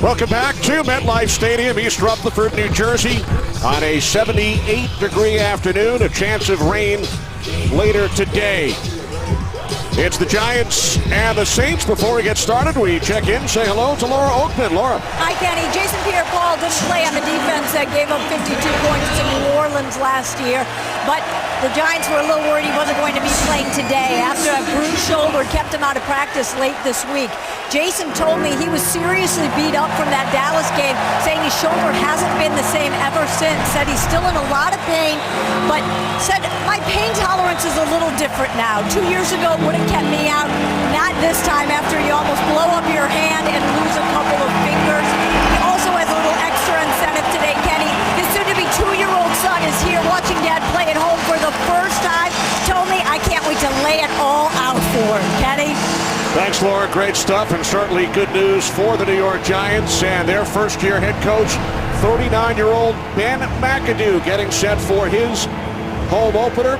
Welcome back to MetLife Stadium, East Rutherford, New Jersey, on a 78-degree afternoon. A chance of rain later today. It's the Giants and the Saints. Before we get started, we check in, say hello to Laura Oakman. Laura. Hi, Kenny. Jason Pierre-Paul didn't play on the defense that gave up 52 points to New Orleans last year, but the Giants were a little worried he wasn't going to be playing today after a bruised shoulder kept him out of practice late this week. Jason told me he was seriously beat up from that Dallas game, saying his shoulder hasn't been the same ever since. Said he's still in a lot of pain, but said, my pain tolerance is a little different now. 2 years ago would have kept me out. Not this time after you almost blow up your hand and lose a couple of fingers. He also has a little extra incentive today, Kenny. His soon-to-be 2-year-old son is here watching Dad play at home for the first time. Told me I can't wait to lay it all out for him, Kenny. Thanks, Laura. Great stuff, and certainly good news for the New York Giants and their first-year head coach, 39-year-old Ben McAdoo, getting set for his home opener.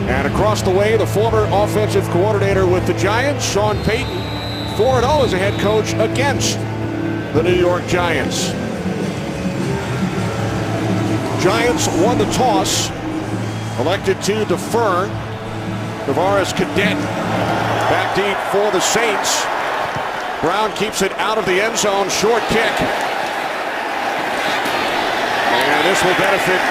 And across the way, the former offensive coordinator with the Giants, Sean Payton, 4-0 as a head coach against the New York Giants. Giants won the toss, elected to defer. Tavares Cadet back deep for the Saints. Brown keeps it out of the end zone, short kick. And this will benefit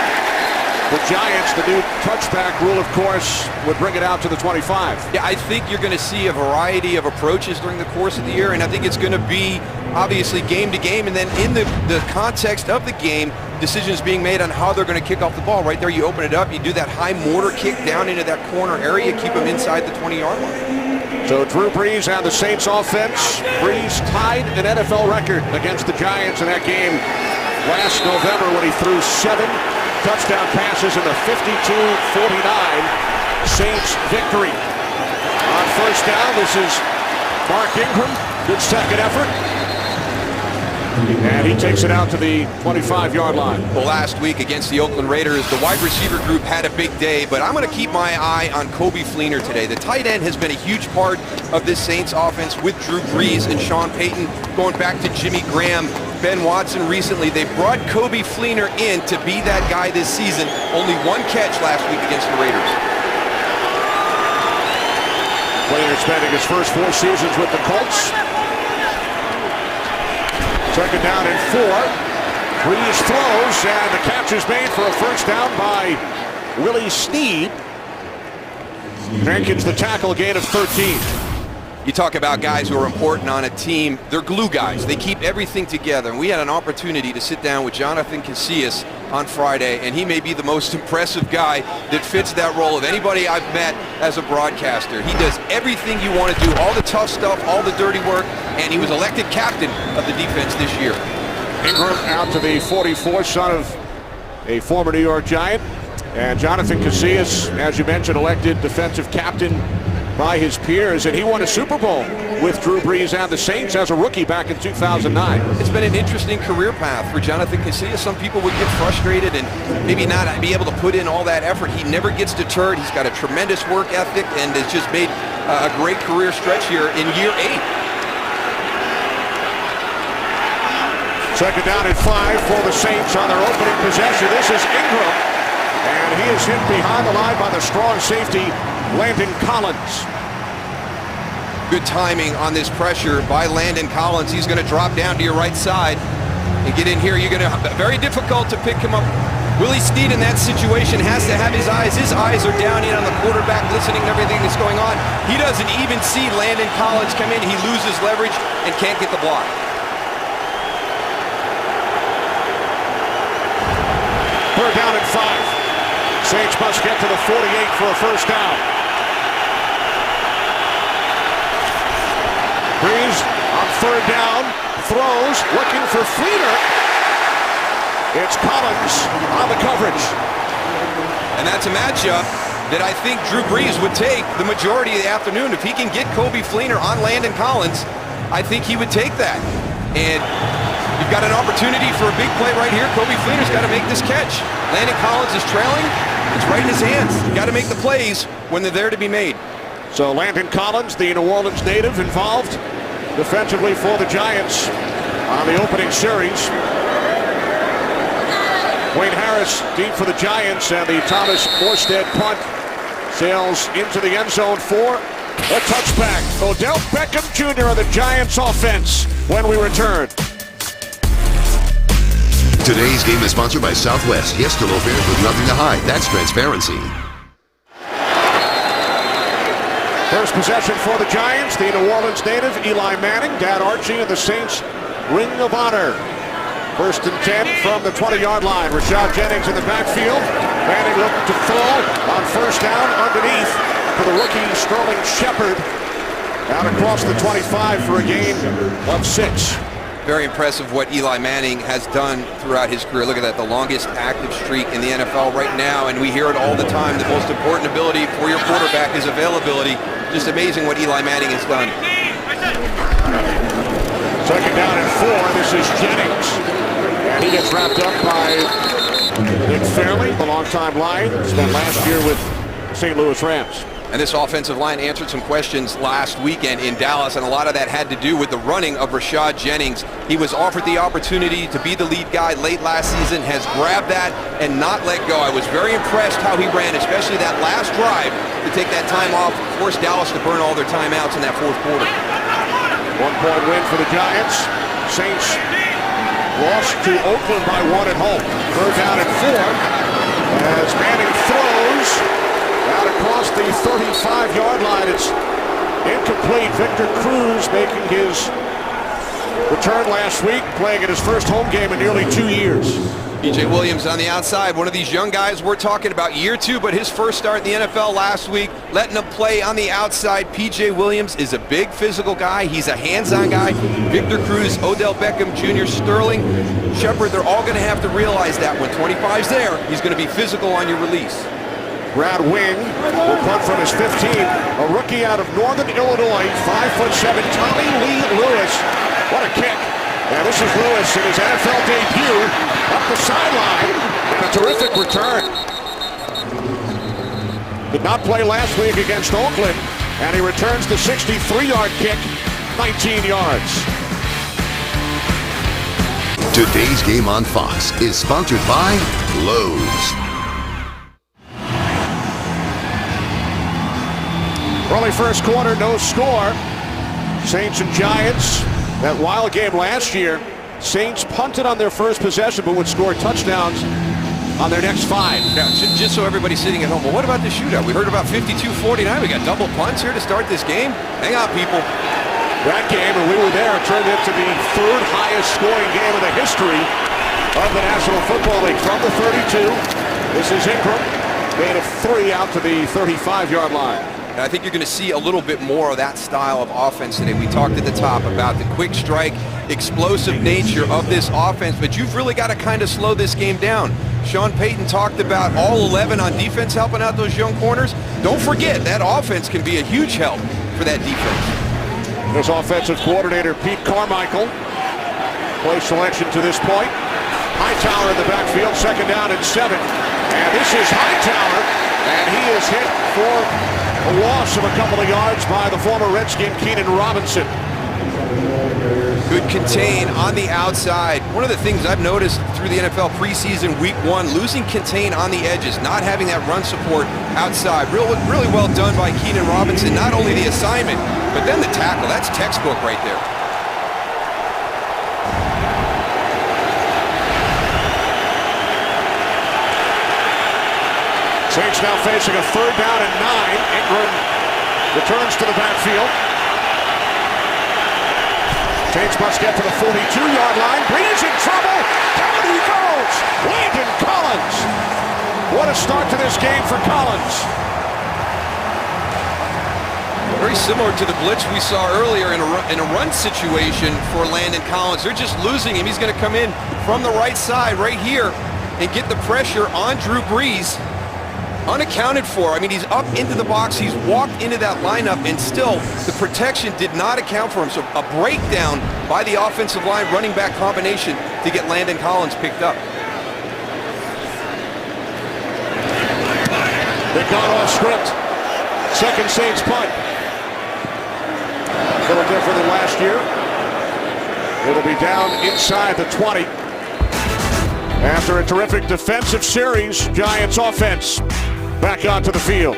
the Giants. The new touchback rule, of course, would bring it out to the 25. Yeah, I think you're going to see a variety of approaches during the course of the year, and I think it's going to be obviously game to game, and then in the context of the game, decisions being made on how they're going to kick off the ball. Right there, you open it up, you do that high mortar kick down into that corner area, keep them inside the 20-yard line. So Drew Brees and the Saints offense. Brees tied an NFL record against the Giants in that game last November when he threw 7 touchdown passes in the 52-49 Saints victory. On first down, this is Mark Ingram. Good second effort. And he takes it out to the 25-yard line. Well, last week against the Oakland Raiders, the wide receiver group had a big day, but I'm going to keep my eye on Coby Fleener today. The tight end has been a huge part of this Saints offense with Drew Brees and Sean Payton, going back to Jimmy Graham, Ben Watson recently. They brought Coby Fleener in to be that guy this season. Only 1 catch last week against the Raiders. Fleener spending his first 4 seasons with the Colts. Second down and 4. Brees throws, and the catch is made for a first down by Willie Snead. Hankins the tackle, gain of 13. You talk about guys who are important on a team. They're glue guys. They keep everything together. And we had an opportunity to sit down with Jonathan Casillas on Friday, and he may be the most impressive guy that fits that role of anybody I've met as a broadcaster. He does everything you want to do, all the tough stuff, all the dirty work, and he was elected captain of the defense this year. Ingram out to the 44, son of a former New York Giant. And Jonathan Casillas, as you mentioned, elected defensive captain by his peers, and he won a Super Bowl with Drew Brees and the Saints as a rookie back in 2009. It's been an interesting career path for Jonathan Casillas. Some people would get frustrated and maybe not be able to put in all that effort. He never gets deterred. He's got a tremendous work ethic and has just made a great career stretch here in year 8. Second down and 5 for the Saints on their opening possession. This is Ingram, and he is hit behind the line by the strong safety, Landon Collins. Good timing on this pressure by Landon Collins. He's going to drop down to your right side and get in here. You're going to very difficult to pick him up. Willie Snead in that situation has to have his eyes. His eyes are down in on the quarterback, listening to everything that's going on. He doesn't even see Landon Collins come in. He loses leverage and can't get the block. Third down and 5. Saints must get to the 48 for a first down. Brees on third down, throws, looking for Fleener. It's Collins on the coverage. And that's a matchup that I think Drew Brees would take the majority of the afternoon. If he can get Coby Fleener on Landon Collins, I think he would take that. And you've got an opportunity for a big play right here. Coby Fleener's got to make this catch. Landon Collins is trailing. It's right in his hands. You got to make the plays when they're there to be made. So Landon Collins, the New Orleans native, involved defensively for the Giants on the opening series. Wayne Harris deep for the Giants, and the Thomas Morstead punt sails into the end zone for a touchback. Odell Beckham Jr. on the Giants offense when we return. Today's game is sponsored by Southwest. Yes to low fares with nothing to hide. That's transparency. First possession for the Giants, the New Orleans native Eli Manning, Dad Archie, and the Saints Ring of Honor. First and 10 from the 20-yard line. Rashad Jennings in the backfield. Manning looking to throw on first down underneath for the rookie Sterling Shepard. Out across the 25 for a gain of 6. Very impressive what Eli Manning has done throughout his career. Look at that, the longest active streak in the NFL right now, and we hear it all the time. The most important ability for your quarterback is availability. Just amazing what Eli Manning has done. Second down and 4. This is Jennings. And he gets wrapped up by Nick Fairley, the longtime Lion. Spent last year with St. Louis Rams. And this offensive line answered some questions last weekend in Dallas, and a lot of that had to do with the running of Rashad Jennings. He was offered the opportunity to be the lead guy late last season, has grabbed that and not let go. I was very impressed how he ran, especially that last drive to take that time off, force Dallas to burn all their timeouts in that fourth quarter. 1-point win for the Giants. Saints lost to Oakland by 1 at home. Third down and 4 as Manning throws out across the 35-yard line. It's incomplete. Victor Cruz making his return last week, playing in his first home game in nearly 2 years. PJ Williams on the outside, one of these young guys we're talking about, year 2, but his first start in the NFL last week, letting him play on the outside. PJ Williams is a big physical guy. He's a hands-on guy. Victor Cruz, Odell Beckham Jr., Sterling Shepard, they're all going to have to realize that when 25's there, he's going to be physical on your release. Brad Wing will punt from his 15. A rookie out of Northern Illinois, 5'7", Tommy Lee Lewis. What a kick. And this is Lewis in his NFL debut, up the sideline, and a terrific return. Did not play last week against Oakland, and he returns the 63-yard kick, 19 yards. Today's game on Fox is sponsored by Lowe's. Early first quarter, no score. Saints and Giants. That wild game last year, Saints punted on their first possession but would score touchdowns on their next 5. Now, just so everybody's sitting at home, well, what about the shootout? We heard about 52-49. We got double punts here to start this game. Hang on, people. That game, and we were there, turned into the 3rd highest scoring game in the history of the National Football League. From the 32, this is Ingram. Made a 3 out to the 35-yard line. And I think you're going to see a little bit more of that style of offense today. We talked at the top about the quick strike, explosive nature of this offense, but you've really got to kind of slow this game down. Sean Payton talked about all 11 on defense helping out those young corners. Don't forget, that offense can be a huge help for that defense. There's offensive coordinator Pete Carmichael. Play selection to this point. Hightower in the backfield, second down and 7. And this is Hightower, and he is hit for a loss of a couple of yards by the former Redskin Keenan Robinson. Good contain on the outside. One of the things I've noticed through the NFL preseason week 1, losing contain on the edges, not having that run support outside. Really well done by Keenan Robinson. Not only the assignment, but then the tackle. That's textbook right there. Saints now facing a 3rd down and 9. Ingram returns to the backfield. Saints must get to the 42-yard line. Breeze in trouble. Down he goes. Landon Collins. What a start to this game for Collins. Very similar to the blitz we saw earlier in a run situation for Landon Collins. They're just losing him. He's going to come in from the right side right here and get the pressure on Drew Brees. Unaccounted for. I mean, he's up into the box. He's walked into that lineup, and still the protection did not account for him. So a breakdown by the offensive line running back combination to get Landon Collins picked up. They got off script. Second Saints punt. The little different than last year. It'll be down inside the 20. After a terrific defensive series, Giants offense back onto the field.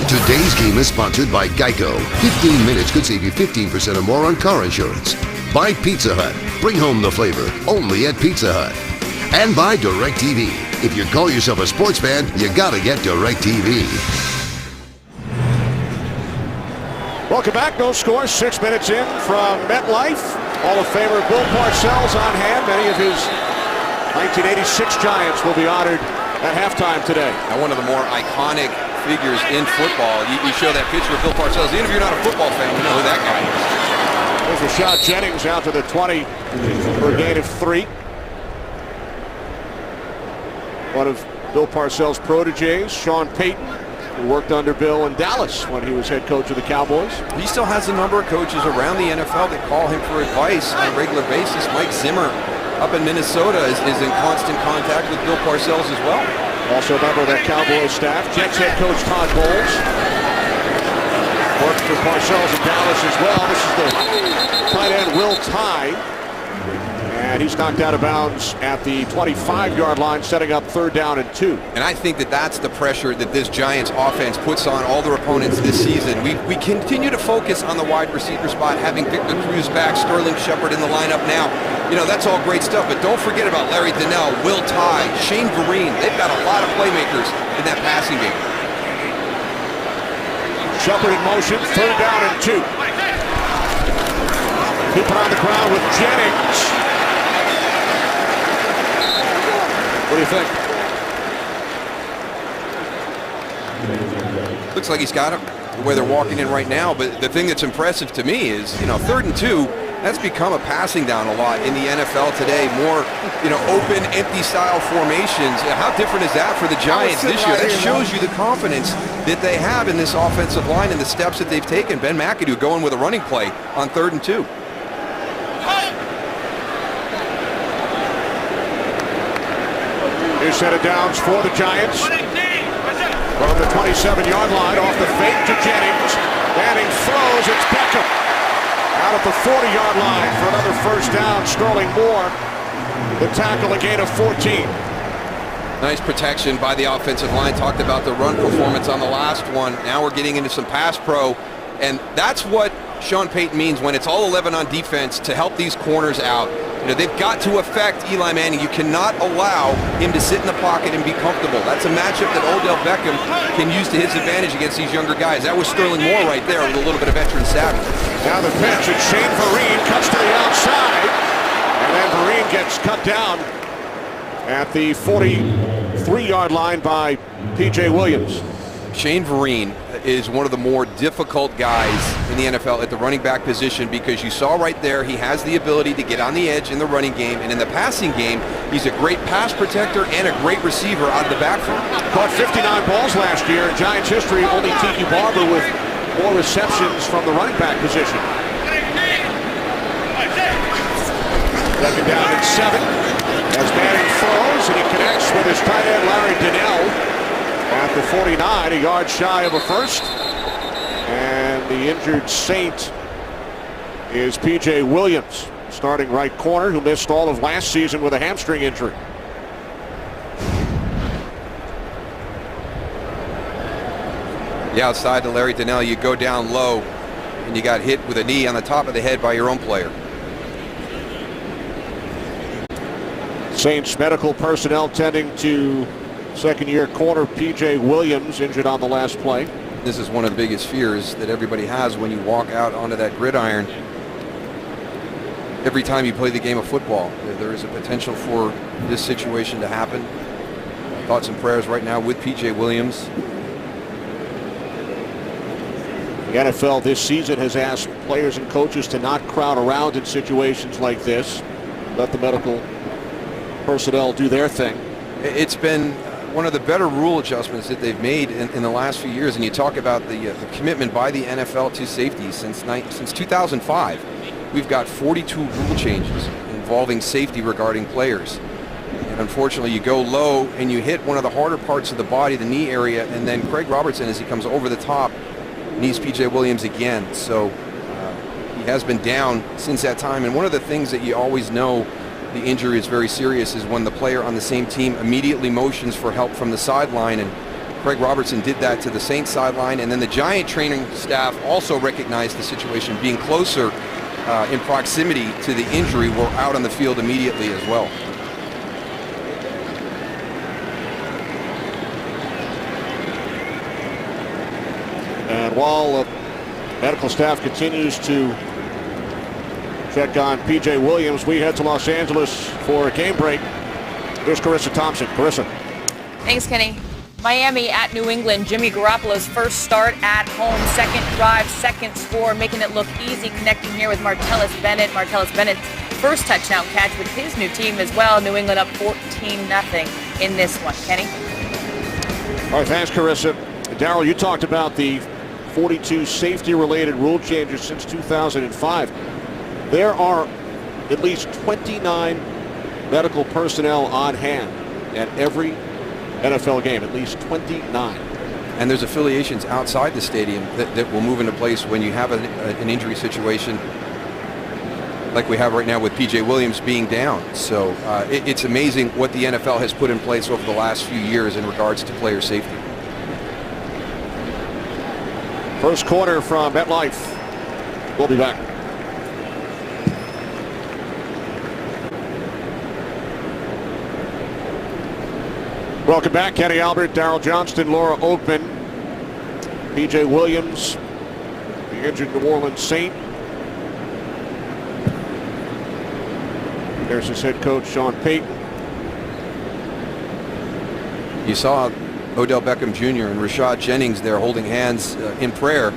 Today's game is sponsored by Geico. 15 minutes could save you 15% or more on car insurance. By Pizza Hut. Bring home the flavor only at Pizza Hut. And by DirecTV. If you call yourself a sports fan, you gotta get DirecTV. Welcome back. No score. 6 minutes in from MetLife. Hall of Famer Bill Parcells on hand. Many of his 1986 Giants will be honored at halftime today. Now, one of the more iconic figures in football. You show that picture of Bill Parcells. Even if you're not a football fan, you know who that guy is. There's Rashad Jennings out to the 20 for a gain of 3. One of Bill Parcells' proteges, Sean Payton, who worked under Bill in Dallas when he was head coach of the Cowboys. He still has a number of coaches around the NFL that call him for advice on a regular basis. Mike Zimmer up in Minnesota is in constant contact with Bill Parcells as well. Also a member of that Cowboys staff. Jets head coach Todd Bowles worked for Parcells in Dallas as well. This is the tight end Will Tye. And he's knocked out of bounds at the 25-yard line, setting up 3rd down and 2. And I think that that's the pressure that this Giants offense puts on all their opponents this season. We continue to focus on the wide receiver spot, having Victor Cruz back, Sterling Shepard in the lineup now. You know, that's all great stuff, but don't forget about Larry Donnell, Will Tye, Shane Vereen. They've got a lot of playmakers in that passing game. Shepard in motion, 3rd down and 2. Keep it on the ground with Jennings. What do you think? Looks like he's got it the way they're walking in right now, but the thing that's impressive to me is, you know, 3rd and 2, that's become a passing down a lot in the NFL today. More, you know, open, empty style formations. How different is that for the Giants this year? That shows you the confidence that they have in this offensive line and the steps that they've taken. Ben McAdoo going with a running play on 3rd and 2. New set of downs for the Giants. From the 27-yard line, off the fake to Jennings. Manning throws, it's Beckham. Out at the 40-yard line for another 1st down. Sterling Moore, the tackle, a gain of 14. Nice protection by the offensive line. Talked about the run performance on the last one. Now we're getting into some pass pro. And that's what Sean Payton means when it's all 11 on defense to help these corners out. You know, they've got to affect Eli Manning. You cannot allow him to sit in the pocket and be comfortable. That's a matchup that Odell Beckham can use to his advantage against these younger guys. That was Sterling Moore right there with a little bit of veteran savvy. Now the pitch, and Shane Vereen cuts to the outside. And then Vereen gets cut down at the 43-yard line by P.J. Williams. Shane Vereen is one of the more difficult guys in the NFL at the running back position because you saw right there he has the ability to get on the edge in the running game, and in the passing game he's a great pass protector and a great receiver out of the backfield. Caught 59 balls last year. In Giants history, only Tiki Barber with more receptions from the running back position. 2nd down and 7 as Manning throws, and he connects with his tight end Larry Donnell at the 49, a yard shy of a 1st. And the injured Saint is P.J. Williams, starting right corner, who missed all of last season with a hamstring injury. The outside to Larry Donnell, you go down low, and you got hit with a knee on the top of the head by your own player. Saints medical personnel tending to 2nd-year corner P.J. Williams, injured on the last play. This is one of the biggest fears that everybody has when you walk out onto that gridiron. Every time you play the game of football, there is a potential for this situation to happen. Thoughts and prayers right now with P.J. Williams. The NFL this season has asked players and coaches to not crowd around in situations like this. Let the medical personnel do their thing. It's been one of the better rule adjustments that they've made in the last few years. And you talk about the commitment by the NFL to safety since 2005. We've got 42 rule changes involving safety regarding players. And unfortunately, you go low and you hit one of the harder parts of the body, the knee area, and then Craig Robertson, as he comes over the top, needs P.J. Williams again. So he has been down since that time. And one of the things that you always know the injury is very serious is when the player on the same team immediately motions for help from the sideline. And Craig Robertson did that to the Saints sideline. And then the Giant training staff also recognized the situation, being closer in proximity to the injury, were out on the field immediately as well. And while medical staff continues to check on P.J. Williams, we head to Los Angeles for a game break. Here's Carissa Thompson. Carissa. Thanks, Kenny. Miami at New England. Jimmy Garoppolo's first start at home. Second drive, second score, making it look easy, connecting here with Martellus Bennett. Martellus Bennett's first touchdown catch with his new team as well. New England up 14-0 in this one. Kenny? All right, thanks, Carissa. Darryl, you talked about the 42 safety-related rule changes since 2005. There are at least 29 medical personnel on hand at every NFL game, at least 29. And there's affiliations outside the stadium that will move into place when you have an injury situation like we have right now with P.J. Williams being down. So it's amazing what the NFL has put in place over the last few years in regards to player safety. First quarter from MetLife. We'll be back. Welcome back. Kenny Albert, Darryl Johnston, Laura Oakman, P.J. Williams, the injured New Orleans Saint. There's his head coach, Sean Payton. You saw Odell Beckham Jr. and Rashad Jennings there holding hands in prayer.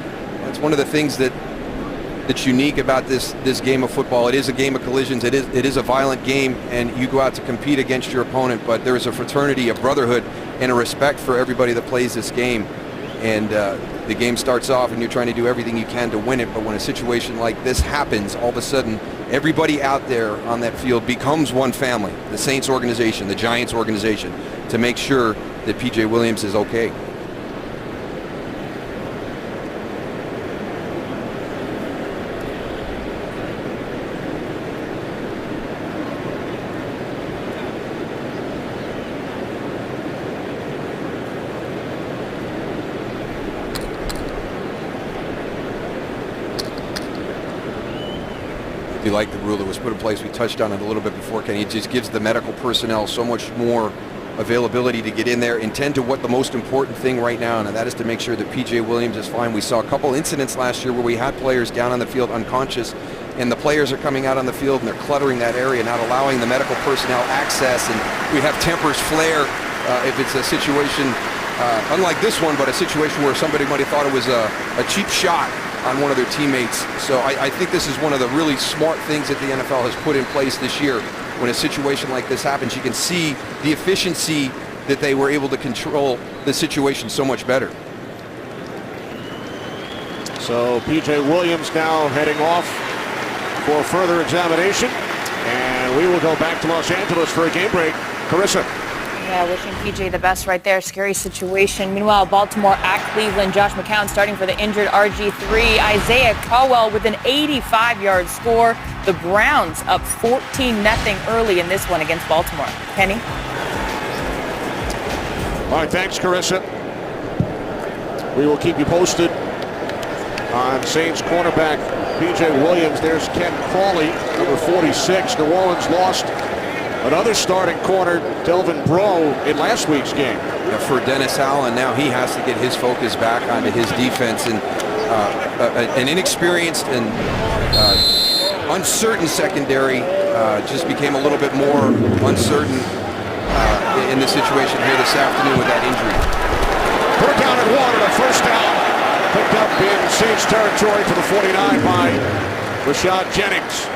That's one of the things that's unique about this game of football. It is a game of collisions. It is a violent game, and you go out to compete against your opponent, but there is a fraternity, a brotherhood, and a respect for everybody that plays this game. And the game starts off and you're trying to do everything you can to win it, but when a situation like this happens, all of a sudden everybody out there on that field becomes one family. The Saints organization, the Giants organization, to make sure that P.J. Williams is okay. You like the rule that was put in place. We touched on it a little bit before, Kenny. It just gives the medical personnel so much more availability to get in there and tend to what the most important thing right now, and that is to make sure that P.J. Williams is fine. We saw a couple incidents last year where we had players down on the field unconscious, and the players are coming out on the field and they're cluttering that area, not allowing the medical personnel access, and we have tempers flare if it's a situation unlike this one, but a situation where somebody might have thought it was a cheap shot on one of their teammates. So I think this is one of the really smart things that the NFL has put in place this year. When a situation like this happens, you can see the efficiency that they were able to control the situation so much better. So P.J. Williams now heading off for further examination, and we will go back to Los Angeles for a game break. Carissa. Yeah, wishing PJ the best right there. Scary situation. Meanwhile, Baltimore at Cleveland. Josh McCown starting for the injured RG3. Isaiah Caldwell with an 85-yard score. The Browns up 14-0 early in this one against Baltimore. Kenny? All right, thanks, Carissa. We will keep you posted on Saints cornerback P.J. Williams. There's Ken Crawley, number 46. New Orleans lost another starting corner, Delvin Breaux, in last week's game. Yeah, for Dennis Allen, now he has to get his focus back onto his defense, and an inexperienced and uncertain secondary just became a little bit more uncertain in the situation here this afternoon with that injury. Put it down at one and a first down. Picked up in Saints territory to the 49 by Rashad Jennings.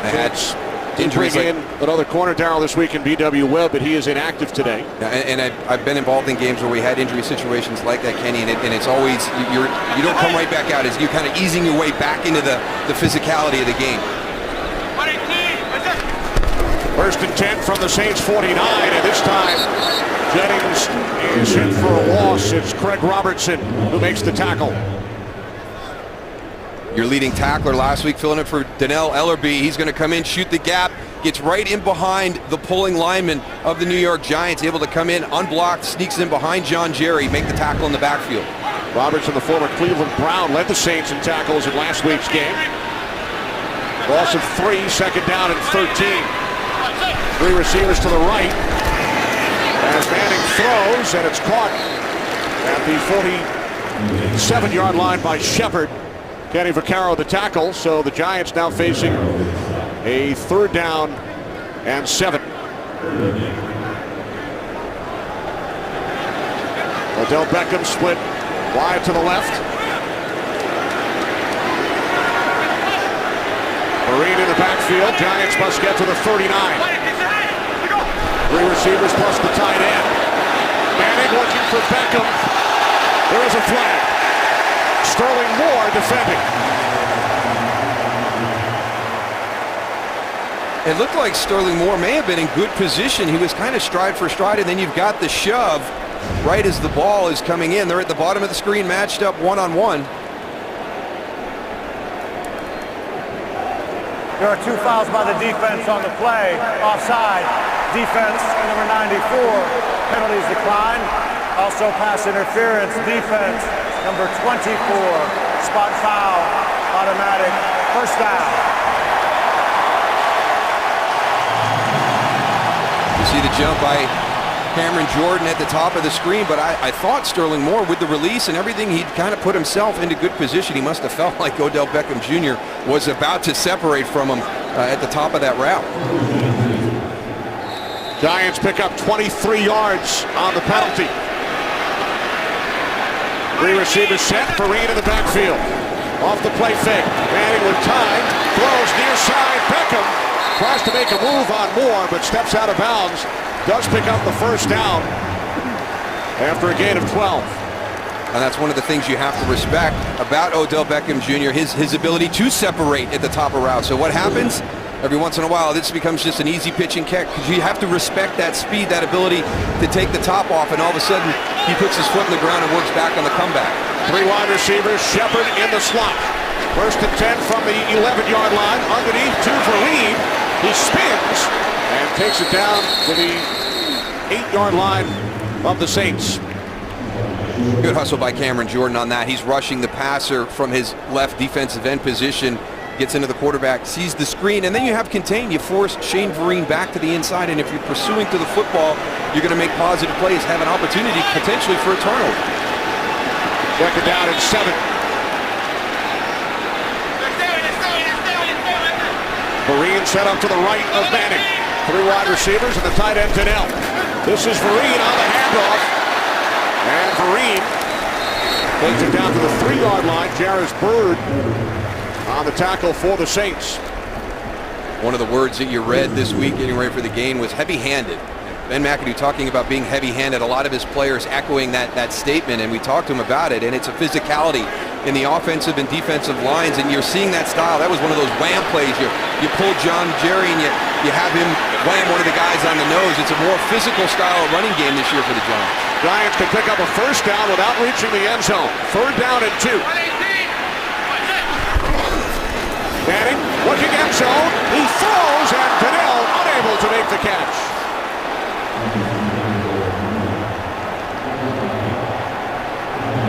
That's injuries in another corner, Darryl, this week in B.W. Webb, but he is inactive today. And I've been involved in games where we had injury situations like that, Kenny, and it's always, you don't come right back out. It's you kind of easing your way back into the physicality of the game. First and 10 from the Saints 49, and this time Jennings is hit for a loss. It's Craig Robertson who makes the tackle. Your leading tackler last week, filling in for Dannell Ellerbe. He's going to come in, shoot the gap, gets right in behind the pulling lineman of the New York Giants, able to come in unblocked, sneaks in behind John Jerry, make the tackle in the backfield. Robertson, the former Cleveland Brown, led the Saints in tackles in last week's game. Loss of 3, second down and 13. 3 receivers to the right as Manning throws, and it's caught at the 47-yard line by Shepard. Kenny Vaccaro the tackle, so the Giants now facing a 3rd down and 7. Odell Beckham split wide to the left. Marine in the backfield. Giants must get to the 39. 3 receivers plus the tight end. Manning looking for Beckham. There is a flag. Sterling Moore defending. It looked like Sterling Moore may have been in good position. He was kind of stride for stride, and then you've got the shove right as the ball is coming in. They're at the bottom of the screen, matched up one-on-one. There are 2 fouls by the defense on the play. Offside. Defense, number 94. Penalties declined. Also pass interference. Defense, number 24. Spot foul. Automatic. First down. You see the jump by Cameron Jordan at the top of the screen, but I thought Sterling Moore, with the release and everything, he'd kind of put himself into good position. He must have felt like Odell Beckham Jr. was about to separate from him at the top of that route. Giants pick up 23 yards on the penalty. 3 receivers set. Vereen in the backfield. Off the play fake. Manning with time. Throws near side. Beckham tries to make a move on Moore, but steps out of bounds. Does pick up the first down after a gain of 12. And that's one of the things you have to respect about Odell Beckham Jr., his ability to separate at the top of routes. So what happens? Every once in a while, this becomes just an easy pitch and catch, because you have to respect that speed, that ability to take the top off, and all of a sudden, he puts his foot in the ground and works back on the comeback. 3 wide receivers, Shepard in the slot. First and 10 from the 11-yard line, underneath to Vereen. He spins and takes it down to the 8-yard line of the Saints. Good hustle by Cameron Jordan on that. He's rushing the passer from his left defensive end position, gets into the quarterback, sees the screen, and then you have contain. You force Shane Vereen back to the inside, and if you're pursuing to the football, you're going to make positive plays, have an opportunity potentially for a turnover. Second down and 7. Vereen set up to the right of Manning. 3 wide receivers and the tight end Dannell. This is Vereen on the handoff. And Vereen takes it down to the 3-yard line. Jarris Byrd on the tackle for the Saints. One of the words that you read this week getting ready for the game was heavy-handed. Ben McAdoo talking about being heavy-handed, a lot of his players echoing that statement, and we talked to him about it, and it's a physicality in the offensive and defensive lines, and you're seeing that style. That was one of those wham plays. You pull John Jerry and you have him wham one of the guys on the nose. It's a more physical style of running game this year for the Giants. Giants can pick up a first down without reaching the end zone. 3rd down and 2. Manning looking end zone. He throws, and Dannell unable to make the catch.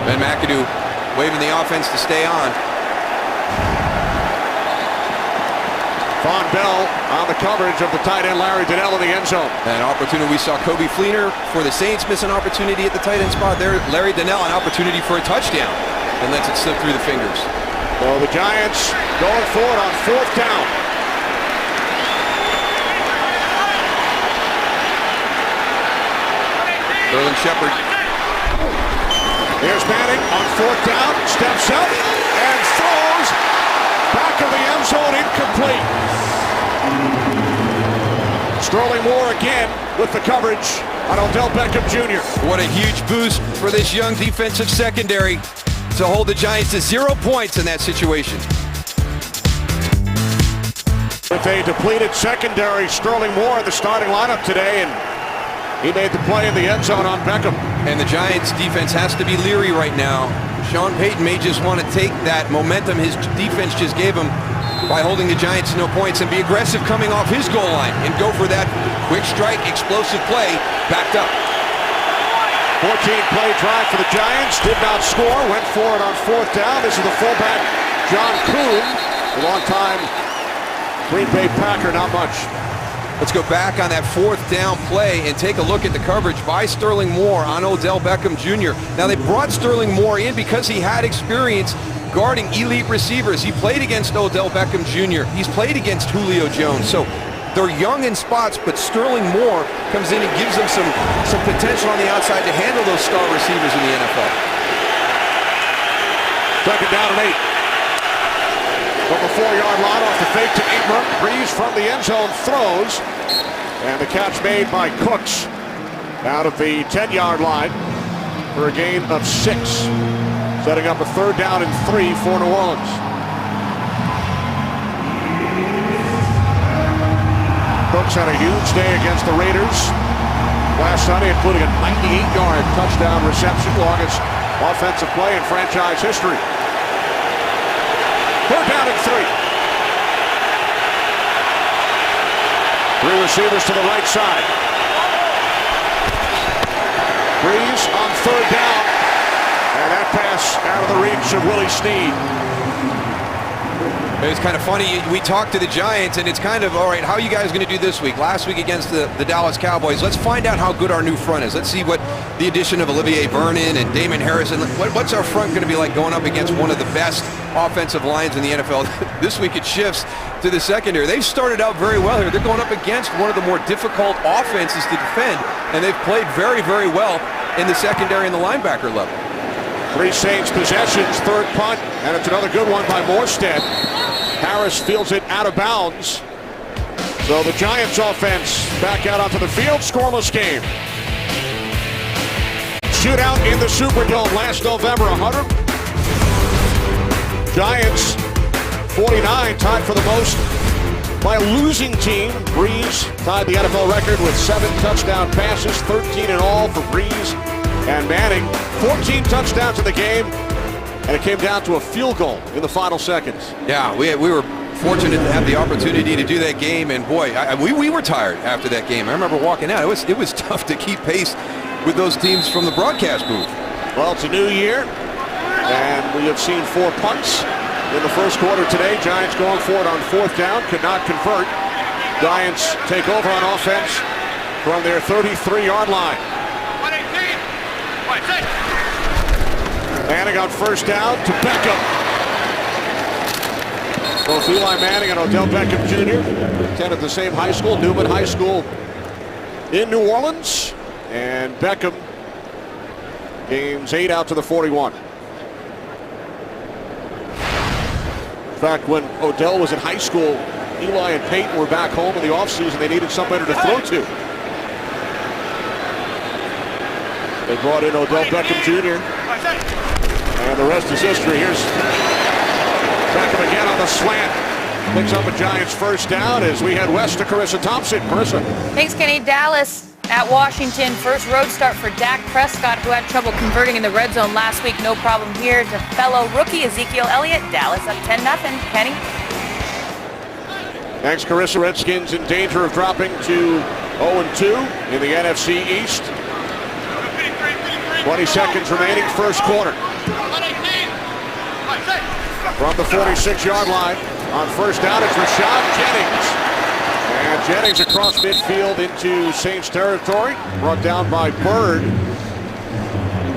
Ben McAdoo waving the offense to stay on. Von Bell on the coverage of the tight end Larry Dannell in the end zone. An opportunity. We saw Kobe Fleener for the Saints miss an opportunity at the tight end spot there. Larry Dannell, an opportunity for a touchdown, and lets it slip through the fingers. So the Giants going for it on 4th down. Sterling Shepard. Here's Manning on 4th down, steps up and throws back of the end zone, incomplete. Sterling Moore again with the coverage on Odell Beckham Jr. What a huge boost for this young defensive secondary to hold the Giants to 0 points in that situation. With a depleted secondary, Sterling Moore in the starting lineup today, and he made the play in the end zone on Beckham. And the Giants defense has to be leery right now. Sean Payton may just want to take that momentum his defense just gave him by holding the Giants to no points and be aggressive coming off his goal line and go for that quick strike, explosive play, backed up. 14-play drive for the Giants, did not score, went for it on fourth down. This is the fullback, John Kuhn, a long-time Green Bay Packer, not much. Let's go back on that fourth down play and take a look at the coverage by Sterling Moore on Odell Beckham Jr. Now, they brought Sterling Moore in because he had experience guarding elite receivers. He played against Odell Beckham Jr. He's played against Julio Jones. So they're young in spots, but Sterling Moore comes in and gives them some potential on the outside to handle those star receivers in the NFL. Second down and 8. From the 4-yard line off the fake to Ingram. Breeze from the end zone throws. And the catch made by Cooks out of the 10-yard line for a gain of 6. Setting up a third down and 3 for New Orleans. Cooks had a huge day against the Raiders last Sunday, including a 98-yard touchdown reception, longest offensive play in franchise history. Third down and 3. 3 receivers to the right side. Breeze on third down. And that pass out of the reach of Willie Snead. It's kind of funny. We talked to the Giants, and it's kind of, all right, how are you guys going to do this week? Last week against the Dallas Cowboys. Let's find out how good our new front is. Let's see what the addition of Olivier Vernon and Damon Harrison, what's our front going to be like going up against one of the best offensive lines in the NFL? This week it shifts to the secondary. They've started out very well here. They're going up against one of the more difficult offenses to defend, and they've played very, very well in the secondary and the linebacker level. 3 Saints possessions, third punt, and it's another good one by Morstead. Harris fields it out of bounds. So the Giants offense back out onto the field, scoreless game. Shootout in the Superdome last November, 100. Giants 49, tied for the most by a losing team. Breeze tied the NFL record with 7 touchdown passes, 13 in all for Breeze and Manning. 14 touchdowns in the game, and it came down to a field goal in the final seconds. Yeah, we were fortunate to have the opportunity to do that game, and boy, we were tired after that game. I remember walking out. It was tough to keep pace with those teams from the broadcast booth. Well, it's a new year, and we have seen 4 punts in the first quarter today. Giants going for it on fourth down, could not convert. Giants take over on offense from their 33-yard line. Manning on first down to Beckham. Both Eli Manning and Odell Beckham Jr. attended the same high school, Newman High School in New Orleans. And Beckham gains 8 out to the 41. In fact, when Odell was in high school, Eli and Peyton were back home in the offseason. They needed somebody to throw to. They brought in Odell Beckham Jr. And the rest is history. Here's Beckham again on the slant. Picks up a Giants first down as we head west to Carissa Thompson. Carissa. Thanks, Kenny. Dallas at Washington. First road start for Dak Prescott, who had trouble converting in the red zone last week. No problem here to fellow rookie Ezekiel Elliott. Dallas up 10-0. Kenny. Thanks, Carissa. Redskins in danger of dropping to 0-2 in the NFC East. 20 seconds remaining, first quarter. From the 46-yard line on first down, it's Rashad Jennings. And Jennings across midfield into Saints territory, brought down by Bird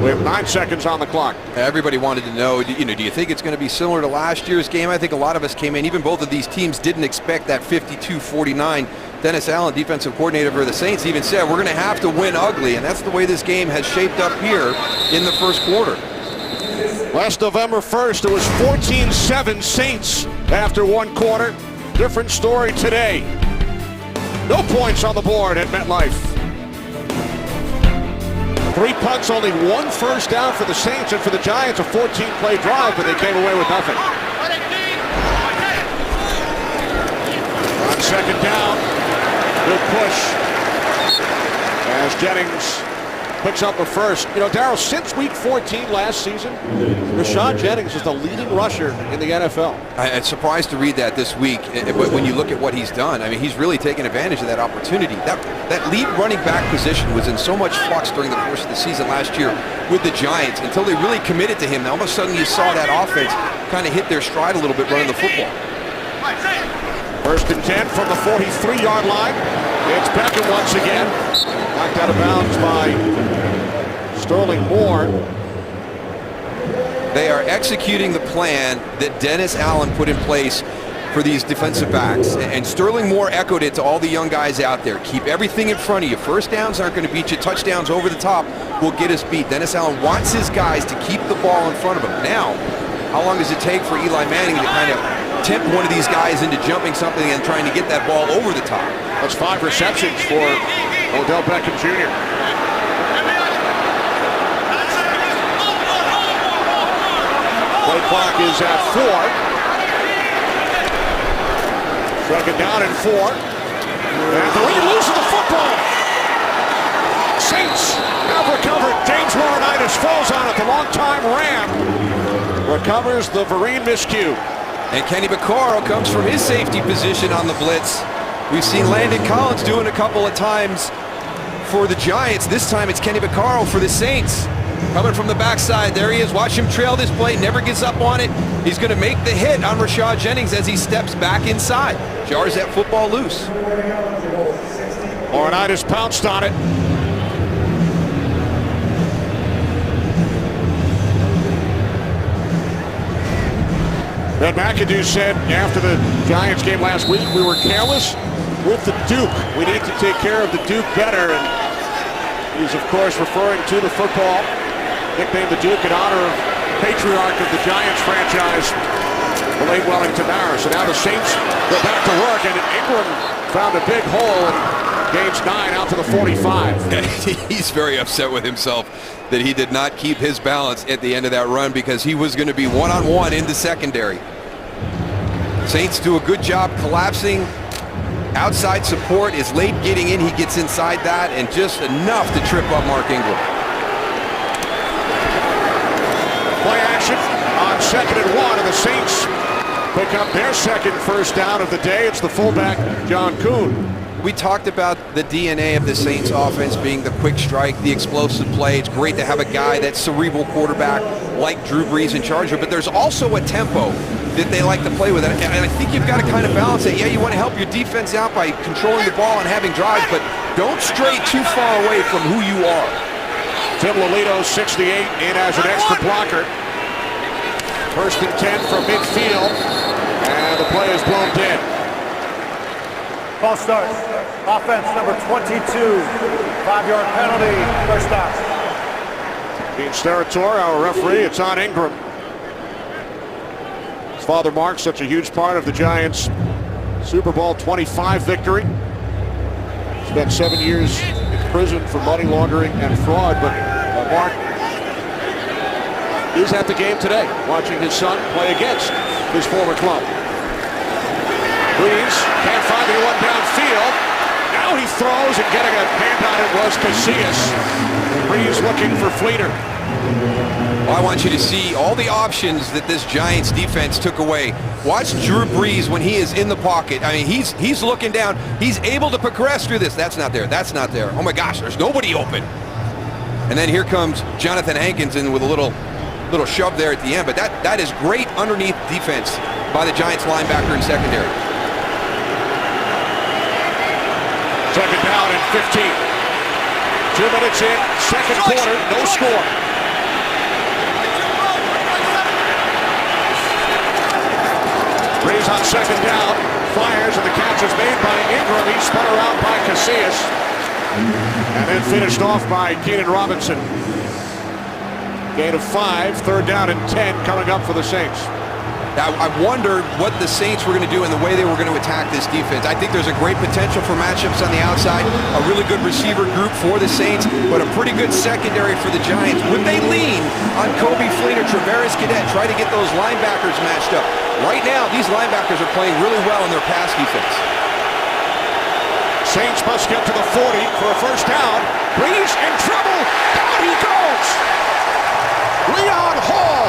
with 9 seconds on the clock. Everybody wanted to know, do you think it's going to be similar to last year's game? I think a lot of us came in, even both of these teams didn't expect that 52-49. Dennis Allen, defensive coordinator for the Saints, even said we're going to have to win ugly, and that's the way this game has shaped up here in the first quarter. Last November 1st, it was 14-7 Saints after one quarter. Different story today. No points on the board at MetLife. 3 punts, only 1 first down for the Saints, and for the Giants, a 14-play drive, but they came away with nothing. on second down. Good push as Jennings picks up a first. You know, Darryl, since week 14 last season, Rashad Jennings is the leading rusher in the NFL. I'm surprised to read that this week, but when you look at what he's done, I mean, he's really taken advantage of that opportunity. That lead running back position was in so much flux during the course of the season last year with the Giants until they really committed to him. Now, all of a sudden, you saw that offense kind of hit their stride a little bit running the football. First and 10 from the 43-yard line. It's Beckham once again. Knocked out of bounds by Sterling Moore. They are executing the plan that Dennis Allen put in place for these defensive backs. And Sterling Moore echoed it to all the young guys out there. Keep everything in front of you. First downs aren't going to beat you. Touchdowns over the top will get us beat. Dennis Allen wants his guys to keep the ball in front of him. Now, how long does it take for Eli Manning to kind of tempt one of these guys into jumping something and trying to get that ball over the top? That's 5 receptions for Odell Beckham Jr. Play clock is at 4. Second down and 4. And the lead loses the football. Saints have recovered. James Laurinaitis falls on it. The longtime Ram recovers the Vereen miscue. And Kenny Vaccaro comes from his safety position on the blitz. We've seen Landon Collins do it a couple of times for the Giants. This time it's Kenny Vaccaro for the Saints. Coming from the backside, there he is. Watch him trail this play, never gets up on it. He's going to make the hit on Rashad Jennings as he steps back inside. Jars that football loose. Laurinaitis pounced on it. Ben McAdoo said after the Giants game last week, we were careless with the Duke. We need to take care of the Duke better. And he's, of course, referring to the football, nicknamed the Duke in honor of patriarch of the Giants franchise, the late Wellington Mara. So now the Saints go back to work, and Ingram found a big hole and gains 9 out to the 45. He's very upset with himself that he did not keep his balance at the end of that run because he was going to be one-on-one in the secondary. Saints do a good job collapsing. Outside support is late getting in. He gets inside that and just enough to trip up Mark Ingram. Play action on 2nd and 1, and the Saints pick up their second first down of the day. It's the fullback, John Kuhn. We talked about the DNA of the Saints offense being the quick strike, the explosive play. It's great to have a guy that's cerebral quarterback like Drew Brees in charge of, but there's also a tempo that they like to play with. And I think you've got to kind of balance it. Yeah, you want to help your defense out by controlling the ball and having drives, but don't stray too far away from who you are. Tim Lolito, 68, in as an extra blocker. First and 10 from midfield, and the play is blown dead. Ball starts. Offense number 22. 5-yard penalty. First down. Dean Steratore, our referee. It's on Ingram. His father Mark, such a huge part of the Giants' Super Bowl 25 victory. Spent 7 years in prison for money laundering and fraud, but Mark is at the game today, watching his son play against his former club. Brees can't find anyone downfield. Now he throws, and getting a hand on it was Casillas. Brees looking for Fleener. Well, I want you to see all the options that this Giants defense took away. Watch Drew Brees when he is in the pocket. I mean, he's looking down. He's able to progress through this. That's not there. That's not there. Oh my gosh, there's nobody open. And then here comes Jonathan Hankinson with a little shove there at the end. But that is great underneath defense by the Giants linebacker and secondary. Second down and 15. 2 minutes in, second quarter, no score. Brees on second down, fires, and the catch is made by Ingram. He's spun around by Casillas, and then finished off by Keenan Robinson. Gain of 5, third down and 10 coming up for the Saints. I wondered what the Saints were going to do and the way they were going to attack this defense. I think there's a great potential for matchups on the outside, a really good receiver group for the Saints, but a pretty good secondary for the Giants. Would they lean on Kobe Fleener, Travaris Cadet, try to get those linebackers matched up? Right now, these linebackers are playing really well in their pass defense. Saints must get to the 40 for a first down. Breeze in trouble. Down he goes. Leon Hall,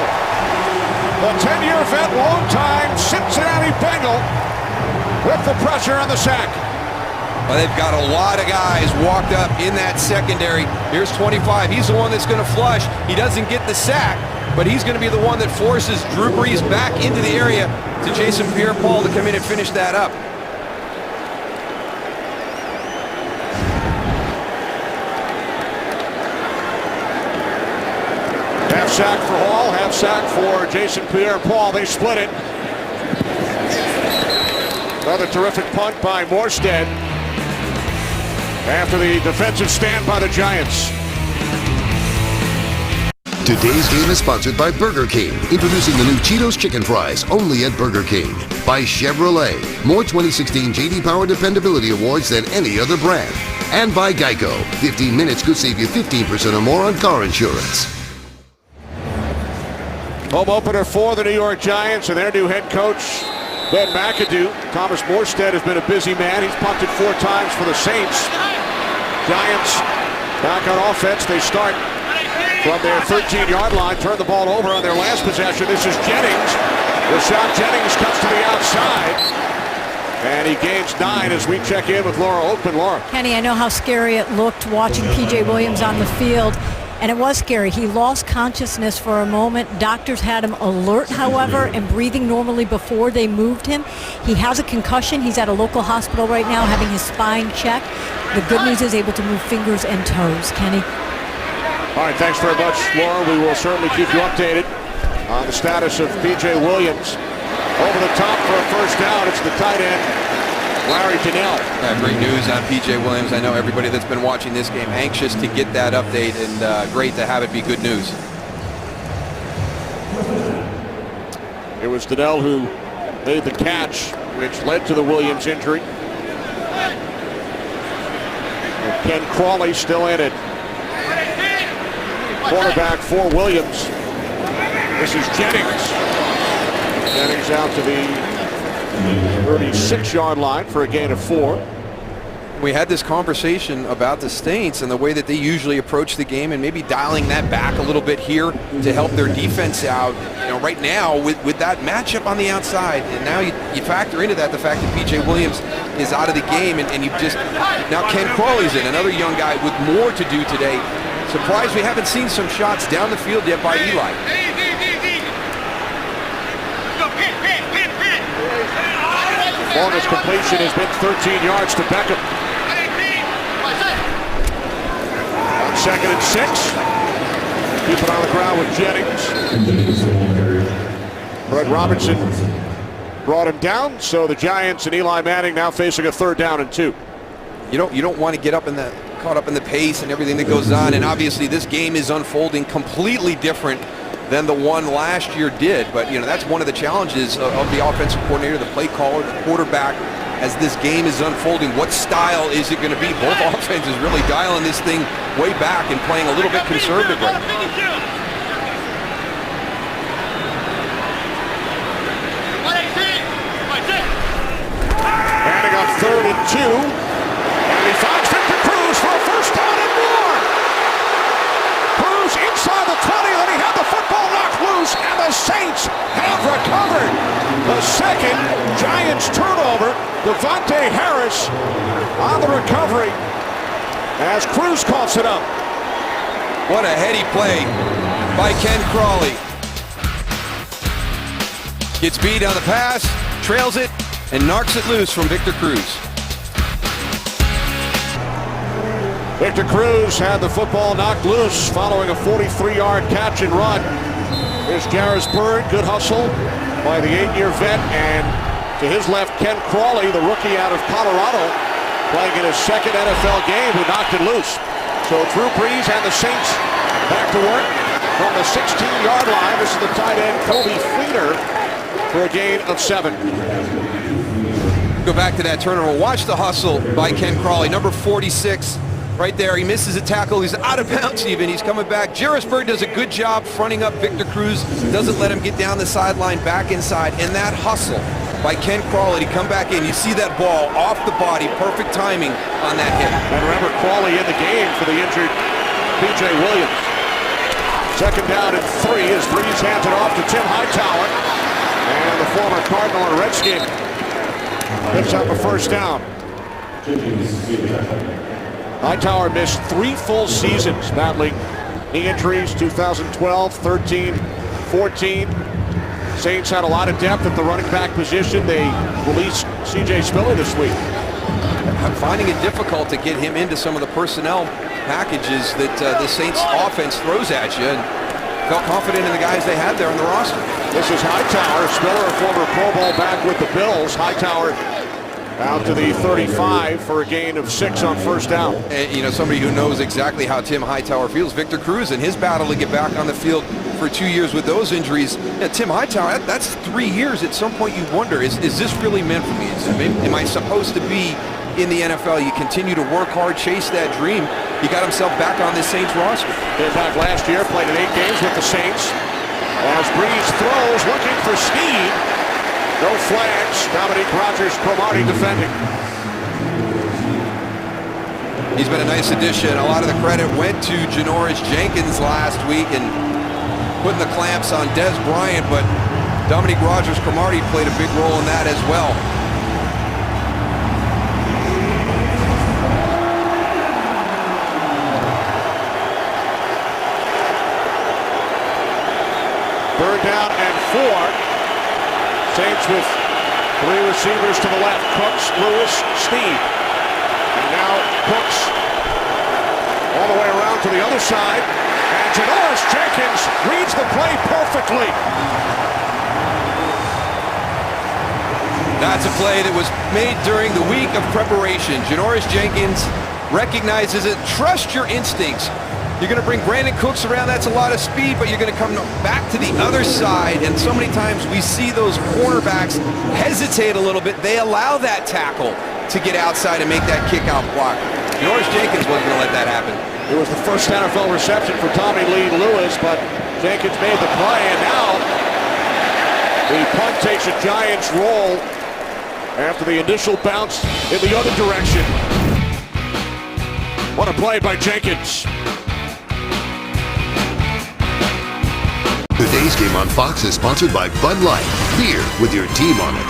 the 10-year vet, long-time Cincinnati Bengal, with the pressure and the sack. Well, they've got a lot of guys walked up in that secondary. Here's 25. He's the one that's going to flush. He doesn't get the sack, but he's going to be the one that forces Drew Brees back into the area to Jason Pierre-Paul to come in and finish that up. Half sack for Hall, half sack for Jason Pierre-Paul. They split it. Another terrific punt by Morstead after the defensive stand by the Giants. Today's game is sponsored by Burger King, introducing the new Cheetos Chicken Fries, only at Burger King. By Chevrolet, more 2016 J.D. Power Dependability Awards than any other brand. And by Geico, 15 minutes could save you 15% or more on car insurance. Home opener for the New York Giants and their new head coach, Ben McAdoo. Thomas Morstead has been a busy man. He's punted 4 times for the Saints. Giants back on offense. They start from their 13-yard line, turn the ball over on their last possession. This is Jennings. Rashad Jennings cuts to the outside, and he gains 9 as we check in with Laura Oakman. Laura. Kenny, I know how scary it looked watching P.J. Williams on the field, and it was scary. He lost consciousness for a moment. Doctors had him alert, however, and breathing normally before they moved him. He has a concussion. He's at a local hospital right now having his spine checked. The good news is able to move fingers and toes. Kenny. All right, thanks very much, Laura. We will certainly keep you updated on the status of P.J. Williams. Over the top for a first down, it's the tight end, Larry Donnell. Great news on P.J. Williams. I know everybody that's been watching this game anxious to get that update, and great to have it be good news. It was Donnell who made the catch, which led to the Williams injury. And Ken Crawley still in it. Quarterback for Williams. This is Jennings. Jennings out to the 36-yard line for a gain of 4. We had this conversation about the Saints and the way that they usually approach the game, and maybe dialing that back a little bit here to help their defense out. You know, right now with that matchup on the outside, and now you factor into that the fact that P.J. Williams is out of the game, and you just now Ken Crawley's in, another young guy with more to do today. Surprised we haven't seen some shots down the field yet by Eli. Longest completion has been 13 yards to Beckham. On 2nd and 6. Keep it on the ground with Jennings. Fred Robinson brought him down, so the Giants and Eli Manning now facing a 3rd down and 2. You don't want to get caught up in the pace and everything that goes on, and obviously this game is unfolding completely different than the one last year did. But you know, that's one of the challenges of the offensive coordinator, the play caller, the quarterback, as this game is unfolding. What style is it going to be? Both offenses really dialing this thing way back and playing a little bit conservatively. Manning on 3rd and 2, and he finds Victor Cruz for a first down and more. Cruz inside the 20, then he had the football knocked loose, and the Saints have recovered. The second Giants turnover. Devontae Harris on the recovery as Cruz coughs it up. What a heady play by Ken Crawley. Gets beat on the pass, trails it, and knocks it loose from Victor Cruz. Victor Cruz had the football knocked loose following a 43-yard catch and run. Here's Jarris Byrd, good hustle by the 8-year vet, and to his left, Ken Crawley, the rookie out of Colorado, playing in his 2nd NFL game, who knocked it loose. So Drew Brees and the Saints back to work from the 16-yard line. This is the tight end, Kobe Fleener, for a gain of 7. Go back to that turnover. Watch the hustle by Ken Crawley, number 46. Right there, he misses a tackle. He's out of bounds even. He's coming back. Jarris Byrd does a good job fronting up Victor Cruz. Doesn't let him get down the sideline, back inside. And that hustle by Ken Crawley to come back in. You see that ball off the body, perfect timing on that hit. And remember, Crawley in the game for the injured P.J. Williams. Second down and 3 as Breeze hands it off to Tim Hightower. And the former Cardinal and Redskin picks up a first down. Hightower missed 3 full seasons battling knee injuries, 2012, 13, 14. Saints had a lot of depth at the running back position. They released C.J. Spiller this week. I'm finding it difficult to get him into some of the personnel packages that the Saints offense throws at you, and felt confident in the guys they had there on the roster. This is Hightower. Spiller, a former Pro Bowl back with the Bills. Hightower out to the 35 for a gain of 6 on first down. And, you know, somebody who knows exactly how Tim Hightower feels, Victor Cruz, and his battle to get back on the field for 2 years with those injuries. Yeah, Tim Hightower, that's 3 years. At some point you wonder, is this really meant for me? Am I supposed to be in the NFL? You continue to work hard, chase that dream. He got himself back on this Saints roster. Came back last year, played in 8 games with the Saints. As Breeze throws, looking for Snead. No flags. Dominique Rodgers-Cromartie defending. He's been a nice addition. A lot of the credit went to Janoris Jenkins last week and putting the clamps on Des Bryant, but Dominique Rodgers-Cromartie played a big role in that as well. Third down and 4. Saints with 3 receivers to the left. Cooks, Lewis, Snead. And now Cooks all the way around to the other side. And Janoris Jenkins reads the play perfectly. That's a play that was made during the week of preparation. Janoris Jenkins recognizes it. Trust your instincts. You're going to bring Brandon Cooks around. That's a lot of speed, but you're going to come back to the other side. And so many times we see those cornerbacks hesitate a little bit. They allow that tackle to get outside and make that kick-out block. Janoris Jenkins wasn't going to let that happen. It was the first NFL reception for Tommy Lee Lewis, but Jenkins made the play, and now the punt takes a Giants roll after the initial bounce in the other direction. What a play by Jenkins. Today's game on Fox is sponsored by Bud Light. Beer with your team on it.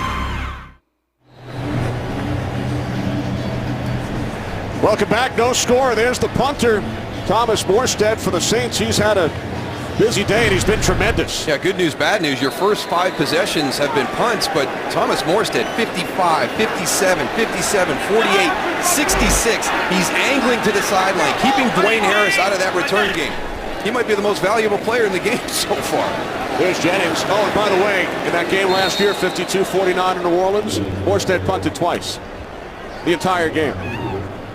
Welcome back. No score. There's the punter, Thomas Morstead for the Saints. He's had a busy day, and he's been tremendous. Yeah, good news, bad news. Your first 5 possessions have been punts, but Thomas Morstead, 55, 57, 57, 48, 66. He's angling to the sideline, keeping Dwayne Harris out of that return game. He might be the most valuable player in the game so far. There's Jennings. Oh, and by the way, in that game last year, 52-49 in New Orleans, Morstead punted twice. The entire game.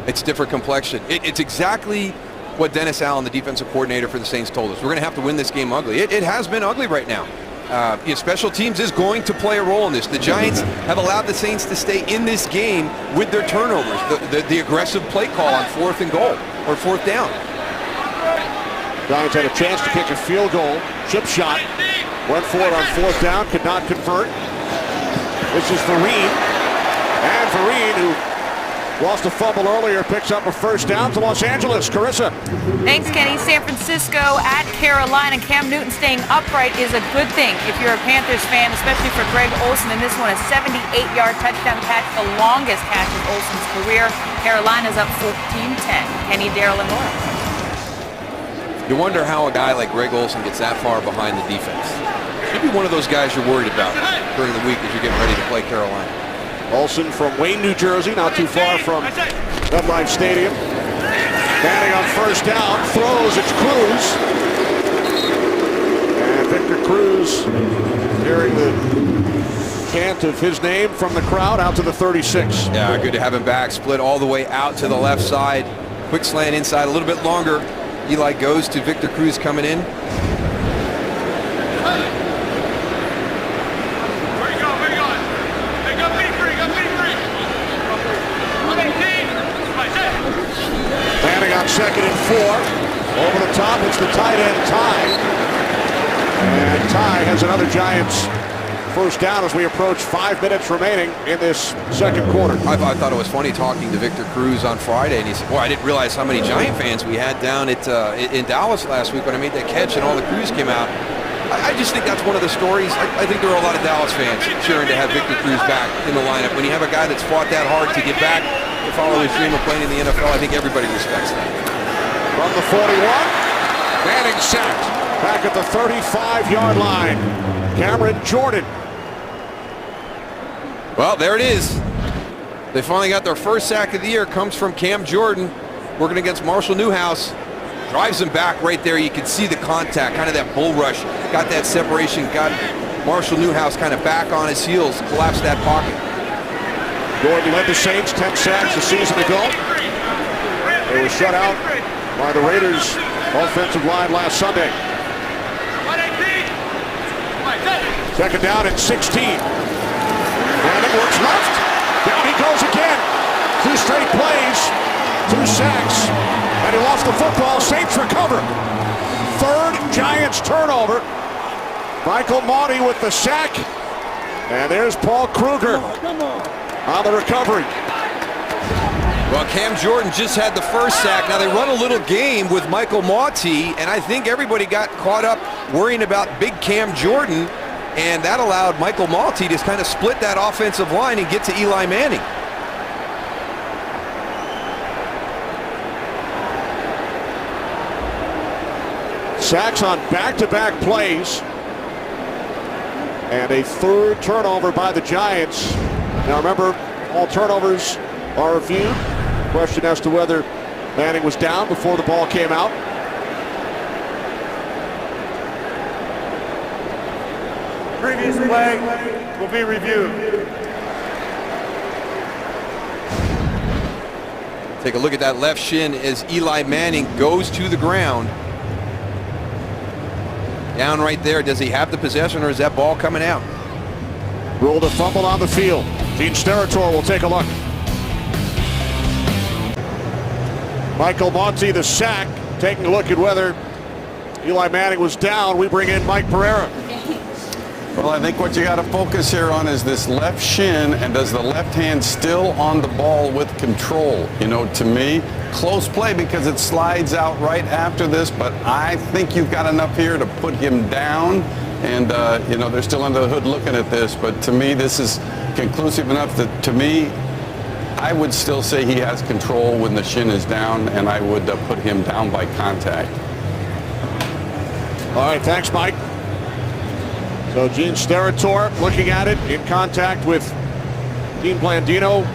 It's different complexion. It's exactly what Dennis Allen, the defensive coordinator for the Saints, told us. We're going to have to win this game ugly. It has been ugly right now. Special teams is going to play a role in this. The Giants have allowed the Saints to stay in this game with their turnovers, the aggressive play call on 4th and goal, or 4th down. Giants had a chance to kick a field goal. Chip shot. Went for it on 4th down. Could not convert. This is Vereen. And Vereen, who lost a fumble earlier, picks up a first down to Los Angeles. Carissa. Thanks, Kenny. San Francisco at Carolina. Cam Newton staying upright is a good thing if you're a Panthers fan, especially for Greg Olsen. And this one, a 78-yard touchdown catch, the longest catch of Olsen's career. Carolina's up 14-10. Kenny, Darrell, and Laura. You wonder how a guy like Greg Olsen gets that far behind the defense. Maybe one of those guys you're worried about during the week as you're getting ready to play Carolina. Olsen from Wayne, New Jersey, not too far from MetLife Stadium. Batting on first down, throws, it's Cruz. And Victor Cruz hearing the chant of his name from the crowd out to the 36. Yeah, good to have him back. Split all the way out to the left side. Quick slant inside, a little bit longer. Eli goes to Victor Cruz coming in. Landing on 2nd and 4. Over the top, it's the tight end, Ty. And Ty has another Giants first down as we approach 5 minutes remaining in this second quarter. I thought it was funny talking to Victor Cruz on Friday, and he said, boy, I didn't realize how many Giant fans we had down at in Dallas last week when I made that catch and all the crews came out. I just think that's one of the stories. I think there are a lot of Dallas fans cheering to have Victor Cruz back in the lineup. When you have a guy that's fought that hard to get back to follow his dream of playing in the NFL, I think everybody respects that. From the 41, Manning sacked back at the 35-yard line. Cameron Jordan. Well, there it is. They finally got their first sack of the year. Comes from Cam Jordan, working against Marshall Newhouse. Drives him back right there. You can see the contact, kind of that bull rush. Got that separation, got Marshall Newhouse kind of back on his heels, collapsed that pocket. Jordan led the Saints 10 sacks a season ago. They were shut out by the Raiders' offensive line last Sunday. Second down and 16. Manning works left. Down he goes again. 2 straight plays, 2 sacks, and he lost the football. Saints recover. Third Giants turnover. Michael Maunti with the sack. And there's Paul Kruger on the recovery. Well, Cam Jordan just had the first sack. Now they run a little game with Michael Maunti, and I think everybody got caught up worrying about big Cam Jordan, and that allowed Michael Maunti to kind of split that offensive line and get to Eli Manning. Sacks on back-to-back plays. And a third turnover by the Giants. Now remember, all turnovers are reviewed. Question as to whether Manning was down before the ball came out. Previous play will be reviewed. Take a look at that left shin as Eli Manning goes to the ground. Down right there. Does he have the possession, or is that ball coming out? Ruled a fumble on the field. Gene Steratore will take a look. Michael Maunti, the sack, taking a look at whether Eli Manning was down. We bring in Mike Pereira. Well, I think what you got to focus here on is this left shin, and does the left hand still on the ball with control? You know, to me, close play because it slides out right after this, but I think you've got enough here to put him down. And, you know, they're still under the hood looking at this, but to me, this is conclusive enough that, to me, I would still say he has control when the shin is down, and I would put him down by contact. All right, thanks, Mike. So Gene Steratore looking at it in contact with Dean Blandino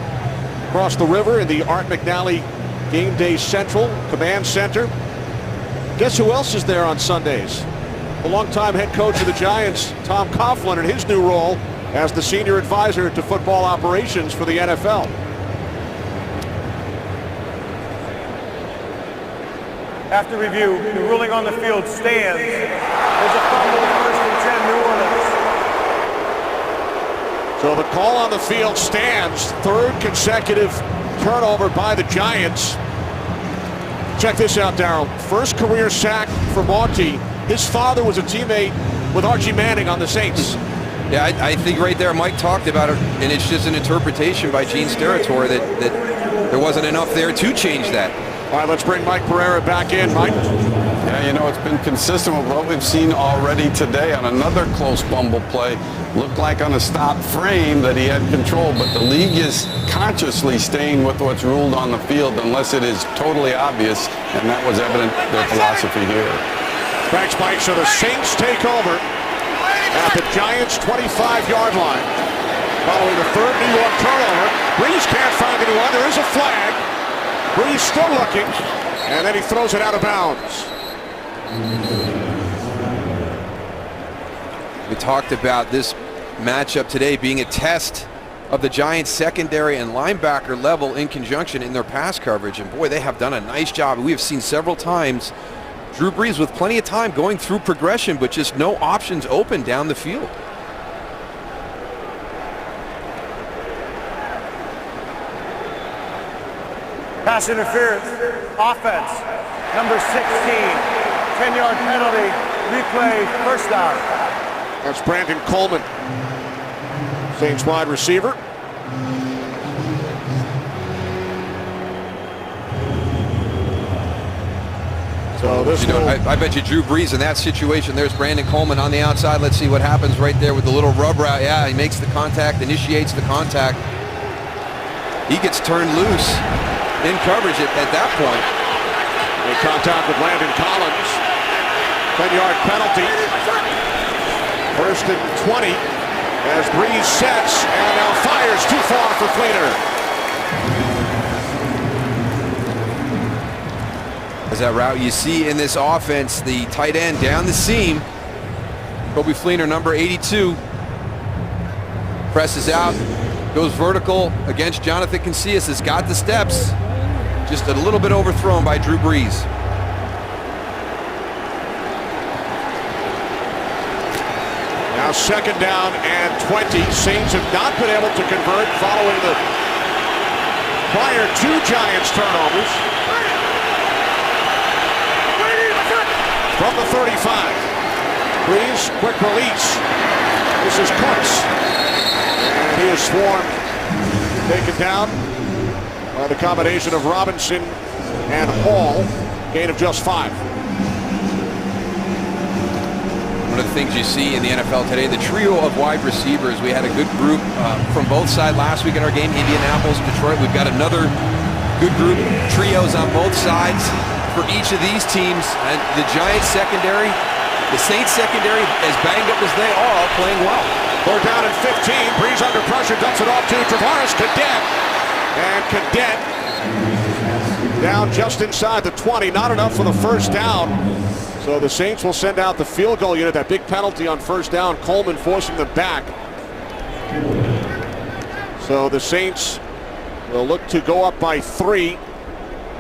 across the river in the Art McNally Game Day Central Command Center. Guess who else is there on Sundays? The longtime head coach of the Giants, Tom Coughlin, in his new role as the senior advisor to football operations for the NFL. After review, the ruling on the field stands. There's a fumble, first and 10, New Orleans. So the call on the field stands. Third consecutive turnover by the Giants. Check this out, Darryl. First career sack for Maunti. His father was a teammate with Archie Manning on the Saints. Yeah, I think right there Mike talked about it, and it's just an interpretation by Gene Steratore that there wasn't enough there to change that. All right, let's bring Mike Pereira back in. Mike? Yeah, you know, it's been consistent with what we've seen already today on another close fumble play. Looked like on a stop frame that he had control, but the league is consciously staying with what's ruled on the field unless it is totally obvious, and that was evident their philosophy here. Thanks, Mike. So the Saints take over at the Giants' 25-yard line. Following the third New York turnover. Breeze can't find anyone. There is a flag. Breeze still looking, and then he throws it out of bounds. We talked about this matchup today being a test of the Giants' secondary and linebacker level in conjunction in their pass coverage, and boy, they have done a nice job. We have seen several times Drew Brees with plenty of time going through progression, but just no options open down the field. Pass interference, offense, number 16, 10-yard penalty, replay, first down. That's Brandon Coleman. Saints wide receiver. So this I bet you Drew Brees in that situation. There's Brandon Coleman on the outside. Let's see what happens right there with the little rub route. Yeah, he makes the contact, initiates the contact. He gets turned loose in coverage at that point. In contact with Landon Collins. 10-yard penalty. First and 20 as Brees sets and now fires too far for Fleener. As that route you see in this offense, the tight end down the seam. Coby Fleener, number 82, presses out, goes vertical against Jonathan Casillas. Has got the steps, just a little bit overthrown by Drew Brees. Now second down and 20. Saints have not been able to convert following the prior two Giants turnovers. From the 35. Brees, quick release. This is Cooks. And he is swarmed, taken down by the combination of Robinson and Hall. Gain of just 5. One of the things you see in the NFL today, the trio of wide receivers. We had a good group from both sides last week in our game, Indianapolis, Detroit. We've got another good group, trios on both sides for each of these teams. And the Giants secondary, the Saints secondary, as banged up as they are, playing well. 4th down and 15. Brees under pressure, dumps it off to Travaris Cadet. And Cadet down just inside the 20. Not enough for the first down. So the Saints will send out the field goal unit. That big penalty on first down. Coleman forcing them back. So the Saints will look to go up by 3.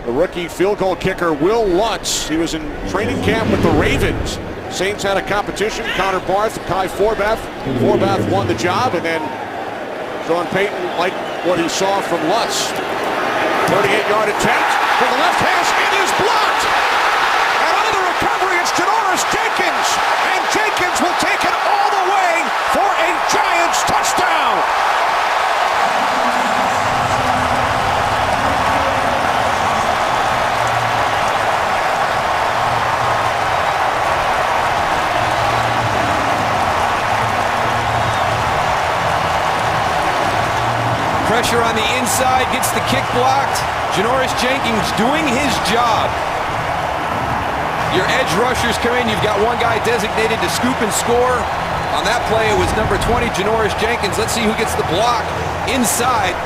The rookie field goal kicker, Will Lutz. He was in training camp with the Ravens. Saints had a competition. Connor Barth, Kai Forbath. Forbath won the job, and then Sean Payton liked what he saw from Lutz. 38-yard attempt for the left hash. It is blocked. And on the recovery, it's Janoris Jenkins. And Jenkins will take it all the way for a Giants touchdown. Pressure on the inside, gets the kick blocked. Janoris Jenkins doing his job. Your edge rushers come in. You've got one guy designated to scoop and score. On that play, it was number 20, Janoris Jenkins. Let's see who gets the block inside.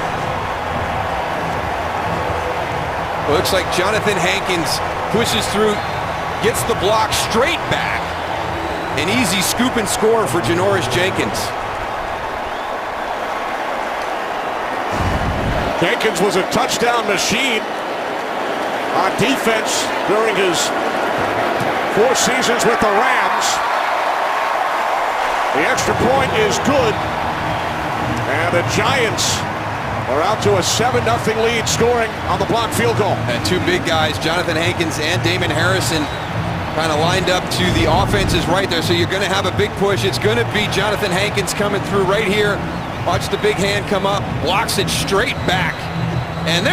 Well, looks like Jonathan Hankins pushes through, gets the block straight back. An easy scoop and score for Janoris Jenkins. Jenkins was a touchdown machine on defense during his 4 seasons with the Rams. The extra point is good. And the Giants are out to a 7-0 lead, scoring on the blocked field goal. And 2 big guys, Jonathan Hankins and Damon Harrison, kind of lined up to the offenses right there. So you're going to have a big push. It's going to be Jonathan Hankins coming through right here. Watch the big hand come up, blocks it straight back. And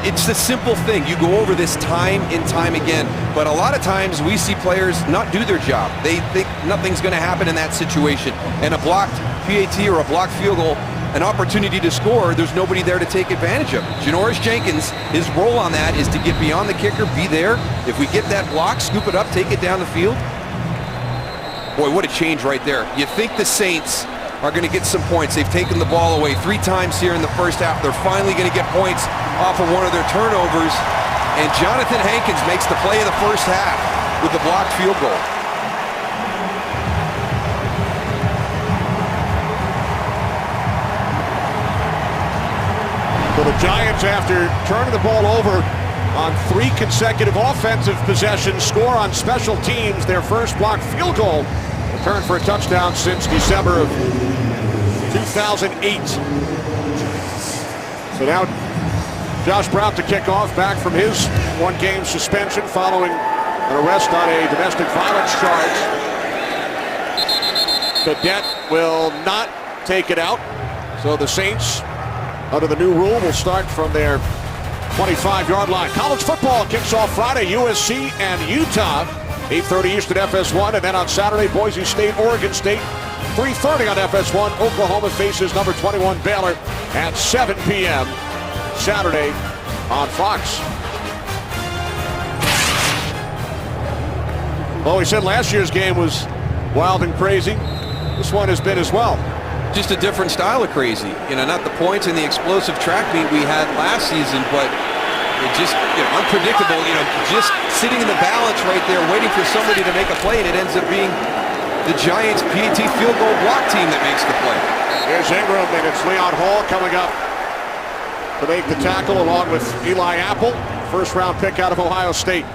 it's a simple thing. You go over this time and time again. But a lot of times we see players not do their job. They think nothing's going to happen in that situation. And a blocked PAT or a blocked field goal, an opportunity to score, there's nobody there to take advantage of it. Janoris Jenkins, his role on that is to get beyond the kicker, be there. If we get that block, scoop it up, take it down the field. Boy, what a change right there. You think the Saints are going to get some points. They've taken the ball away 3 times here in the first half. They're finally going to get points off of one of their turnovers. And Jonathan Hankins makes the play of the first half with the blocked field goal. So the Giants, after turning the ball over on 3 consecutive offensive possessions, score on special teams their first blocked field goal. Return for a touchdown since December of 2008. So now Josh Brown to kick off, back from his 1-game suspension following an arrest on a domestic violence charge. Cadet will not take it out. So the Saints, under the new rule, will start from their 25-yard line. College football kicks off Friday, USC and Utah, 8:30 Eastern FS1, and then on Saturday, Boise State, Oregon State, 3:30 on FS1. Oklahoma faces number 21 Baylor at 7 p.m. Saturday on Fox. Well, we said last year's game was wild and crazy. This one has been as well. Just a different style of crazy. Not the points and the explosive track meet we had last season, but it just unpredictable. Just sitting in the balance right there, waiting for somebody to make a play, and it ends up being the Giants' PAT field goal block team that makes the play. Here's Ingram, and it's Leon Hall coming up to make the tackle along with Eli Apple, first-round pick out of Ohio State.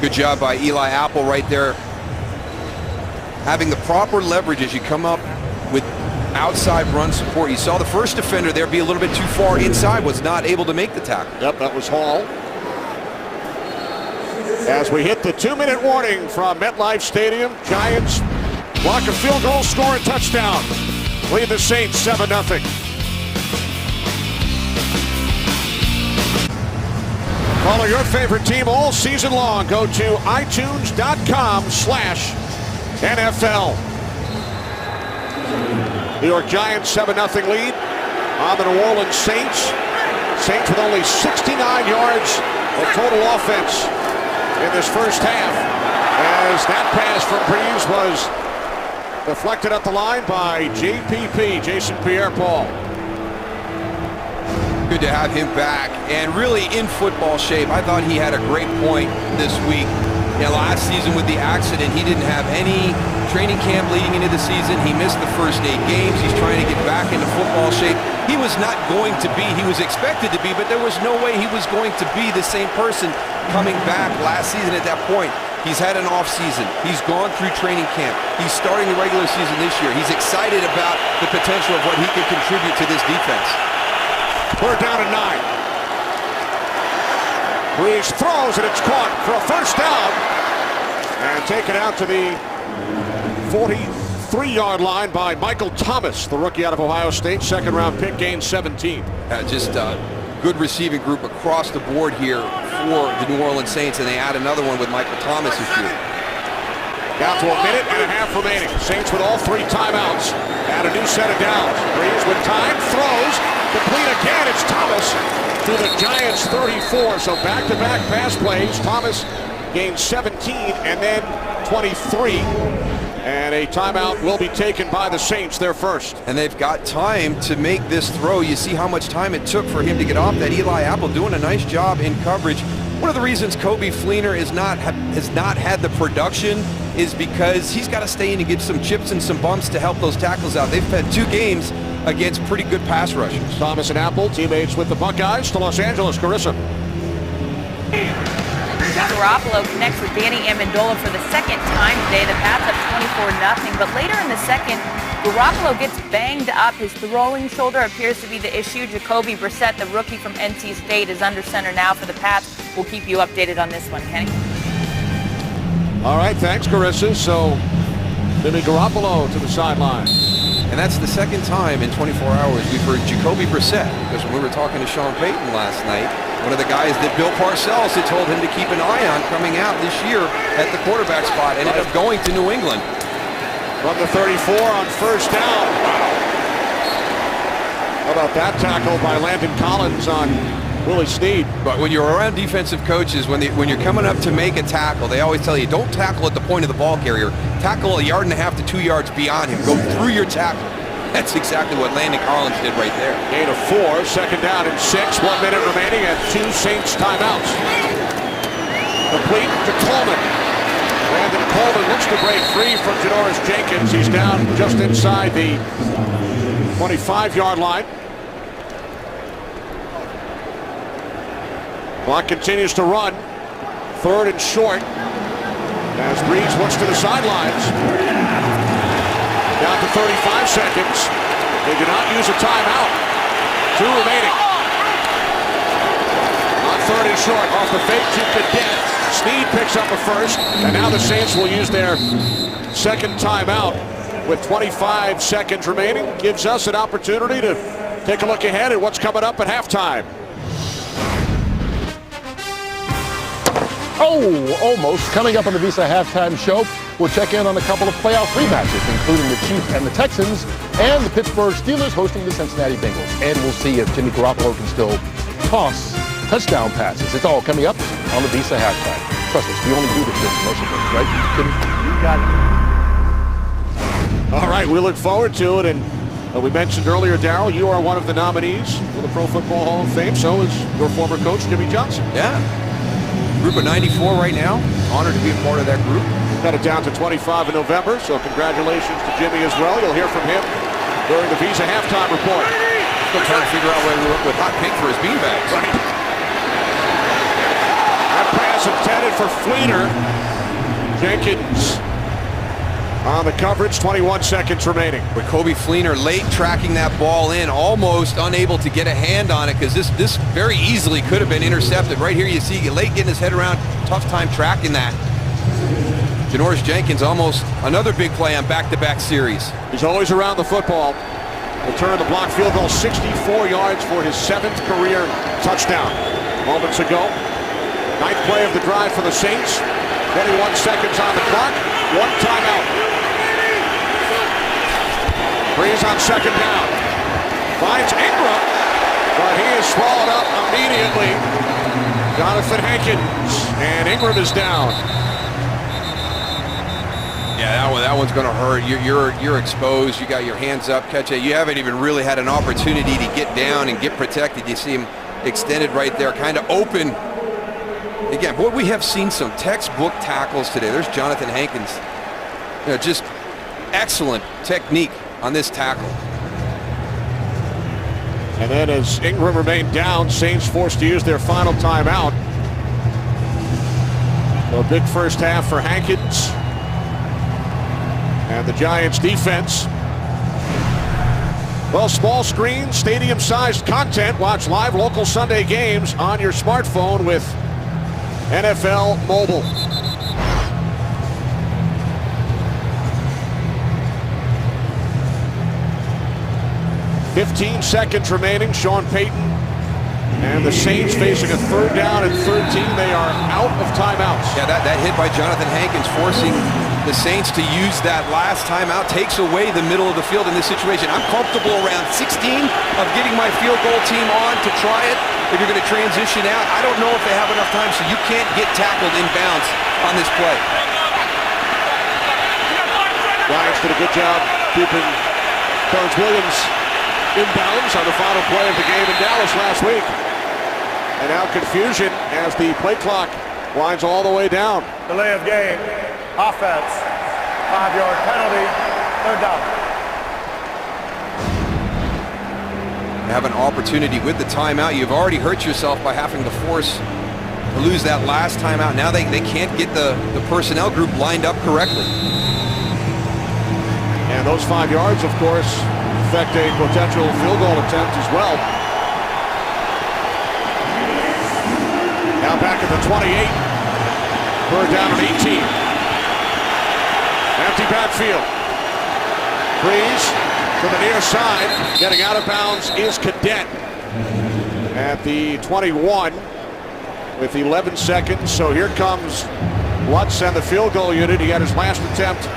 Good job by Eli Apple right there, having the proper leverage as you come up with outside run support. You saw the first defender there be a little bit too far inside, was not able to make the tackle. Yep, that was Hall. As we hit the 2-minute warning from MetLife Stadium, Giants block a field goal, score a touchdown. Lead the Saints 7-0. Follow your favorite team all season long. Go to itunes.com/NFL. New York Giants 7-0 lead on the New Orleans Saints. Saints with only 69 yards of total offense in this first half, as that pass from Breeze was deflected at the line by JPP, Jason Pierre-Paul. Good to have him back and really in football shape. I thought he had a great point this week. Last season with the accident, he didn't have any training camp leading into the season. He missed the first 8 games. He's trying to get back into football shape. He was not going to be, he was expected to be, but there was no way he was going to be the same person coming back last season at that point. He's had an off season. He's gone through training camp. He's starting the regular season this year. He's excited about the potential of what he can contribute to this defense. We're down to 9. Breeze throws, and it's caught for a first down. And taken out to the 43-yard line by Michael Thomas, the rookie out of Ohio State. Second-round pick, gained 17. Just a good receiving group across the board here for the New Orleans Saints, and they add another one with Michael Thomas this year. Down to a minute and a half remaining. Saints with all 3 timeouts. And a new set of downs. Breeze with time, throws, complete again. It's Thomas to the Giants 34. So back-to-back pass plays. Thomas gained 17 and then 23. And a timeout will be taken by the Saints, their first. And they've got time to make this throw. You see how much time it took for him to get off that. Eli Apple doing a nice job in coverage. One of the reasons Kobe Fleener has not had the production is because he's got to stay in and get some chips and some bumps to help those tackles out. They've had 2 games against pretty good pass rushers. Thomas and Apple, teammates with the Buckeyes, to Los Angeles. Carissa. Garoppolo connects with Danny Amendola for the second time today. The Pats up 24-0, but later in the second, Garoppolo gets banged up. His throwing shoulder appears to be the issue. Jacoby Brissett, the rookie from NC State, is under center now for the Pats. We'll keep you updated on this one, Kenny. All right, thanks, Carissa. So, Jimmy Garoppolo to the sideline. And that's the second time in 24 hours we've heard Jacoby Brissett, because when we were talking to Sean Payton last night, one of the guys that Bill Parcells had told him to keep an eye on coming out this year at the quarterback spot, ended up going to New England. From the 34 on first down. How about that tackle by Landon Collins on Willie Snead? But when you're around defensive coaches, when you're coming up to make a tackle, they always tell you, don't tackle at the point of the ball carrier. Tackle 1.5 to 2 yards beyond him. Go through your tackle. That's exactly what Landon Collins did right there. Gain of 4, second down and 6, 1 minute remaining, and 2 Saints timeouts. Complete to Coleman. Landon Coleman looks to break free from Janoris Jenkins. He's down just inside the 25-yard line. Clock continues to run. 3rd and short. As Breeze looks to the sidelines. Down to 35 seconds. They do not use a timeout. 2 remaining. On 3rd and short. Off the fake to Cadet. Snead picks up a first. And now the Saints will use their second timeout with 25 seconds remaining. Gives us an opportunity to take a look ahead at what's coming up at halftime. Oh, almost. Coming up on the Visa Halftime Show, we'll check in on a couple of playoff rematches, including the Chiefs and the Texans, and the Pittsburgh Steelers hosting the Cincinnati Bengals. And we'll see if Jimmy Garoppolo can still toss touchdown passes. It's all coming up on the Visa Halftime. Trust us, we only do this for commercial breaks, right, Jimmy? You got it. All right, we look forward to it. And we mentioned earlier, Darryl, you are one of the nominees for the Pro Football Hall of Fame. So is your former coach, Jimmy Johnson. Yeah. Group of 94 right now. Honored to be a part of that group. Got it down to 25 in November, so congratulations to Jimmy as well. You'll hear from him during the Visa Halftime Report. Still trying to figure out where we were with hot pink for his beanbags. Right. That pass intended for Fleener. Jenkins on the coverage, 21 seconds remaining. With Coby Fleener late tracking that ball in, almost unable to get a hand on it, because this very easily could have been intercepted. Right here you see late getting his head around, tough time tracking that. Janoris Jenkins almost another big play on back-to-back series. He's always around the football. Return the block field goal, 64 yards for his 7th career touchdown. Moments ago, 9th play of the drive for the Saints. 21 seconds on the clock, 1 timeout. Breeze on second down. Finds Ingram, but he is swallowed up immediately. Jonathan Hankins, and Ingram is down. Yeah, that one's going to hurt. You're exposed. You got your hands up, catch it. You haven't even really had an opportunity to get down and get protected. You see him extended right there, kind of open. Again, boy, we have seen some textbook tackles today. There's Jonathan Hankins. You know, just excellent technique on this tackle. And then as Ingram remained down, Saints forced to use their final timeout. So a big first half for Hankins and the Giants defense. Well, small screen, stadium-sized content. Watch live local Sunday games on your smartphone with NFL Mobile. 15 seconds remaining. Sean Payton and the Saints facing a 3rd down and 13. They are out of timeouts. Yeah, that hit by Jonathan Hankins forcing the Saints to use that last timeout takes away the middle of the field in this situation. I'm comfortable around 16 of getting my field goal team on to try it. If you're going to transition out, I don't know if they have enough time, so you can't get tackled in bounds on this play. Giants did a good job keeping Terrence Williams inbounds on the final play of the game in Dallas last week. And now confusion as the play clock winds all the way down. Delay of game. Offense. 5-yard penalty. 3rd down. You have an opportunity with the timeout. You've already hurt yourself by having to force to lose that last timeout. Now they can't get the personnel group lined up correctly. And those 5 yards, of course, affect a potential field goal attempt as well. Now back at the 28. 3rd down and 18. Empty backfield. Breeze to the near side. Getting out of bounds is Cadet at the 21 with 11 seconds. So here comes Lutz and the field goal unit. He had his last attempt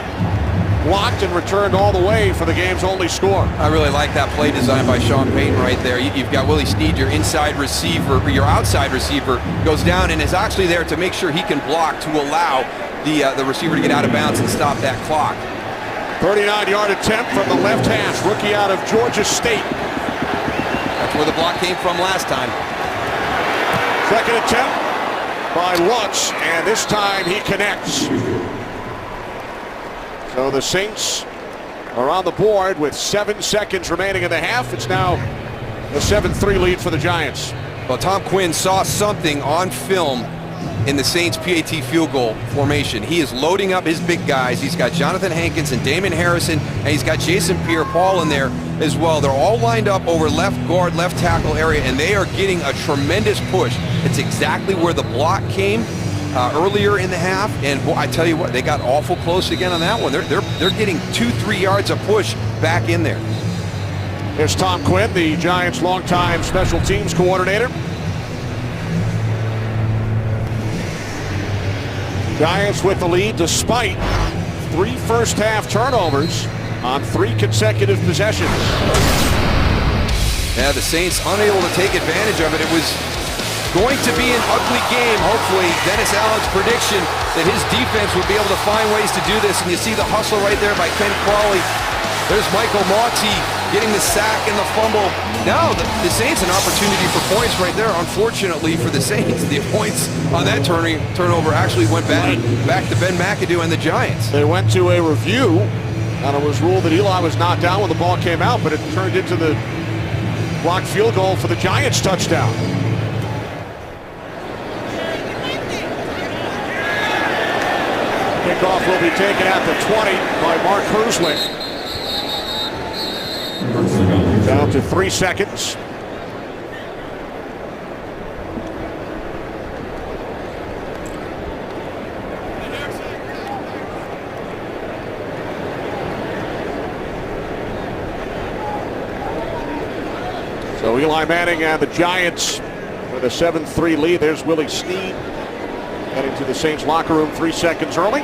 blocked and returned all the way for the game's only score. I really like that play design by Sean Payton right there. You've got Willie Snead, your inside receiver, or your outside receiver, goes down and is actually there to make sure he can block to allow the receiver to get out of bounds and stop that clock. 39-yard attempt from the left hash, rookie out of Georgia State. That's where the block came from last time. Second attempt by Lutz, and this time he connects. So the Saints are on the board with 7 seconds remaining in the half. It's now a 7-3 lead for the Giants. Well, Tom Quinn saw something on film in the Saints PAT field goal formation. He is loading up his big guys. He's got Jonathan Hankins and Damon Harrison, and he's got Jason Pierre-Paul in there as well. They're all lined up over left guard, left tackle area, and they are getting a tremendous push. It's exactly where the block came. earlier in the half, and boy, I tell you what, they got awful close again on that one. They're getting 2-3 yards a push back in there. Here's Tom Quinn, the Giants' longtime special teams coordinator. Giants with the lead despite 3 first-half turnovers on 3 consecutive possessions. Yeah, the Saints unable to take advantage of it. It was going to be an ugly game, hopefully. Dennis Allen's prediction that his defense would be able to find ways to do this, and you see the hustle right there by Ken Crawley. There's Michael Monty getting the sack and the fumble. Now the Saints an opportunity for points right there. Unfortunately for the Saints, the points on that turnover actually went back to Ben McAdoo and the Giants. They went to a review, and it was ruled that Eli was not down when the ball came out, but it turned into the blocked field goal for the Giants touchdown. Kickoff will be taken at the 20 by Mark Herzlich. Down to 3 seconds. So Eli Manning and the Giants with a 7-3 lead. There's Willie Snead heading to the Saints locker room 3 seconds early.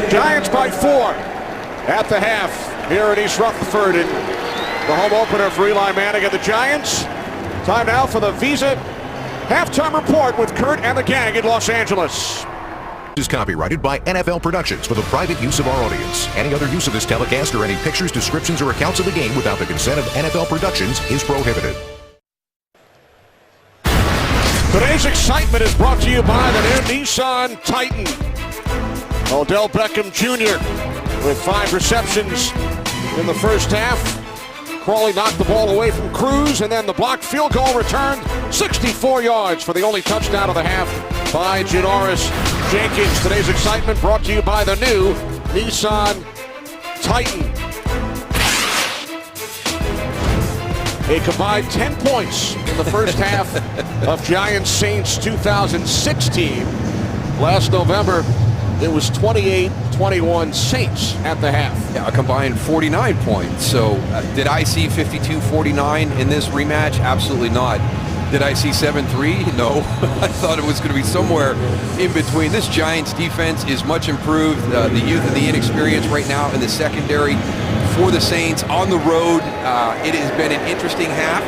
Giants by 4 at the half here at East Rutherford in the home opener for Eli Manning and the Giants. Time now for the Visa halftime report with Kurt and the gang in Los Angeles. Is copyrighted by NFL Productions for the private use of our audience. Any other use of this telecast or any pictures, descriptions, or accounts of the game without the consent of NFL Productions is prohibited. Today's excitement is brought to you by the new Nissan Titan. Odell Beckham Jr. with 5 receptions in the first half. Crawley knocked the ball away from Cruz, and then the blocked field goal returned 64 yards for the only touchdown of the half by Janoris Jenkins. Today's excitement brought to you by the new Nissan Titan. A combined 10 points in the first half of Giants Saints 2016. Last November, it was 28-21 Saints at the half. Yeah, a combined 49 points. So did I see 52-49 in this rematch? Absolutely not. Did I see 7-3? No. I thought it was going to be somewhere in between. This Giants defense is much improved. The youth and the inexperience right now in the secondary for the Saints on the road. It has been an interesting half.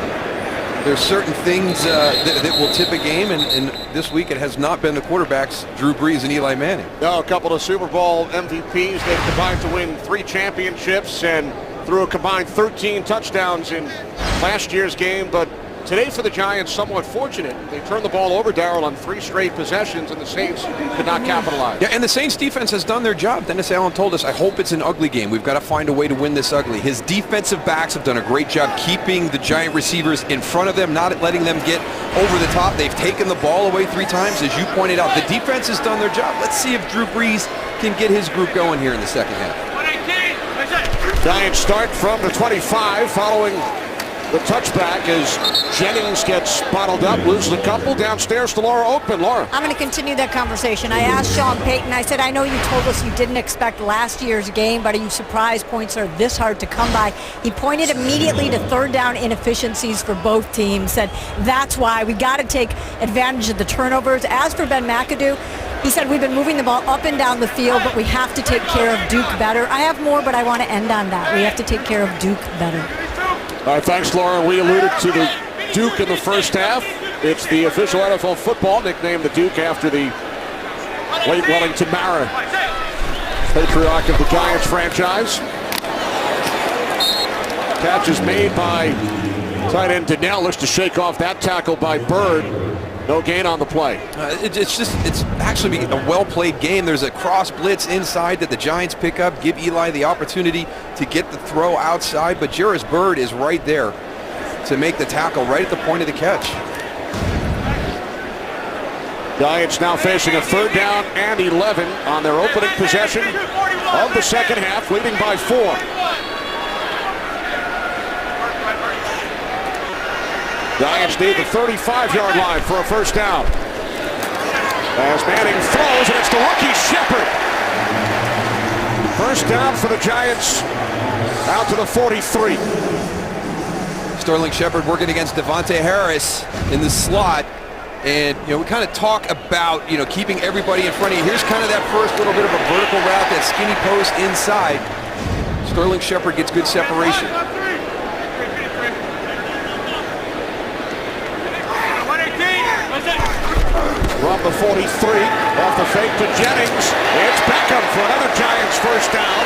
There's certain things that will tip a game, and this week it has not been the quarterbacks, Drew Brees and Eli Manning. No, a couple of Super Bowl MVPs. They've combined to win 3 championships and threw a combined 13 touchdowns in last year's game. But today for the Giants, somewhat fortunate. They turned the ball over, Darryl, on 3 straight possessions, and the Saints could not capitalize. Yeah, and the Saints defense has done their job. Dennis Allen told us, I hope it's an ugly game. We've got to find a way to win this ugly. His defensive backs have done a great job keeping the Giant receivers in front of them, not letting them get over the top. They've taken the ball away 3 times, as you pointed out. The defense has done their job. Let's see if Drew Brees can get his group going here in the second half. Giants start from the 25 following the touchback as Jennings gets bottled up, loses a couple, downstairs to Laura Oakman. Laura. I'm going to continue that conversation. I asked Sean Payton, I said, I know you told us you didn't expect last year's game, but are you surprised points are this hard to come by? He pointed immediately to third down inefficiencies for both teams, said that's why we got to take advantage of the turnovers. As for Ben McAdoo, he said we've been moving the ball up and down the field, but we have to take care of Duke better. I have more, but I want to end on that. We have to take care of Duke better. All right, thanks, Laura. We alluded to the Duke in the first half. It's the official NFL football nickname, the Duke, after the late Wellington Mara, patriarch of the Giants franchise. Catch is made by tight end Donnell. Looks to shake off that tackle by Bird. No gain on the play. It's actually a well-played game. There's a cross blitz inside that the Giants pick up, give Eli the opportunity to get the throw outside, but Jairus Byrd is right there to make the tackle right at the point of the catch. Giants now facing a third down and 11 on their opening possession of the second half, leading by 4. Giants need the 35-yard line for a first down. As Manning throws, and it's the rookie Shepard. First down for the Giants out to the 43. Sterling Shepard working against Devontae Harris in the slot. And, we kind of talk about, keeping everybody in front of you. Here's kind of that first little bit of a vertical route, that skinny post inside. Sterling Shepard gets good separation. From the 43, off the fake to Jennings. It's Beckham for another Giants first down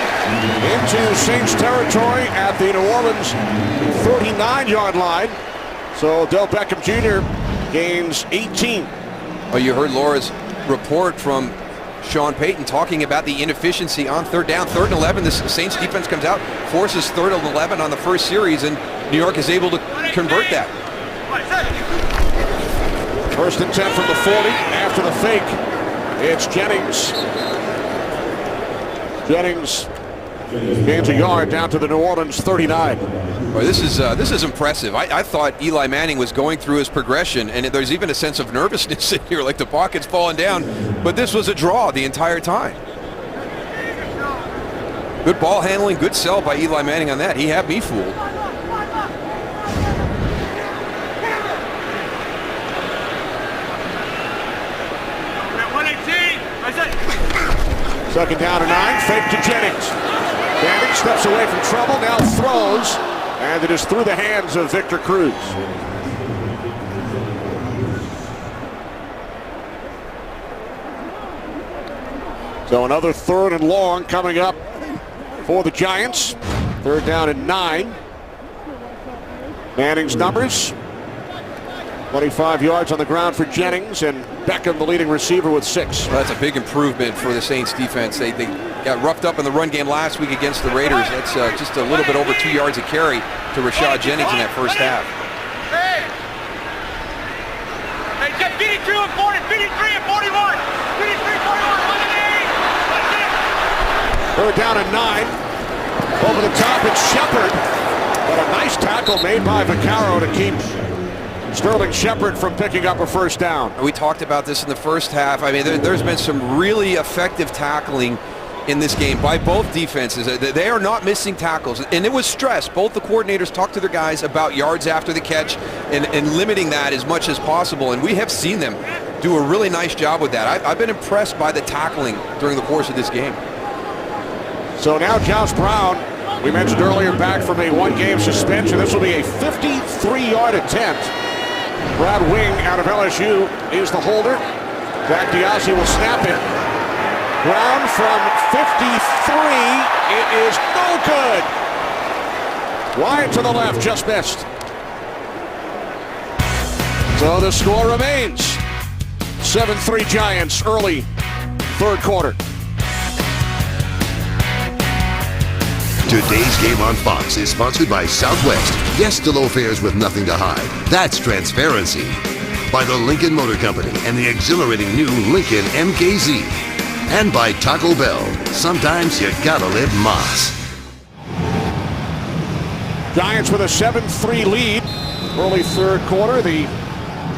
into Saints territory at the New Orleans 39-yard line. So Odell Beckham Jr. gains 18. Oh, you heard Laura's report from Sean Payton talking about the inefficiency on third down. 3rd and 11, the Saints defense comes out, forces 3rd and 11 on the first series, and New York is able to convert that. 1st and 10 from the 40 after the fake. It's Jennings. Jennings gains a yard down to the New Orleans 39. Well, this is impressive. I thought Eli Manning was going through his progression, and there's even a sense of nervousness in here, like the pocket's falling down. But this was a draw the entire time. Good ball handling, good sell by Eli Manning on that. He had me fooled. Second down and 9, fake to Jennings. Jennings steps away from trouble, now throws, and it is through the hands of Victor Cruz. So another 3rd and long coming up for the Giants. 3rd down and 9. Manning's numbers. 25 yards on the ground for Jennings, and Beckham, the leading receiver, with 6. Well, that's a big improvement for the Saints defense. They got roughed up in the run game last week against the Raiders. That's just a little bit over 2 yards a carry to Rashad Jennings in that first half. Hey, get 52 and 40, 53 and 41, 53, 41, 3rd down and 9. Over the top, it's Shepard. But a nice tackle made by Vaccaro to keep Sterling Shepard from picking up a first down. We talked about this in the first half. I mean, there's been some really effective tackling in this game by both defenses. They are not missing tackles, and it was stressed. Both the coordinators talked to their guys about yards after the catch and limiting that as much as possible, and we have seen them do a really nice job with that. I've been impressed by the tackling during the course of this game. So now Josh Brown, we mentioned earlier, back from a 1-game suspension. This will be a 53-yard attempt. Brad Wing out of LSU is the holder. Zach Diassi will snap it. Brown from 53. It is no good. Wide to the left, just missed. So the score remains 7-3 Giants early 3rd quarter. Today's game on Fox is sponsored by Southwest. Yes to low fares with nothing to hide. That's transparency. By the Lincoln Motor Company and the exhilarating new Lincoln MKZ. And by Taco Bell. Sometimes you gotta live Moss. Giants with a 7-3 lead. Early 3rd quarter. The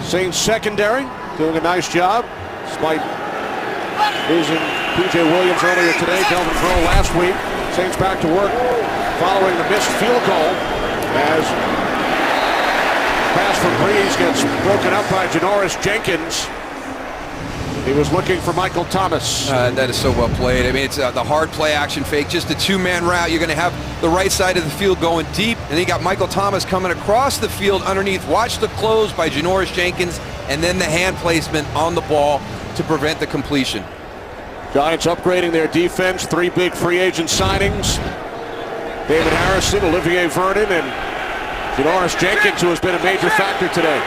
Saints secondary doing a nice job. Despite losing P.J. Williams earlier today, Delvin Crow last week. Saints back to work following the missed field goal as pass from Breeze gets broken up by Janoris Jenkins. He was looking for Michael Thomas. That is so well played. I mean, it's the hard play action fake, just a 2-man route. You're going to have the right side of the field going deep, and then you got Michael Thomas coming across the field underneath. Watch the close by Janoris Jenkins, and then the hand placement on the ball to prevent the completion. Giants upgrading their defense. 3 big free agent signings. David Harrison, Olivier Vernon, and Janoris Jenkins, who has been a major factor today,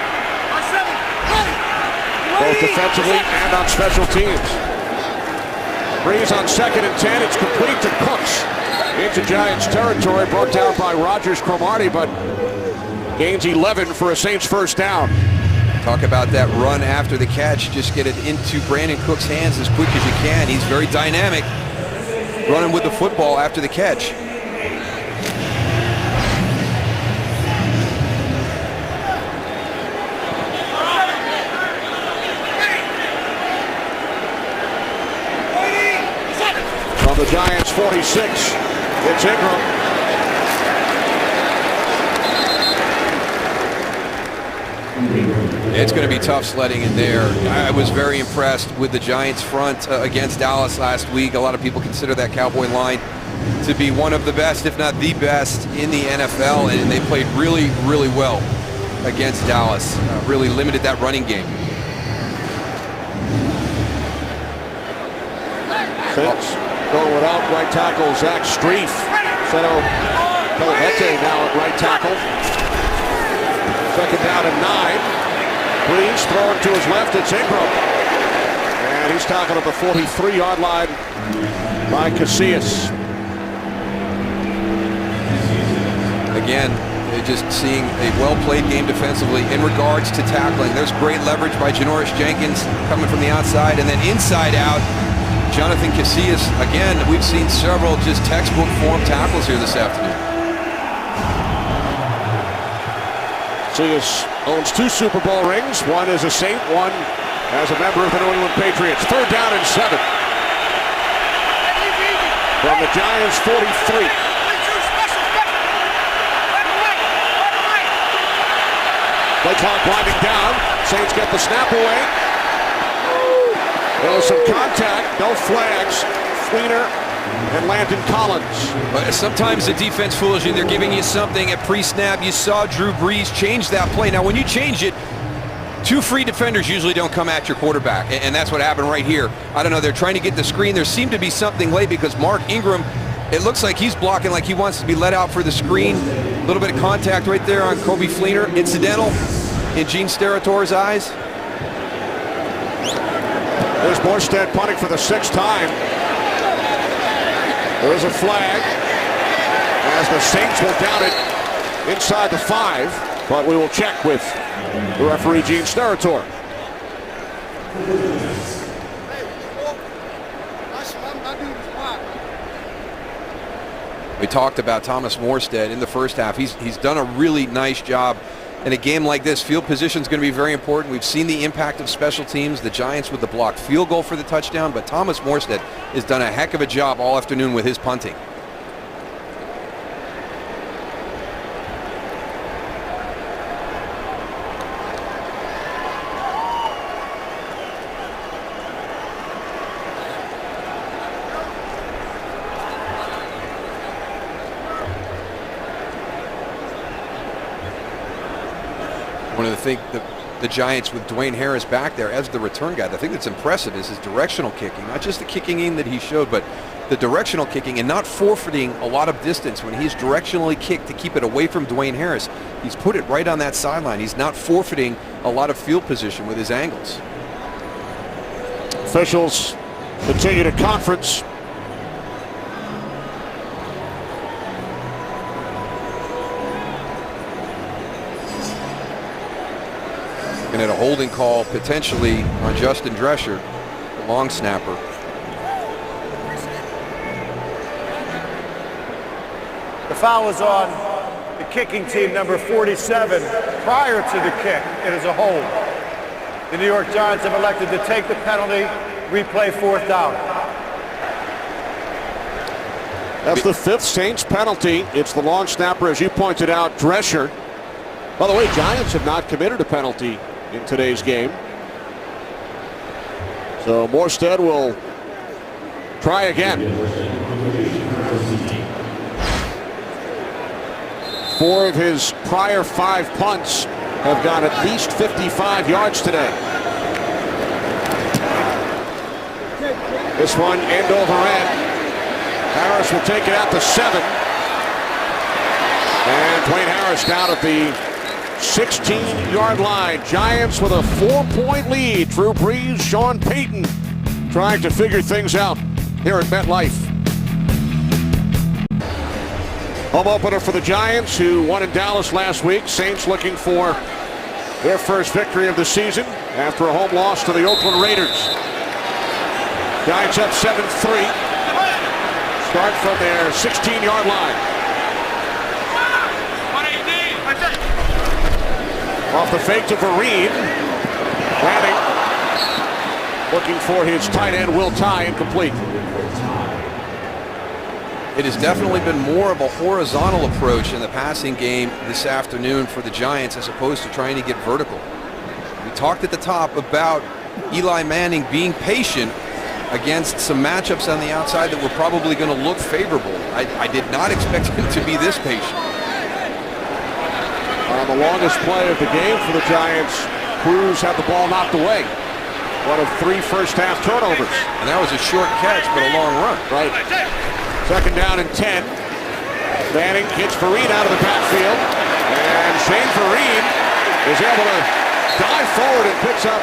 both defensively and on special teams. Breeze on 2nd and 10. It's complete to Cooks into Giants territory. Brought down by Rogers Cromartie, but gains 11 for a Saints first down. Talk about that run after the catch. Just get it into Brandon Cook's hands as quick as you can. He's very dynamic, running with the football after the catch. Giants 46. It's Ingram. It's going to be tough sledding in there. I was very impressed with the Giants front against Dallas last week. A lot of people consider that Cowboy line to be one of the best, if not the best, in the NFL, and they played really, really well against Dallas. Really limited that running game. Saints going without right tackle Zach Strief. Seno Colvette now at right tackle. Second down and 9. Breeze throwing to his left. It's Ingram. And he's tackled at the 43-yard line by Casillas. Again, just seeing a well-played game defensively in regards to tackling. There's great leverage by Janoris Jenkins coming from the outside, and then inside out, Jonathan Casillas. Again, we've seen several just textbook form tackles here this afternoon. Casillas owns 2 Super Bowl rings. One as a Saint, one as a member of the New England Patriots. Third down and 7. From the Giants 43. Play clock winding down. Saints get the snap away. There was some contact, no flags. Fleener and Landon Collins. Sometimes the defense fools you. They're giving you something at pre-snap. You saw Drew Brees change that play. Now, when you change it, 2 free defenders usually don't come at your quarterback, and that's what happened right here. I don't know. They're trying to get the screen. There seemed to be something late because Mark Ingram, it looks like he's blocking like he wants to be let out for the screen. A little bit of contact right there on Coby Fleener. Incidental in Gene Steratore eyes. There's Morstead punting for the 6th time. There is a flag as the Saints will down it inside the 5, but we will check with the referee, Gene Steratore. We talked about Thomas Morstead in the first half. He's done a really nice job. In a game like this, field position is going to be very important. We've seen the impact of special teams, the Giants with the blocked field goal for the touchdown, but Thomas Morstead has done a heck of a job all afternoon with his punting. One of the things the Giants with Dwayne Harris back there as the return guy, the thing that's impressive is his directional kicking, not just the kicking in that he showed, but the directional kicking and not forfeiting a lot of distance when he's directionally kicked to keep it away from Dwayne Harris. He's put it right on that sideline. He's not forfeiting a lot of field position with his angles. Officials continue to conference. And at a holding call potentially on Justin Drescher, the long snapper. The foul was on the kicking team, number 47. Prior to the kick, it is a hold. The New York Giants have elected to take the penalty, replay 4th down. That's the 5th Saints penalty. It's the long snapper, as you pointed out, Drescher. By the way, Giants have not committed a penalty in today's game. So Morstead will try again. 4 of his prior 5 punts have gone at least 55 yards today. This one end over end. Harris will take it out to 7. And Dwayne Harris down at the 16-yard line. Giants with a 4-point lead. Drew Brees, Sean Payton trying to figure things out here at MetLife. Home opener for the Giants, who won in Dallas last week. Saints looking for their first victory of the season after a home loss to the Oakland Raiders. Giants up 7-3. Start from their 16-yard line. Off the fake to Vereen. Manning looking for his tight end, Will Tye, incomplete. It has definitely been more of a horizontal approach in the passing game this afternoon for the Giants as opposed to trying to get vertical. We talked at the top about Eli Manning being patient against some matchups on the outside that were probably going to look favorable. I did not expect him to be this patient. The longest play of the game for the Giants, Cruz had the ball knocked away. One of 3 first-half turnovers. And that was a short catch, but a long run. Right. Second down and 10. Manning hits Vereen out of the backfield. And Shane Vereen is able to dive forward and picks up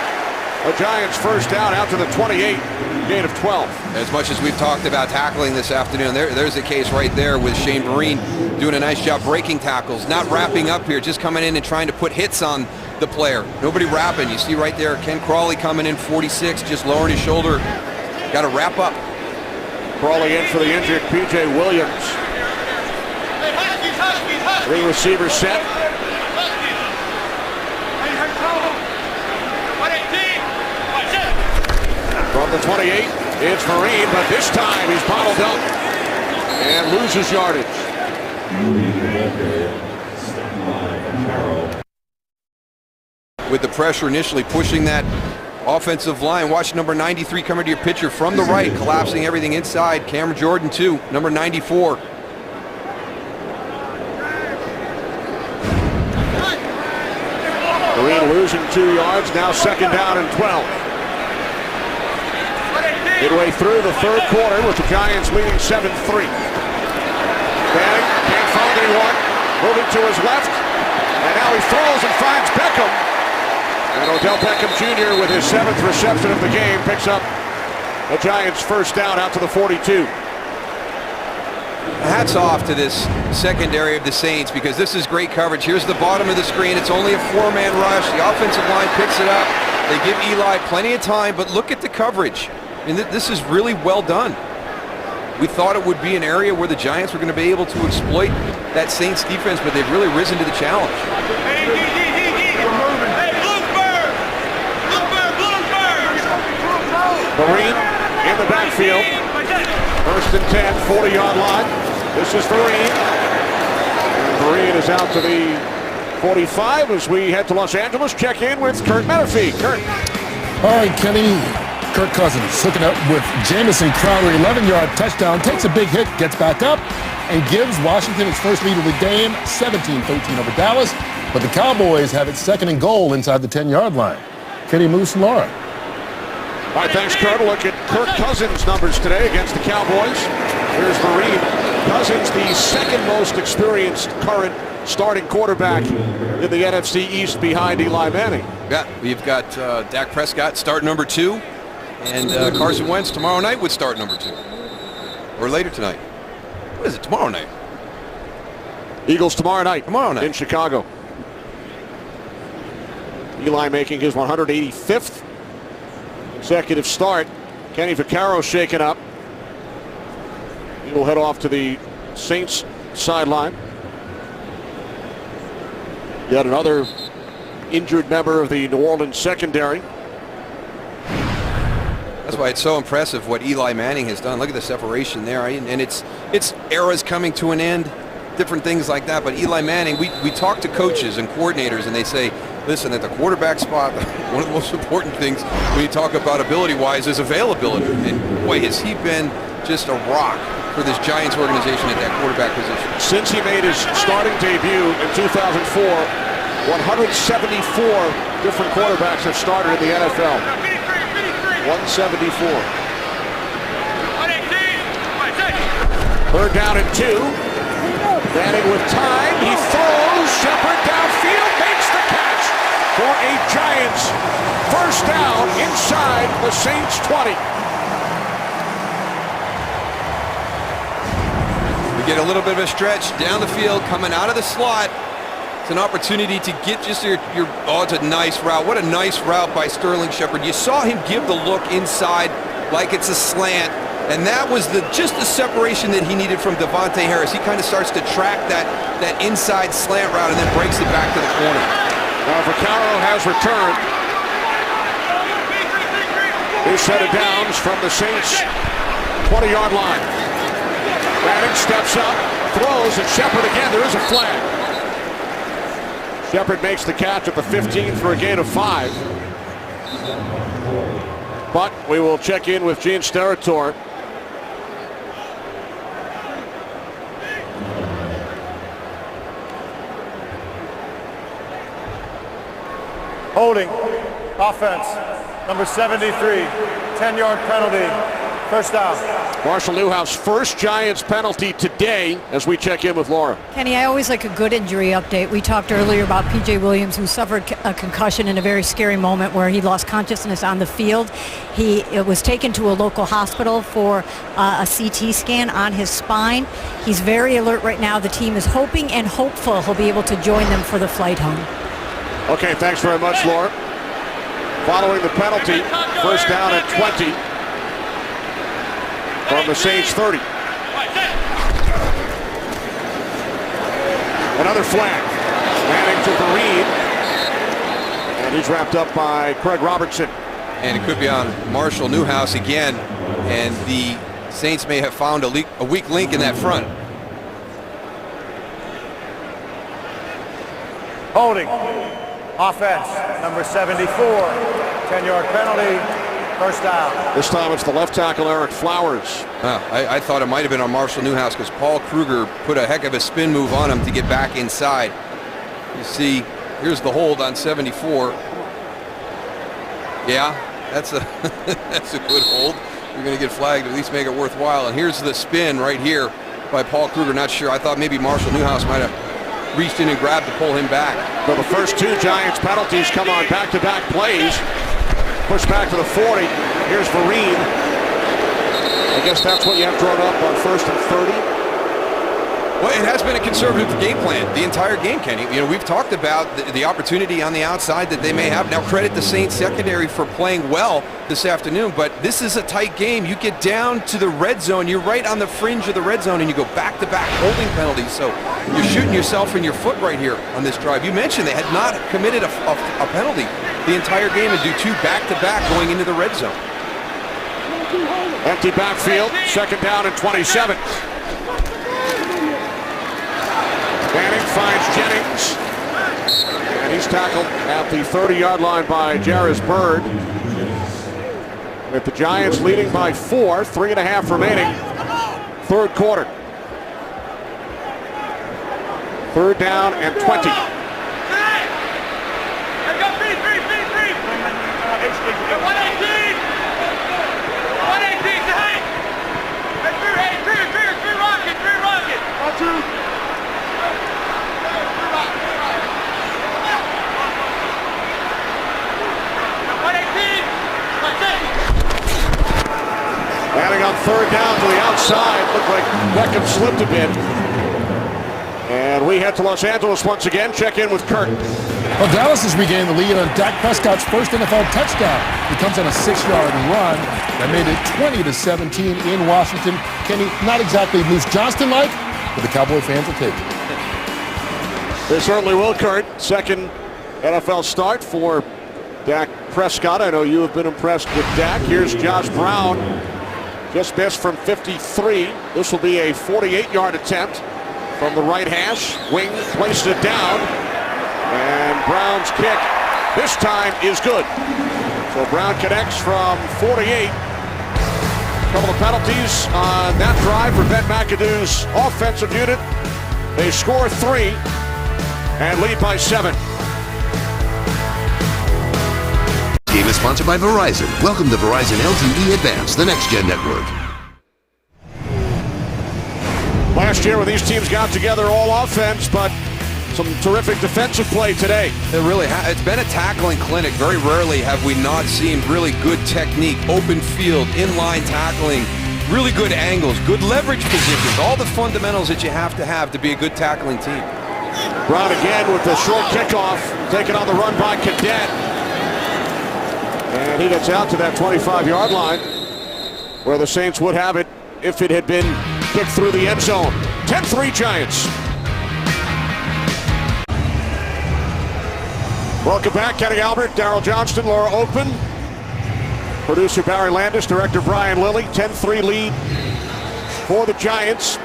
a Giants first down out to the 28, gain of 12. As much as we've talked about tackling this afternoon, there's a case right there with Shane Vereen doing a nice job breaking tackles, not wrapping up here, just coming in and trying to put hits on the player. Nobody wrapping. You see right there, Ken Crawley coming in 46, just lowering his shoulder. Got to wrap up. Crawley in for the injured P.J. Williams. 3 receivers set. From the 28, it's Vereen, but this time he's bottled up and loses yardage. With the pressure initially pushing that offensive line. Watch number 93 coming to your pitcher from the right, collapsing everything inside. Cameron Jordan, too, number 94. Vereen losing 2 yards, now second down and 12. Midway through the third quarter with the Giants leading 7-3. Manning can't find anyone. Moving to his left. And now he throws and finds Beckham. And Odell Beckham Jr. with his 7th reception of the game picks up the Giants first down out to the 42. Hats off to this secondary of the Saints because this is great coverage. Here's the bottom of the screen. It's only a 4-man rush. The offensive line picks it up. They give Eli plenty of time, but look at the coverage. I mean, this is really well done. We thought it would be an area where the Giants were going to be able to exploit that Saints defense, but they've really risen to the challenge. Vereen in the backfield. First and 10, 40-yard line. This is Vereen. And Vereen is out to the 45 as we head to Los Angeles. Check in with Kurt Menefee. Kurt. All right, Kenny. Kirk Cousins hooking up with Jamison Crowder, 11-yard touchdown, takes a big hit, gets back up, and gives Washington its first lead of the game, 17-13 over Dallas. But the Cowboys have its second and goal inside the 10-yard line. Kenny Moose and Laura. All right, thanks, Kurt. A look at Kirk Cousins' numbers today against the Cowboys. Here's Vereen. Cousins, the second most experienced current starting quarterback in the NFC East behind Eli Manning. Yeah, we've got Dak Prescott, start number 2. And Carson Wentz tomorrow night would start number 2. Or later tonight. What is it, tomorrow night? Eagles tomorrow night. Tomorrow night. In Chicago. Eli making his 185th consecutive start. Kenny Vaccaro shaken up. He will head off to the Saints sideline. Yet another injured member of the New Orleans secondary. That's why it's so impressive what Eli Manning has done. Look at the separation there. And it's eras coming to an end, different things like that. But Eli Manning, we talk to coaches and coordinators, and they say, listen, at the quarterback spot, one of the most important things when you talk about ability-wise is availability. And boy, has he been just a rock for this Giants organization at that quarterback position. Since he made his starting debut in 2004, 174 different quarterbacks have started in the NFL. 174. Third down and 2. Manning with time. He throws. Shepard downfield makes the catch for a Giants first down inside the Saints 20. We get a little bit of a stretch down the field coming out of the slot. It's an opportunity to get just oh, it's a nice route. What a nice route by Sterling Shepard. You saw him give the look inside like it's a slant, and that was just the separation that he needed from Devontae Harris. He kind of starts to track that inside slant route and then breaks it back to the corner. Now Vaccaro has returned. His set of downs from the Saints 20-yard line. Manning steps up, throws, and Shepard again. There is a flag. Shepard makes the catch at the 15 for a gain of 5. But we will check in with Gene Steratore. Holding, offense, number 73, 10-yard penalty, first down. Marshall Newhouse, first Giants penalty today as we check in with Laura. Kenny, I always like a good injury update. We talked earlier about P.J. Williams, who suffered a concussion in a very scary moment where he lost consciousness on the field. He was taken to a local hospital for a CT scan on his spine. He's very alert right now. The team is hoping and hopeful he'll be able to join them for the flight home. Okay, thanks very much, Laura. Following the penalty, first down at 20 from the Saints 30. Another flag. Manning to Vereen. And he's wrapped up by Craig Robertson. And it could be on Marshall Newhouse again. And the Saints may have found a weak link in that front. Holding, offense, number 74, 10-yard penalty, first down. This time it's the left tackle, Eric Flowers. I thought it might have been on Marshall Newhouse because Paul Kruger put a heck of a spin move on him to get back inside. You see, here's the hold on 74. Yeah, that's a that's a good hold. You're going to get flagged, at least make it worthwhile. And here's the spin right here by Paul Kruger. Not sure. I thought maybe Marshall Newhouse might have reached in and grabbed to pull him back. So the first 2 Giants penalties come on back-to-back plays. Push back to the 40. Here's Vereen. I guess that's what you have drawn up on 1st and 30. Well, it has been a conservative game plan the entire game, Kenny. You know, we've talked about the opportunity on the outside that they may have. Now, credit the Saints secondary for playing well this afternoon, but this is a tight game. You get down to the red zone, you're right on the fringe of the red zone, and you go back-to-back holding penalties. So you're shooting yourself in your foot right here on this drive. You mentioned they had not committed a penalty the entire game and do 2 back-to-back going into the red zone. Empty backfield, second down and 27. Manning finds Jennings, and he's tackled at the 30-yard line by Jairus Byrd. With the Giants leading by 4, 3.5 remaining, third quarter. Third down and 20. Manning on third down to the outside. Looked like Beckham slipped a bit. And we head to Los Angeles once again. Check in with Kurt. Well, Dallas has regained the lead on Dak Prescott's first NFL touchdown. He comes on a 6-yard run that made it 20-17 in Washington. Kenny, not exactly Moose Johnston-like, but the Cowboy fans will take it. They certainly will, Kurt. Second NFL start for Dak Prescott. I know you have been impressed with Dak. Here's Josh Brown. Just missed from 53. This will be a 48-yard attempt from the right hash. Wing places it down. And Brown's kick this time is good. So Brown connects from 48. A couple of penalties on that drive for Ben McAdoo's offensive unit. They score 3 and lead by 7. Game is sponsored by Verizon. Welcome to Verizon LTE Advance, the next-gen network. Last year when these teams got together all offense, but some terrific defensive play today. It really it's been a tackling clinic. Very rarely have we not seen really good technique, open field, inline tackling, really good angles, good leverage positions, all the fundamentals that you have to be a good tackling team. Brown again with the short kickoff, taken on the run by Cadet. And he gets out to that 25-yard line where the Saints would have it if it had been kicked through the end zone. 10-3 Giants. Welcome back, Kenny Albert, Daryl Johnston, Laura Oakman. Producer Barry Landis, director Brian Lilly. 10-3 lead for the Giants.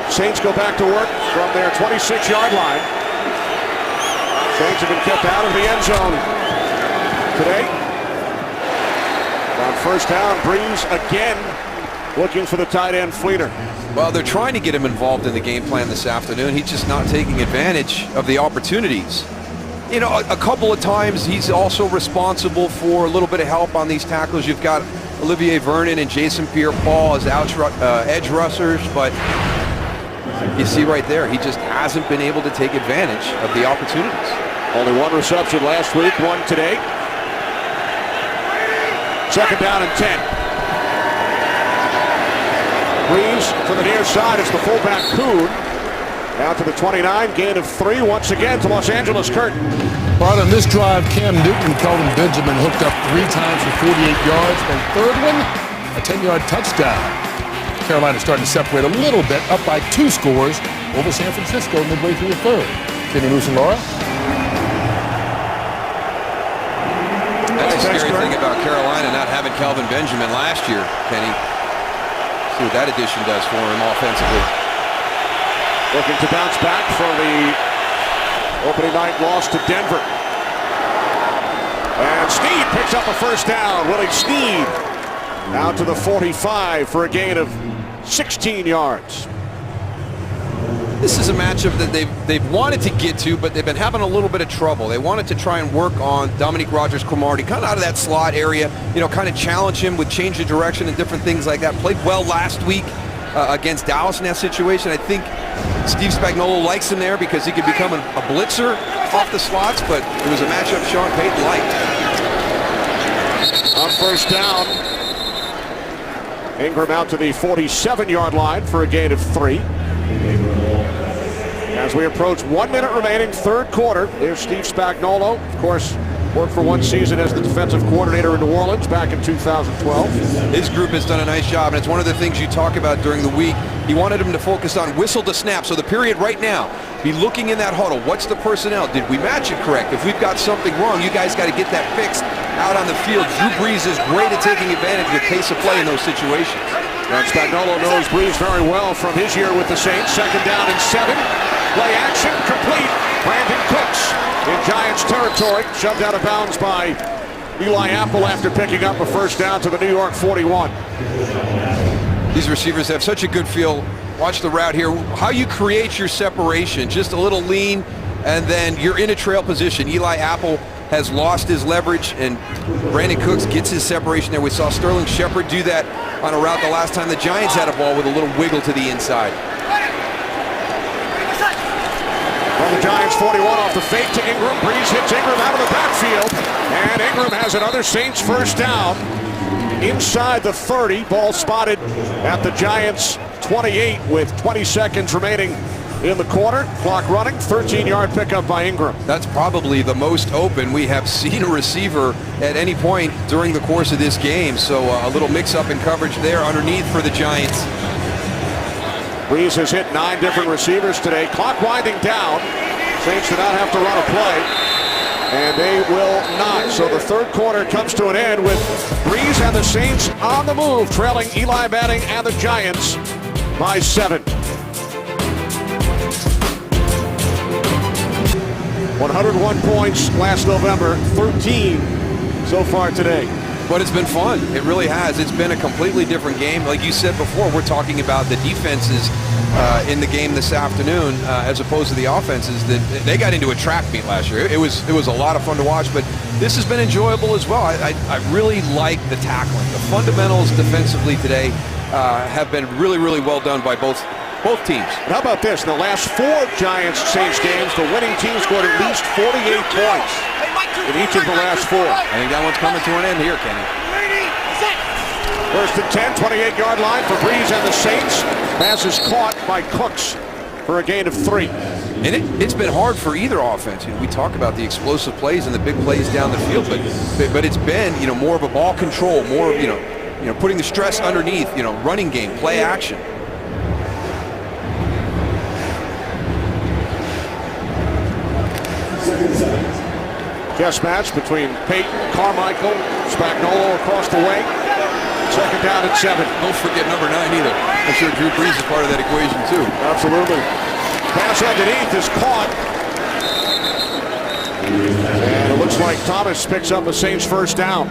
Saints go back to work from their 26-yard line. Saints have been kept out of the end zone today. On first down, Breeze again looking for the tight end Fleener. Well, they're trying to get him involved in the game plan this afternoon. He's just not taking advantage of the opportunities. You know, a couple of times he's also responsible for a little bit of help on these tackles. You've got Olivier Vernon and Jason Pierre-Paul as edge rushers, but you see right there, he just hasn't been able to take advantage of the opportunities. Only one reception last week, one today. Second down and 10. Breeze to the near side. It's the fullback Kuhn. Out to the 29, gain of 3 once again to Los Angeles. Kurt. Bart, on this drive, Cam Newton and Kelvin Benjamin hooked up 3 times for 48 yards. And third one, a 10-yard touchdown. Carolina starting to separate a little bit, up by 2 scores over San Francisco midway through the third. Kenny Moose and Laura. That's the scary thing about Carolina not having Kelvin Benjamin last year, Kenny. See what that addition does for him offensively. Looking to bounce back from the opening night loss to Denver. And Snead picks up a first down. Willie Snead out to the 45 for a gain of 16 yards. This is a matchup that they've wanted to get to, but they've been having a little bit of trouble. They wanted to try and work on Dominique Rodgers-Cromartie, kind of out of that slot area, you know, kind of challenge him with change of direction and different things like that. Played well last week against Dallas in that situation. I think Steve Spagnuolo likes him there because he could become a blitzer off the slots, but it was a matchup Sean Payton liked. On first down, Ingram out to the 47-yard line for a gain of 3. As we approach 1 minute remaining, third quarter, there's Steve Spagnuolo. Of course, worked for 1 season as the defensive coordinator in New Orleans back in 2012. His group has done a nice job, and it's one of the things you talk about during the week. He wanted him to focus on whistle to snap. So the period right now, be looking in that huddle. What's the personnel? Did we match it correct? If we've got something wrong, you guys got to get that fixed out on the field. Drew Brees is great at taking advantage of the pace of play in those situations. And Spagnuolo knows Brees very well from his year with the Saints. Second down and 7. Play action complete. Brandon Cooks in Giants territory. Shoved out of bounds by Eli Apple after picking up a first down to the New York 41. These receivers have such a good feel. Watch the route here. How you create your separation. Just a little lean, and then you're in a trail position. Eli Apple has lost his leverage, and Brandon Cooks gets his separation there. We saw Sterling Shepard do that on a route the last time the Giants had a ball with a little wiggle to the inside. From the Giants 41 off the fake to Ingram. Brees hits Ingram out of the backfield. And Ingram has another Saints first down inside the 30. Ball spotted at the Giants 28 with 20 seconds remaining in the quarter. Clock running. 13-yard pickup by Ingram. That's probably the most open we have seen a receiver at any point during the course of this game. So a little mix-up in coverage there underneath for the Giants. Brees has hit 9 different receivers today. Clock winding down. Saints do not have to run a play, and they will not. So the third quarter comes to an end with Brees and the Saints on the move, trailing Eli Manning and the Giants by 7. 101 points last November, 13 so far today. But it's been fun. It really has. It's been a completely different game. Like you said before, we're talking about the defenses in the game this afternoon as opposed to the offenses. That they got into a track meet last year. It was a lot of fun to watch, but this has been enjoyable as well. I really like the tackling. The fundamentals defensively today have been really, really well done by both teams. And how about this? In the last 4 Giants-Saints games, the winning team scored at least 48 points in each of the last 4. I think that one's coming to an end here, Kenny. First and 10, 28-yard line for Brees and the Saints. Pass is caught by Cooks for a gain of 3. And it's been hard for either offense. You know, we talk about the explosive plays and the big plays down the field, but it's been, you know, more of a ball control, more, you know, putting the stress underneath, you know, running game, play action. Chess match between Peyton, Carmichael, Spagnuolo across the way. Second down and 7. Don't forget number 9 either. I'm sure Drew Brees is part of that equation too. Absolutely. Pass underneath is caught. And it looks like Thomas picks up a Saints first down.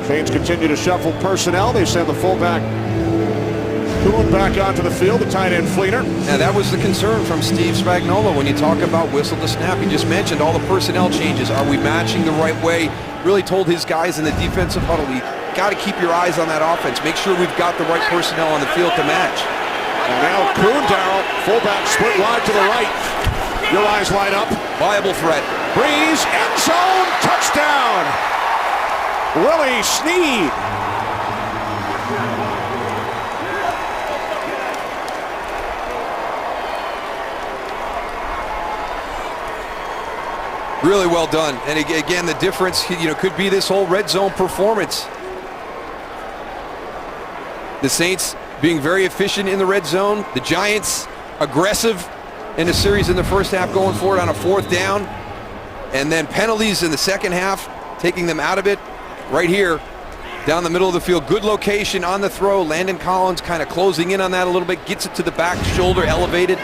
Saints continue to shuffle personnel. They send the fullback Kuhn back onto the field, the tight end Fleener. Now that was the concern from Steve Spagnuolo when you talk about whistle to snap. He just mentioned all the personnel changes. Are we matching the right way? Really told his guys in the defensive huddle, you got to keep your eyes on that offense. Make sure we've got the right personnel on the field to match. And now Kuhn, Darrell, fullback split wide to the right. Your eyes light up. Viable threat. Brees, end zone, touchdown. Willie Snead. Really well done. And again, the difference, could be this whole red zone performance. The Saints being very efficient in the red zone. The Giants aggressive in a series in the first half, going for it on a 4th down. And then penalties in the second half, taking them out of it. Right here, down the middle of the field. Good location on the throw. Landon Collins kind of closing in on that a little bit. Gets it to the back shoulder, elevated.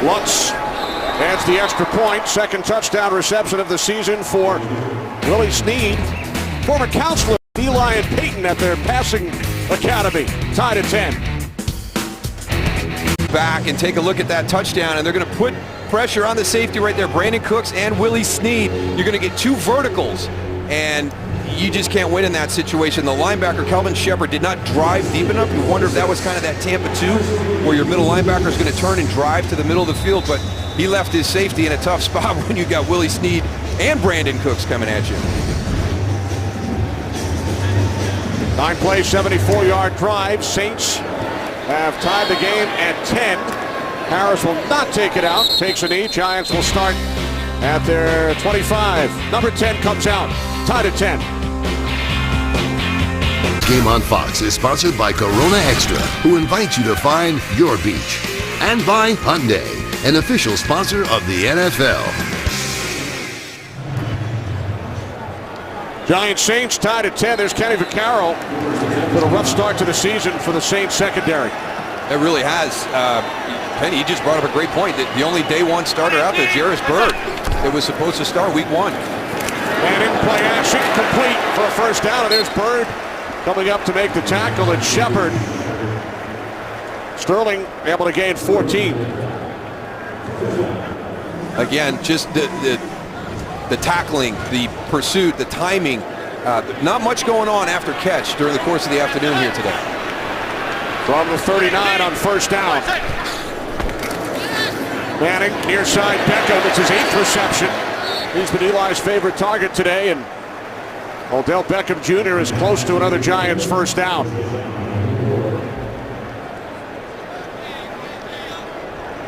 Lutz adds the extra point. Second touchdown reception of the season for Willie Snead. Former counselor Eli and Peyton at their passing academy. Tied at 10. Back and take a look at that touchdown, and they're going to put pressure on the safety right there. Brandon Cooks and Willie Snead. You're going to get 2 verticals, and you just can't win in that situation. The linebacker, Kelvin Shepard, did not drive deep enough. You wonder if that was kind of that Tampa 2, where your middle linebacker is going to turn and drive to the middle of the field, but he left his safety in a tough spot when you got Willie Snead and Brandon Cooks coming at you. 9-play, 74-yard drive. Saints have tied the game at 10. Harris will not take it out. Takes a knee. Giants will start at their 25. Number 10 comes out. Tied at 10. Game on Fox is sponsored by Corona Extra, who invites you to find your beach. And by Hyundai, an official sponsor of the NFL. Giants Saints tied at 10. There's Kenny Vaccaro with a rough start to the season for the Saints secondary. It really has. Penny, you just brought up a great point. The only day 1 starter out there, Jairus Byrd, that was supposed to start week 1. And in play action, complete for a first down. And there's Byrd coming up to make the tackle. And Shepard. Sterling able to gain 14. Again, just the tackling, the pursuit, the timing. Not much going on after catch during the course of the afternoon here today. From the 39 on first down. Manning, near side Beckham. It's his 8th reception. He's been Eli's favorite target today, and Odell Beckham Jr. is close to another Giants first down.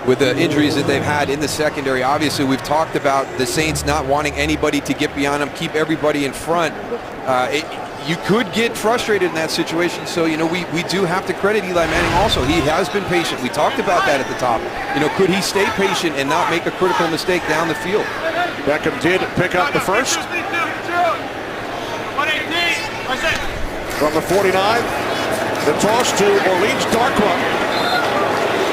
With the injuries that they've had in the secondary, obviously we've talked about the Saints not wanting anybody to get beyond them, keep everybody in front. You could get frustrated in that situation, so we do have to credit Eli Manning also. He has been patient. We talked about that at the top. Could he stay patient and not make a critical mistake down the field? Beckham did pick up the first. From the 49, the toss to Orleans Darkwa.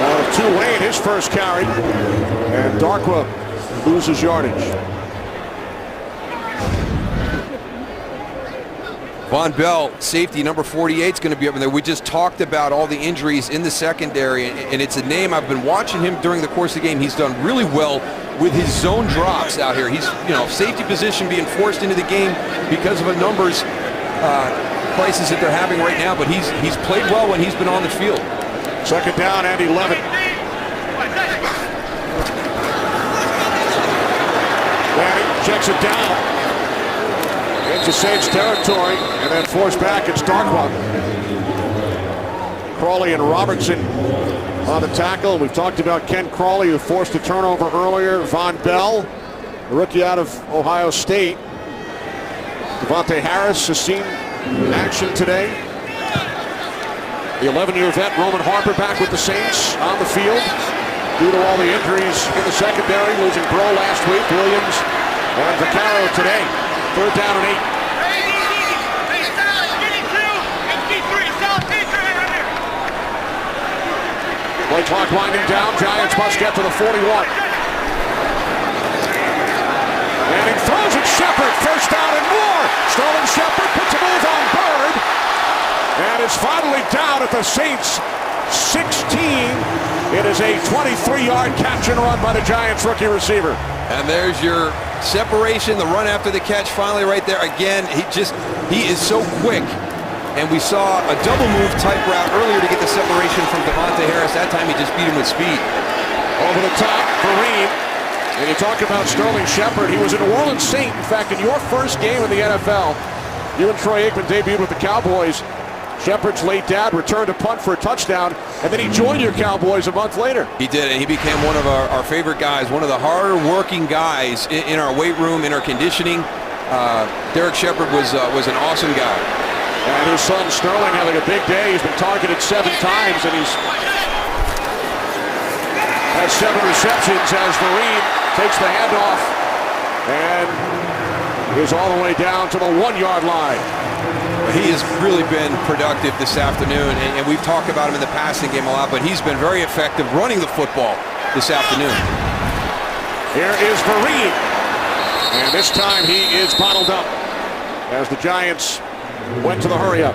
Out of Tulane, his first carry, and Darkwa loses yardage. Von Bell, safety number 48, is going to be up in there. We just talked about all the injuries in the secondary, and it's a name I've been watching him during the course of the game. He's done really well with his zone drops out here. He's, safety position being forced into the game because of a numbers crisis that they're having right now, but he's played well when he's been on the field. Second down and 11. Manning checks it down into Saints territory, and then forced back. It's Darkwa. Crawley and Robertson on the tackle. We've talked about Ken Crawley, who forced a turnover earlier. Von Bell, the rookie out of Ohio State. Devontae Harris has seen action today. The 11-year vet Roman Harper back with the Saints on the field due to all the injuries in the secondary, losing Bro last week. Williams And Vaccaro today, 3rd down and 8. Play clock winding down. Giants must get to the 41. And he throws it. Shepard, 1st down and more. Sterling Shepard puts a move on Bird. And it's finally down at the Saints 16. It is a 23-yard catch and run by the Giants rookie receiver. And there's your separation, the run after the catch finally right there. Again, he is so quick. And we saw a double move type route earlier to get the separation from Devontae Harris. That time he just beat him with speed. Over the top, Vereen. And you talk about Sterling Shepard. He was a New Orleans Saint. In fact, in your first game in the NFL, you and Troy Aikman debuted with the Cowboys. Shepard's late dad returned a punt for a touchdown, and then he joined your Cowboys a month later. He did, and he became one of our favorite guys, one of the harder working guys in our weight room, in our conditioning. Derek Shepard was an awesome guy. And his son Sterling having a big day. He's been targeted 7 times, and he's has 7 receptions as Vereen takes the handoff and is all the way down to the 1-yard line. He has really been productive this afternoon, and we've talked about him in the passing game a lot, but he's been very effective running the football this afternoon. Here is Vereen, and this time he is bottled up as the Giants went to the hurry-up.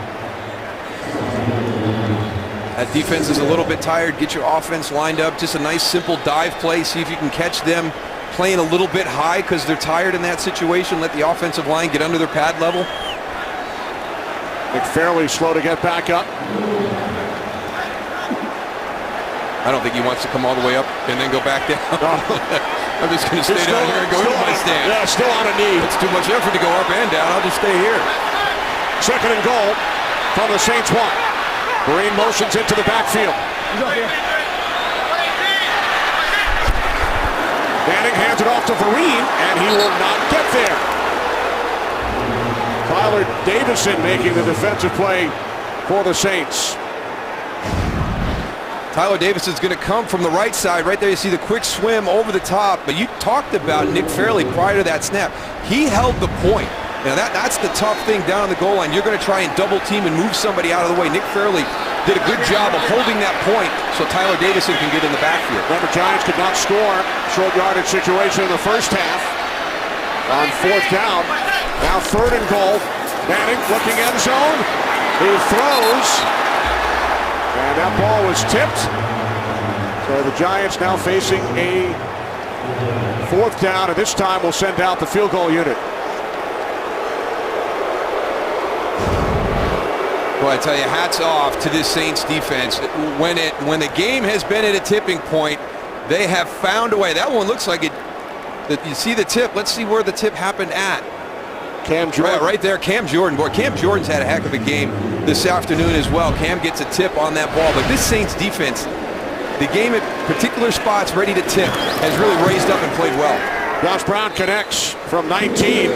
That defense is a little bit tired. Get your offense lined up. Just a nice, simple dive play. See if you can catch them playing a little bit high because they're tired in that situation. Let the offensive line get under their pad level. McFairley slow to get back up. I don't think he wants to come all the way up and then go back down. No. I'm just going to stay down here and go into my stand. Yeah, still on a knee. It's too much effort to go up and down. I'll just stay here. 2nd and goal from the Saints 1. Vereen motions into the backfield. Manning hands it off to Vereen, and he will not get there. Tyler Davison making the defensive play for the Saints. Tyler Davison's going to come from the right side. Right there you see the quick swim over the top. But you talked about Nick Fairley prior to that snap. He held the point. Now that's the tough thing down on the goal line. You're going to try and double team and move somebody out of the way. Nick Fairley did a good job of holding that point so Tyler Davison can get in the backfield. Remember, Giants could not score. Short yardage situation in the first half. On 4th down. Now 3rd and goal. Manning looking end zone. He throws. And that ball was tipped. So the Giants now facing a 4th down, and this time will send out the field goal unit. Well, I tell you, hats off to this Saints defense. When the game has been at a tipping point, they have found a way. That one looks like it. You see the tip. Let's see where the tip happened at. Cam Jordan. Right there, Cam Jordan. Boy, Cam Jordan's had a heck of a game this afternoon as well. Cam gets a tip on that ball. But this Saints defense, the game at particular spots ready to tip, has really raised up and played well. Josh Brown connects from 19.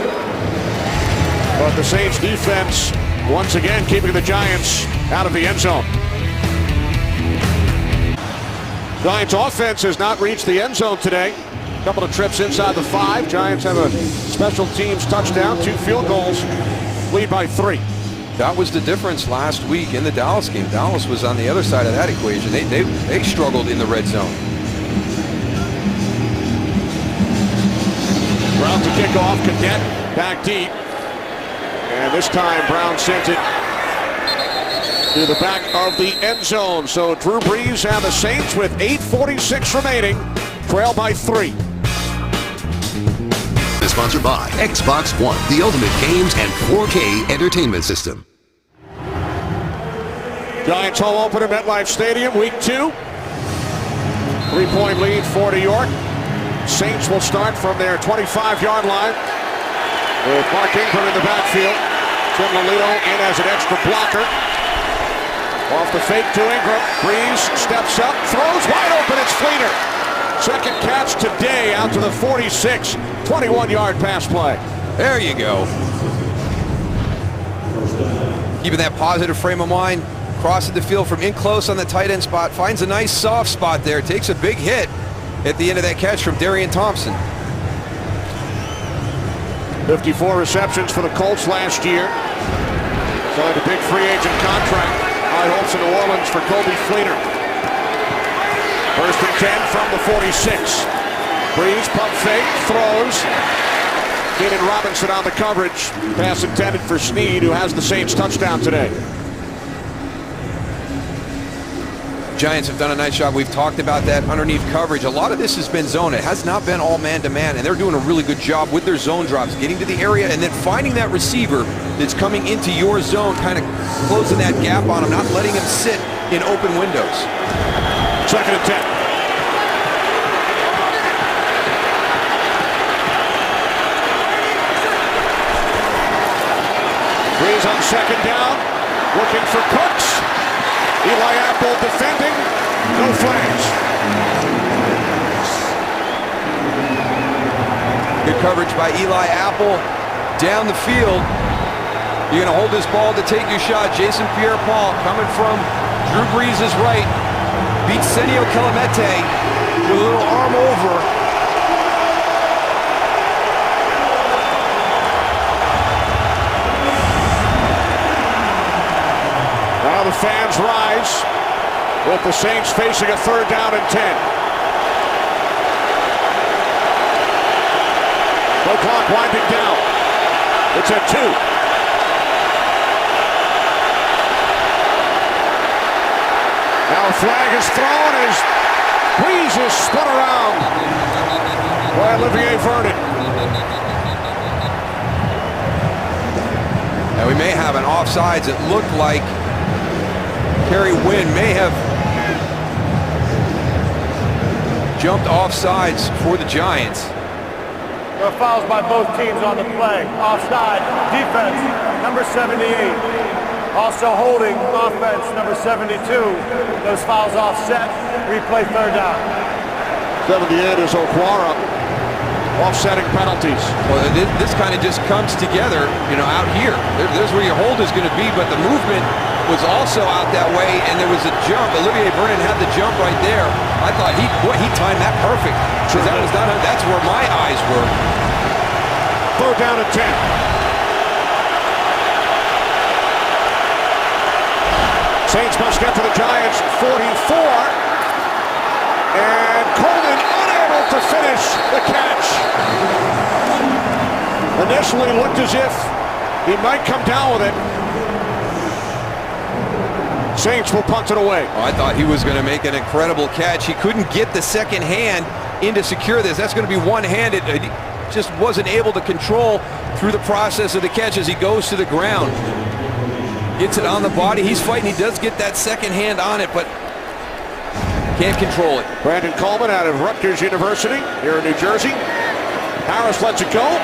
But the Saints defense once again keeping the Giants out of the end zone. Giants offense has not reached the end zone today. A couple of trips inside the 5. Giants have a special teams touchdown, 2 field goals, lead by 3. That was the difference last week in the Dallas game. Dallas was on the other side of that equation. They struggled in the red zone. Brown to kick off. Cadet back deep. And this time Brown sends it to the back of the end zone. So Drew Brees and the Saints with 8:46 remaining trail by 3. Sponsored by Xbox One, the ultimate games and 4K entertainment system. Giants home opener, MetLife Stadium, week 2. 3-point lead for New York. Saints will start from their 25-yard line with Mark Ingram in the backfield. Tim Lolito in as an extra blocker. Off the fake to Ingram. Brees steps up, throws wide open. It's Fleener. Second catch today out to the 46. 21-yard pass play. There you go. Keeping that positive frame of mind. Crosses the field from in close on the tight end spot. Finds a nice soft spot there. Takes a big hit at the end of that catch from Darian Thompson. 54 receptions for the Colts last year. Signed a big free agent contract. High hopes in New Orleans for Coby Fleener. 1st and 10 from the 46. Breeze, pump fake, throws. Keenan Robinson on the coverage. Pass intended for Snead, who has the Saints touchdown today. Giants have done a nice job. We've talked about that underneath coverage. A lot of this has been zone. It has not been all man-to-man, and they're doing a really good job with their zone drops, getting to the area and then finding that receiver that's coming into your zone, kind of closing that gap on him, not letting him sit in open windows. 2nd and 10. Breeze on 2nd down, looking for Cooks. Eli Apple defending, no flags. Good coverage by Eli Apple down the field. You're going to hold this ball to take your shot. Jason Pierre-Paul coming from Drew Brees' right. Beats Senio Kelemete with a little arm over. Now the fans rise with the Saints facing a 3rd down and 10. The clock winding down. It's at 2. Now a flag is thrown as Breeze is spun around by Olivier Vernon. And we may have an offsides. It looked like Kerry Wynn may have jumped offsides for the Giants. There are fouls by both teams on the play. Offside, defense, number 78. Also holding, offense, number 72. Those fouls offset, replay 3rd down. 78 is Okwara. Offsetting penalties. Well, this kind of just comes together, out here. There's where your hold is going to be, but the movement was also out that way, and there was a jump. Olivier Vernon had the jump right there. I thought he timed that perfect. Because that's where my eyes were. 3rd down and 10. Saints must get to the Giants 44. And Coleman unable to finish the catch. Initially looked as if he might come down with it. Saints will punt it away. Oh, I thought he was going to make an incredible catch. He couldn't get the second hand in to secure this. That's going to be one-handed. He just wasn't able to control through the process of the catch as he goes to the ground. Gets it on the body. He's fighting. He does get that second hand on it, but can't control it. Brandon Coleman out of Rutgers University here in New Jersey. Harris lets it go.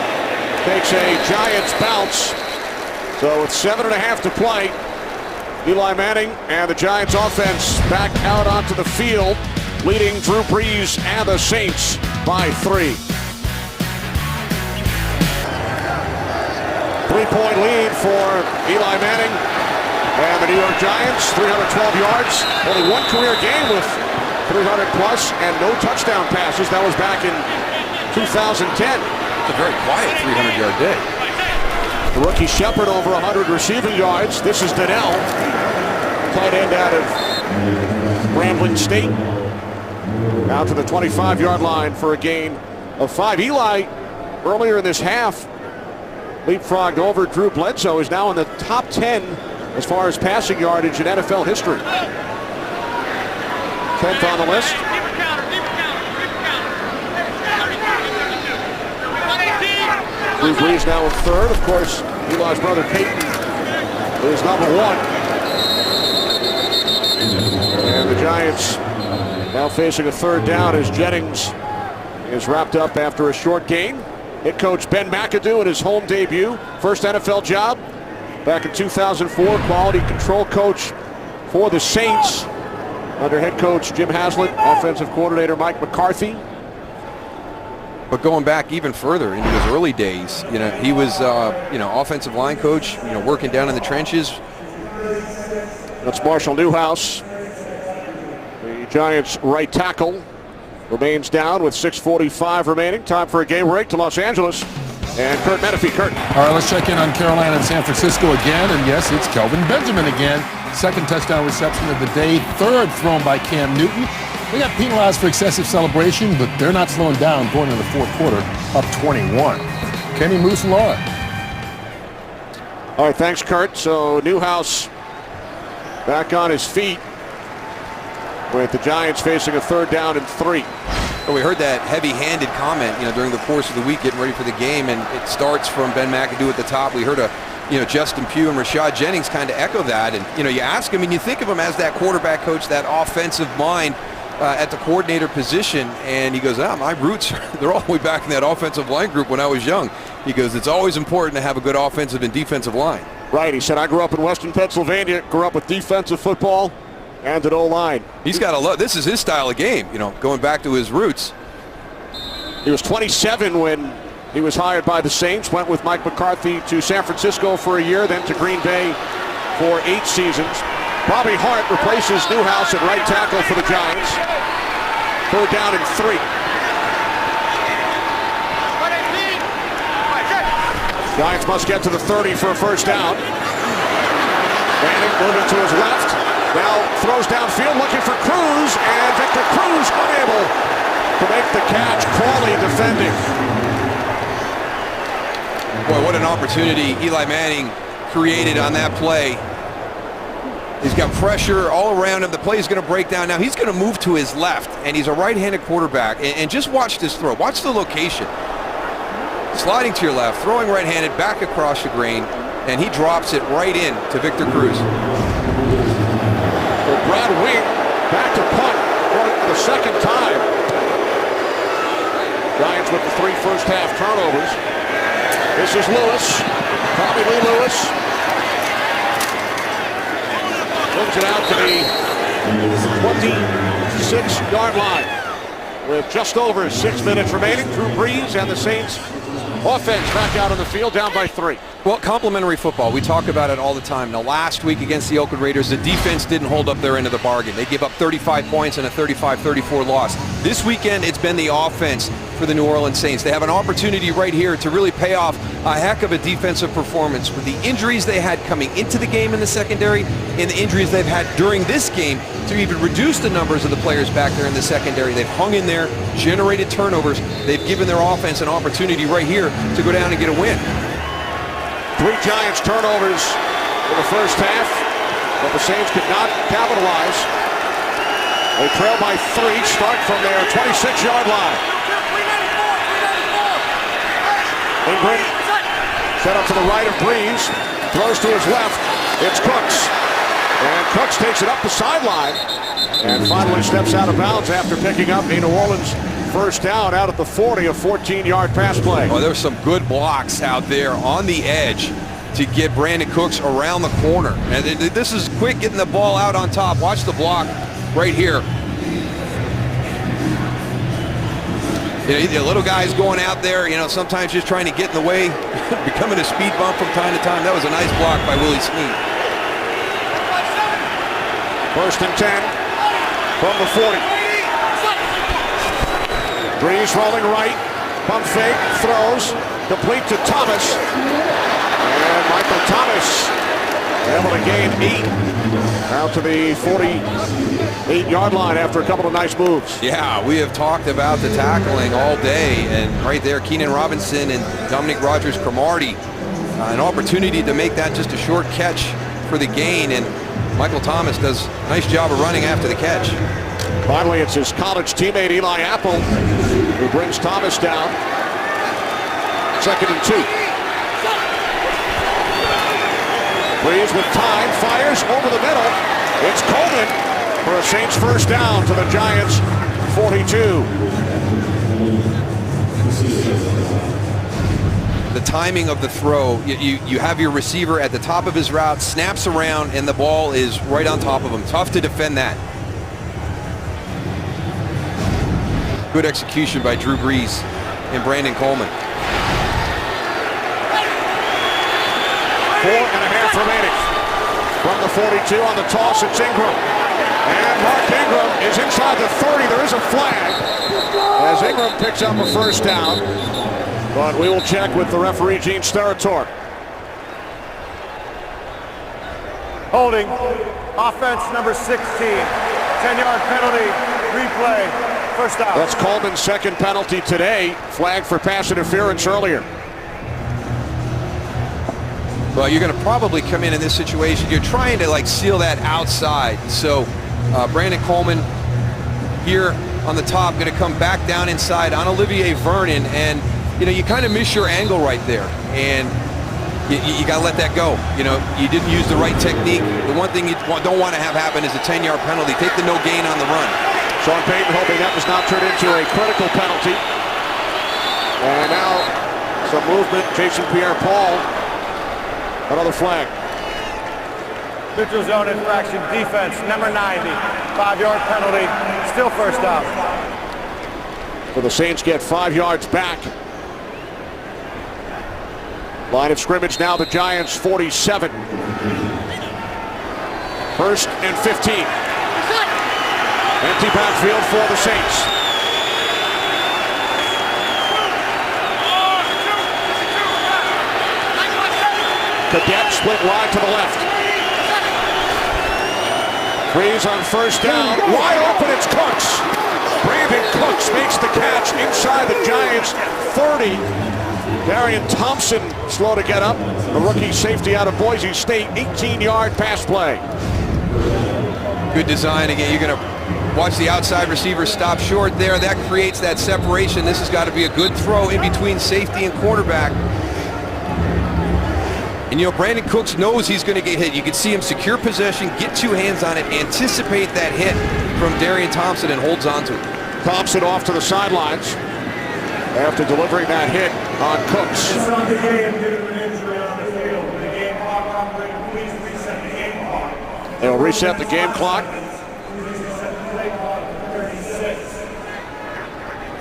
Takes a Giants bounce. So with 7.5 to play, Eli Manning and the Giants offense back out onto the field, leading Drew Brees and the Saints by 3. 3-point lead for Eli Manning and the New York Giants. 312 yards. Only one career game with 300 plus and no touchdown passes. That was back in 2010. It's a very quiet 300-yard day. The rookie Shepard over 100 receiving yards. This is Donnell, tight end out of Grambling State. Out to the 25-yard line for a gain of 5. Eli, earlier in this half, leapfrogged over Drew Bledsoe, is now in the top 10 as far as passing yardage in NFL history. 10th on the list. Drew Brees now in 3rd. Of course, Eli's brother Peyton is number 1. And the Giants now facing a 3rd down as Jennings is wrapped up after a short gain. Head coach Ben McAdoo in his home debut. First NFL job back in 2004. Quality control coach for the Saints under head coach Jim Haslett, offensive coordinator Mike McCarthy. But going back even further into his early days, he was, offensive line coach, working down in the trenches. That's Marshall Newhouse. The Giants' right tackle remains down with 6:45 remaining. Time for a game break to Los Angeles. and Kurt Menefee. Kurt. All right, let's check in on Carolina and San Francisco again. And yes, it's Kelvin Benjamin again. Second touchdown reception of the day. Third thrown by Cam Newton. They got penalized for excessive celebration, but they're not slowing down going into the fourth quarter, up 21. Kenny, Moose, and Laura. All right, thanks, Kurt. So Newhouse back on his feet with the Giants facing a 3rd down and 3. Well, we heard that heavy-handed comment, during the course of the week, getting ready for the game, and it starts from Ben McAdoo at the top. We heard Justin Pugh and Rashad Jennings kind of echo that, and you ask him, and you think of him as that quarterback coach, that offensive mind at the coordinator position, and he goes, my roots, they're all the way back in that offensive line group when I was young. He goes, it's always important to have a good offensive and defensive line. Right, he said, I grew up in Western Pennsylvania, grew up with defensive football and an O-line. He's got a lot. This is his style of game, going back to his roots. He was 27 when he was hired by the Saints, went with Mike McCarthy to San Francisco for a year, then to Green Bay for 8 seasons. Bobby Hart replaces Newhouse at right tackle for the Giants. 3rd down and 3. Giants must get to the 30 for a 1st down. Manning moving to his left. Now throws downfield looking for Cruz, and Victor Cruz unable to make the catch. Crawley defending. Boy, what an opportunity Eli Manning created on that play. He's got pressure all around him. The play is going to break down. Now he's going to move to his left, and he's a right-handed quarterback. And just watch this throw. Watch the location. Sliding to your left, throwing right-handed back across the green, and he drops it right in to Victor Cruz. Well, Brad Wing back to punt for the 2nd time. Giants with the 3 first-half turnovers. This is Lewis. Tommy Lee Lewis. Moves it out to the 26-yard line with just over 6 minutes remaining. Drew Brees and the Saints offense back out on the field, down by 3. Well, complimentary football. We talk about it all the time. Now, last week against the Oakland Raiders, the defense didn't hold up their end of the bargain. They gave up 35 points and a 35-34 loss. This weekend, it's been the offense for the New Orleans Saints. They have an opportunity right here to really pay off a heck of a defensive performance with the injuries they had coming into the game in the secondary and the injuries they've had during this game to even reduce the numbers of the players back there in the secondary. They've hung in there, generated turnovers. They've given their offense an opportunity right here to go down and get a win. 3 Giants turnovers in the first half, but the Saints could not capitalize. They trail by 3, start from their 26-yard line. Ingram set up to the right of Brees, throws to his left. It's Cooks, and Cooks takes it up the sideline and finally steps out of bounds after picking up a New Orleans 1st down out at the 40, a 14-yard pass play. Oh, there's some good blocks out there on the edge to get Brandon Cooks around the corner. And this is quick getting the ball out on top. Watch the block right here. The little guy's going out there, sometimes just trying to get in the way, becoming a speed bump from time to time. That was a nice block by Willie Snead. 1st and 10 from the 40. Brees rolling right, pump fake, throws, complete to Thomas. And Michael Thomas able to gain 8 out to the 48-yard line after a couple of nice moves. Yeah, we have talked about the tackling all day, and right there, Keenan Robinson and Dominique Rodgers-Cromartie, an opportunity to make that just a short catch for the gain, and Michael Thomas does a nice job of running after the catch. Finally, it's his college teammate Eli Apple who brings Thomas down. 2nd and 2. Brees with time, fires over the middle. It's Coleman for a Saints 1st down to the Giants 42. The timing of the throw, you have your receiver at the top of his route, snaps around, and the ball is right on top of him. Tough to defend that. Good execution by Drew Brees and Brandon Coleman. 4.5 remaining. From the 42 on the toss, it's Ingram. And Mark Ingram is inside the 30. There is a flag as Ingram picks up a 1st down. But we will check with the referee, Gene Steratore. Holding. Offense number 16. 10-yard penalty. Replay. First down. That's Coleman's second penalty today. Flag for pass interference earlier. Well, you're going to probably come in this situation. You're trying to seal that outside. So Brandon Coleman here on the top going to come back down inside on Olivier Vernon, and you kind of miss your angle right there, and you got to let that go. You didn't use the right technique. The one thing you don't want to have happen is a 10-yard penalty. Take the no gain on the run. Sean Payton hoping that does not turn into a critical penalty. And now some movement. Jason Pierre-Paul. Another flag. Neutral zone infraction defense, number 90. 5-yard penalty. Still first down. So the Saints get 5 yards back. Line of scrimmage now, the Giants 47. First and 15. Empty backfield for the Saints. Cadet split wide to the left. Freeze on first down. Wide open, it's Cooks. Brandon Cooks makes the catch inside the Giants 30. Darian Thompson slow to get up. The rookie safety out of Boise State. 18-yard pass play. Good design. Again, you're going to watch the outside receiver stop short there. That creates that separation. This has got to be a good throw in between safety and quarterback. And Brandon Cooks knows he's going to get hit. You can see him secure possession, get two hands on it, anticipate that hit from Darian Thompson, and holds on to it. Thompson off to the sidelines after delivering that hit on Cooks. They'll reset the game clock,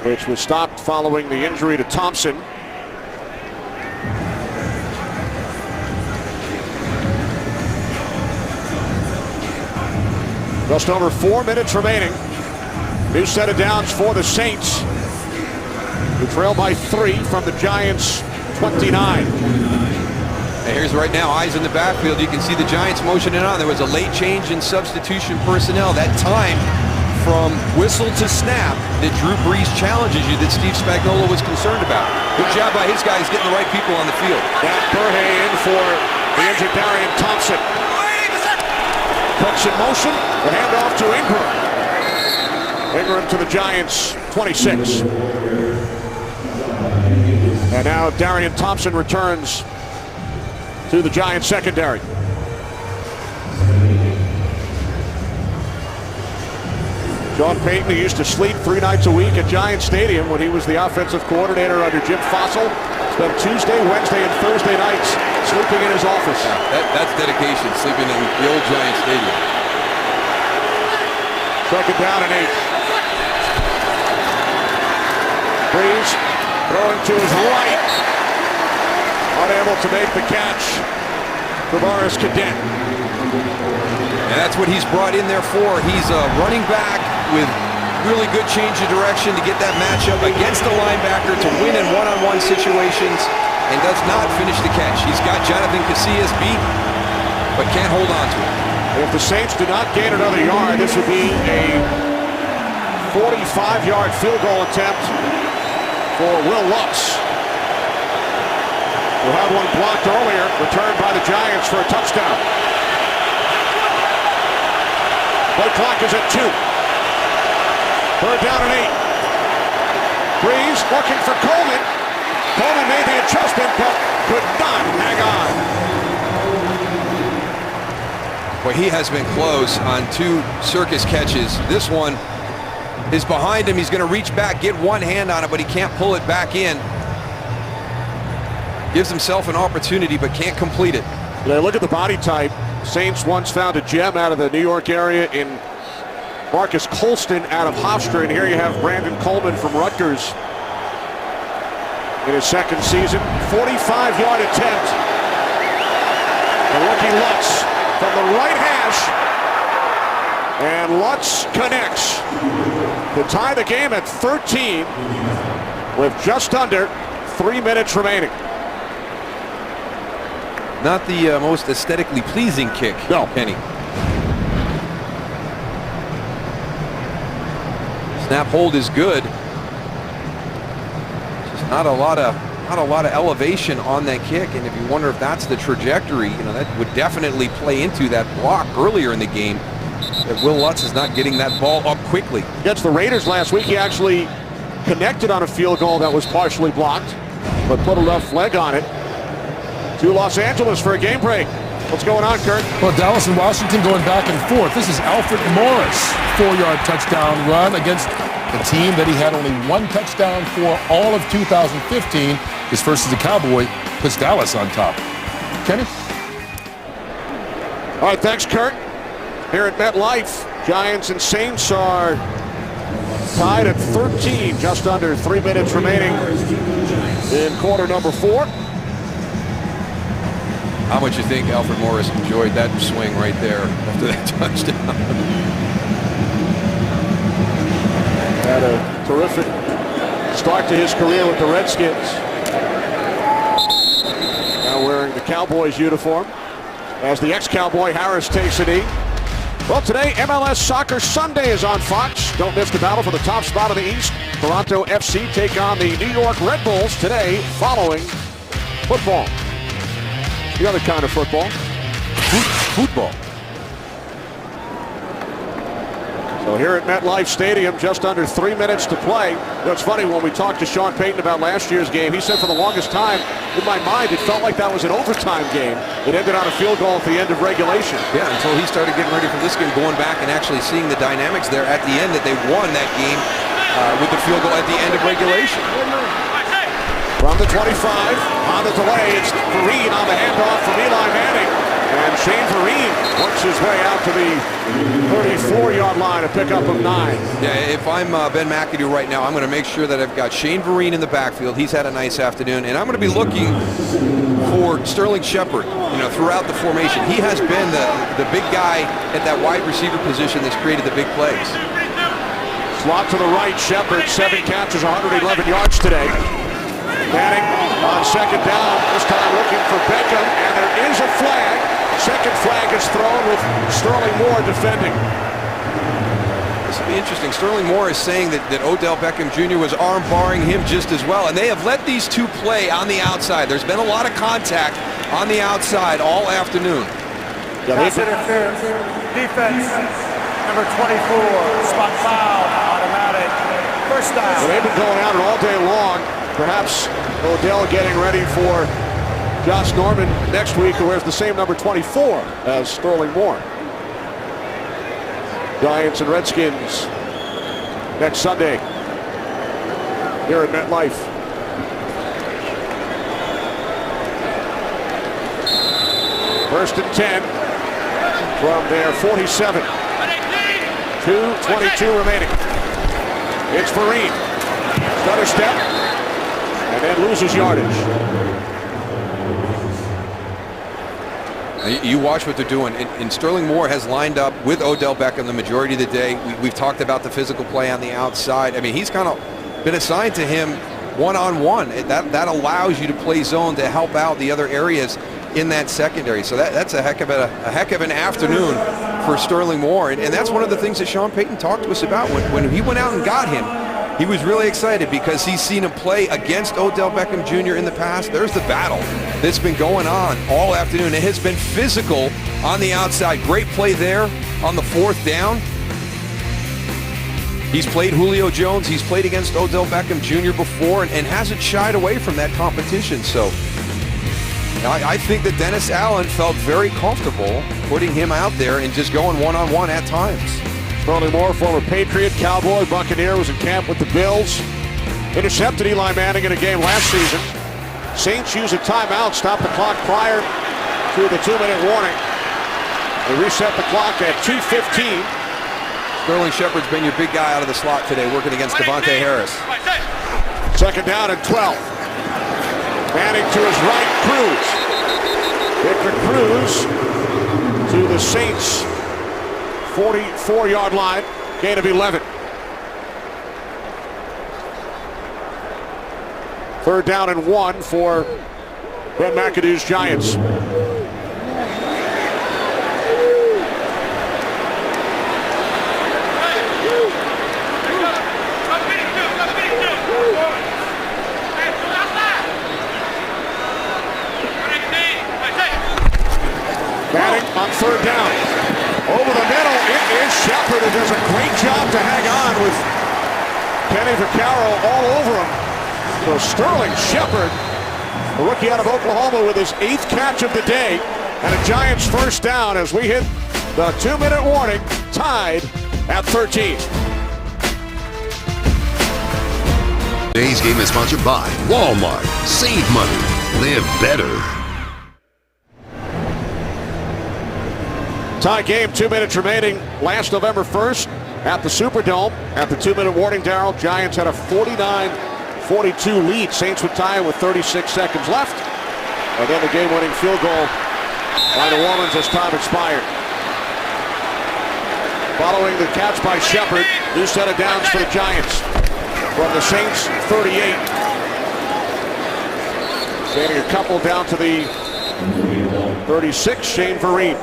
which was stopped following the injury to Thompson. Just over 4 minutes remaining. New set of downs for the Saints, who trail by 3 from the Giants' 29. And here's right now, eyes in the backfield. You can see the Giants motioning on. There was a late change in substitution personnel. That time from whistle to snap that Drew Brees challenges you, that Steve Spagnuolo was concerned about. Good job by his guys getting the right people on the field. Matt Burhay in for the injured Darian Thompson. Cooks in motion, the handoff to Ingram. Ingram to the Giants' 26. And now Darian Thompson returns to the Giants secondary. Sean Payton, who used to sleep 3 nights a week at Giant Stadium when he was the offensive coordinator under Jim Fassel, spent Tuesday, Wednesday, and Thursday nights sleeping in his office. That's dedication, sleeping in the old Giant Stadium. Second down and 8. Brees throwing to his right. Unable to make the catch for Boris Cadet. And that's what he's brought in there for. He's a running back with really good change of direction to get that matchup against the linebacker to win in one-on-one situations, and does not finish the catch. He's got Jonathan Casillas beat, but can't hold on to it. If the Saints do not gain another yard, this would be a 45-yard field goal attempt for Will Lutz, who had one blocked earlier, returned by the Giants for a touchdown. Play clock is at 2. Third down and 8. Brees looking for Coleman. Coleman made the adjustment, but could not hang on. Well, he has been close on 2 circus catches. This one is behind him. He's going to reach back, get one hand on it, but he can't pull it back in. Gives himself an opportunity, but can't complete it. Look at the body type. Saints once found a gem out of the New York area in Marcus Colston out of Hofstra, and here you have Brandon Coleman from Rutgers in his second season. 45-yard attempt. The rookie Lutz from the right hash, and Lutz connects to tie the game at 13 with just under 3 minutes remaining. Not the most aesthetically pleasing kick, no. Kenny. Snap hold is good. Just not a lot of elevation on that kick, and if you wonder if that's the trajectory, that would definitely play into that block earlier in the game. That Will Lutz is not getting that ball up quickly. Against the Raiders last week, he actually connected on a field goal that was partially blocked, but put a left leg on it. To Los Angeles for a game break. What's going on, Kurt? Well, Dallas and Washington going back and forth. This is Alfred Morris, 4-yard touchdown run against a team that he had only one touchdown for all of 2015. His first as a Cowboy puts Dallas on top. Kenny? All right, thanks, Kurt. Here at MetLife, Giants and Saints are tied at 13, just under 3 minutes remaining in quarter number 4. How much you think Alfred Morris enjoyed that swing right there after that touchdown? Had a terrific start to his career with the Redskins. Now wearing the Cowboys uniform as the ex-Cowboy Harris takes a knee. Well, today MLS Soccer Sunday is on Fox. Don't miss the battle for the top spot in the East. Toronto FC take on the New York Red Bulls today following football. The other kind of football. Football. So here at MetLife Stadium, just under 3 minutes to play. It's funny, when we talked to Sean Payton about last year's game, he said for the longest time, in my mind, it felt like that was an overtime game. It ended on a field goal at the end of regulation. Yeah, until he started getting ready for this game, going back and actually seeing the dynamics there at the end, that they won that game with the field goal at the end of regulation. From the 25, on the delay, it's Vereen on the handoff from Eli Manning. And Shane Vereen works his way out to the 34-yard line, a pickup of 9. Yeah, if I'm Ben McAdoo right now, I'm going to make sure that I've got Shane Vereen in the backfield. He's had a nice afternoon. And I'm going to be looking for Sterling Shepard, throughout the formation. He has been the big guy at that wide receiver position that's created the big plays. Slot to the right, Shepard, 7 catches, 111 yards today. Manning on second down, this time looking for Beckham, and there is a flag. Second flag is thrown with Sterling Moore defending. This will be interesting. Sterling Moore is saying that Odell Beckham Jr. was arm barring him just as well, and they have let these two play on the outside. There's been a lot of contact on the outside all afternoon. Pass interference, defense, number 24, spot foul, automatic, first down. So they've been going at it all day long. Perhaps Odell getting ready for Josh Norman next week, who wears the same number 24 as Sterling Moore. Giants and Redskins next Sunday here at MetLife. First and 10 from their 47. 2:22 remaining. It's Vereen. Stutter step. And then loses yardage. You watch what they're doing. And Sterling Moore has lined up with Odell Beckham the majority of the day. We've talked about the physical play on the outside. I mean, he's kind of been assigned to him one-on-one. That allows you to play zone to help out the other areas in that secondary. So that's a heck of an afternoon for Sterling Moore. And that's one of the things that Sean Payton talked to us about when he went out and got him. He was really excited because he's seen him play against Odell Beckham Jr. in the past. There's the battle that's been going on all afternoon. It has been physical on the outside. Great play there on the 4th down. He's played Julio Jones. He's played against Odell Beckham Jr. before and hasn't shied away from that competition. So I think that Dennis Allen felt very comfortable putting him out there and just going one-on-one at times. Sterling Moore, former Patriot, Cowboy, Buccaneer, was in camp with the Bills. Intercepted Eli Manning in a game last season. Saints use a timeout, stop the clock prior to the 2-minute warning. They reset the clock at 2:15. Sterling Shepard's been your big guy out of the slot today, working against Devontae Harris. Second down and 12. Manning to his right, Cruz. Victor Cruz to the Saints 44-yard line, gain of 11. 3rd down and 1 for Ben McAdoo's Giants. Manning on 3rd down. Over the middle, it is Shepard who does a great job to hang on with Kenny Vaccaro all over him. So Sterling Shepard, the rookie out of Oklahoma, with his 8th catch of the day, and a Giants 1st down as we hit the 2-minute warning, tied at 13. Today's game is sponsored by Walmart. Save money. Live better. Tie game, 2 minutes remaining. Last November 1st at the Superdome. At the 2-minute warning, Darryl, Giants had a 49-42 lead. Saints would tie it with 36 seconds left. And then the game-winning field goal by New Orleans as time expired. Following the catch by Shepard, new set of downs for the Giants. From the Saints, 38. Gaining a couple down to the 36, Shane Vereen.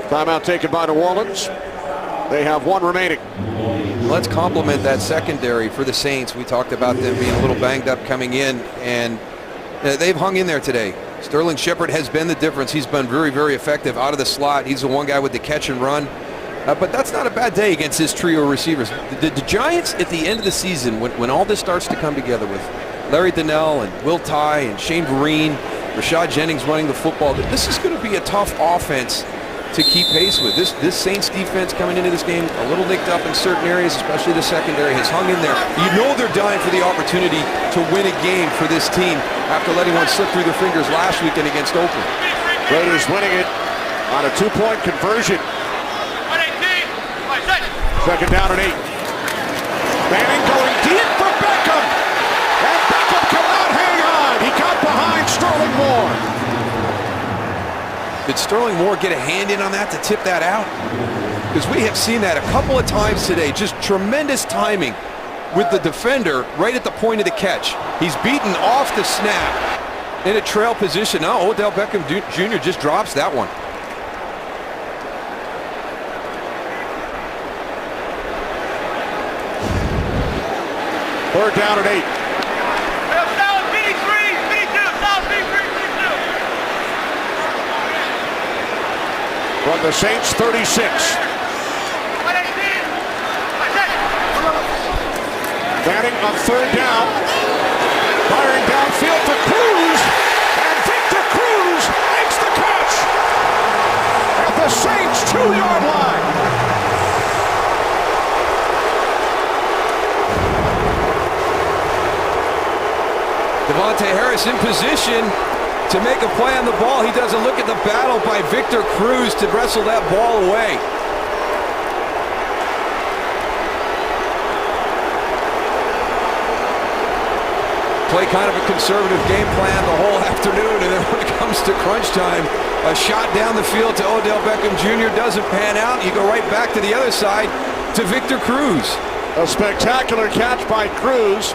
Timeout taken by New Orleans. They have 1 remaining. Let's compliment that secondary for the Saints. We talked about them being a little banged up coming in, and they've hung in there today. Sterling Shepard has been the difference. He's been very, very effective out of the slot. He's the one guy with the catch and run. But that's not a bad day against this trio of receivers. The Giants at the end of the season, when all this starts to come together with Larry Donnell and Will Tye and Shane Vereen, Rashad Jennings running the football, this is going to be a tough offense to keep pace with. This Saints defense coming into this game a little nicked up in certain areas, especially the secondary, has hung in there. You know they're dying for the opportunity to win a game for this team after letting one slip through their fingers last weekend against Oakland. Raiders winning it on a 2-point conversion. 2nd down and 8. Manning going deep for Beckham. And Beckham cannot hang on. He got behind Sterling Moore. Did Sterling Moore get a hand in on that to tip that out? Because we have seen that a couple of times today. Just tremendous timing with the defender right at the point of the catch. He's beaten off the snap in a trail position. Now Odell Beckham Jr. just drops that one. Third down and 8. From the Saints, 36. Manning on 3rd down. Firing downfield for Cruz. And Victor Cruz makes the catch at the Saints' 2-yard line. Davante Harris in position to make a play on the ball. He doesn't look at the battle by Victor Cruz to wrestle that ball away. Play kind of a conservative game plan the whole afternoon, and then when it comes to crunch time, a shot down the field to Odell Beckham Jr. doesn't pan out. You go right back to the other side to Victor Cruz. A spectacular catch by Cruz.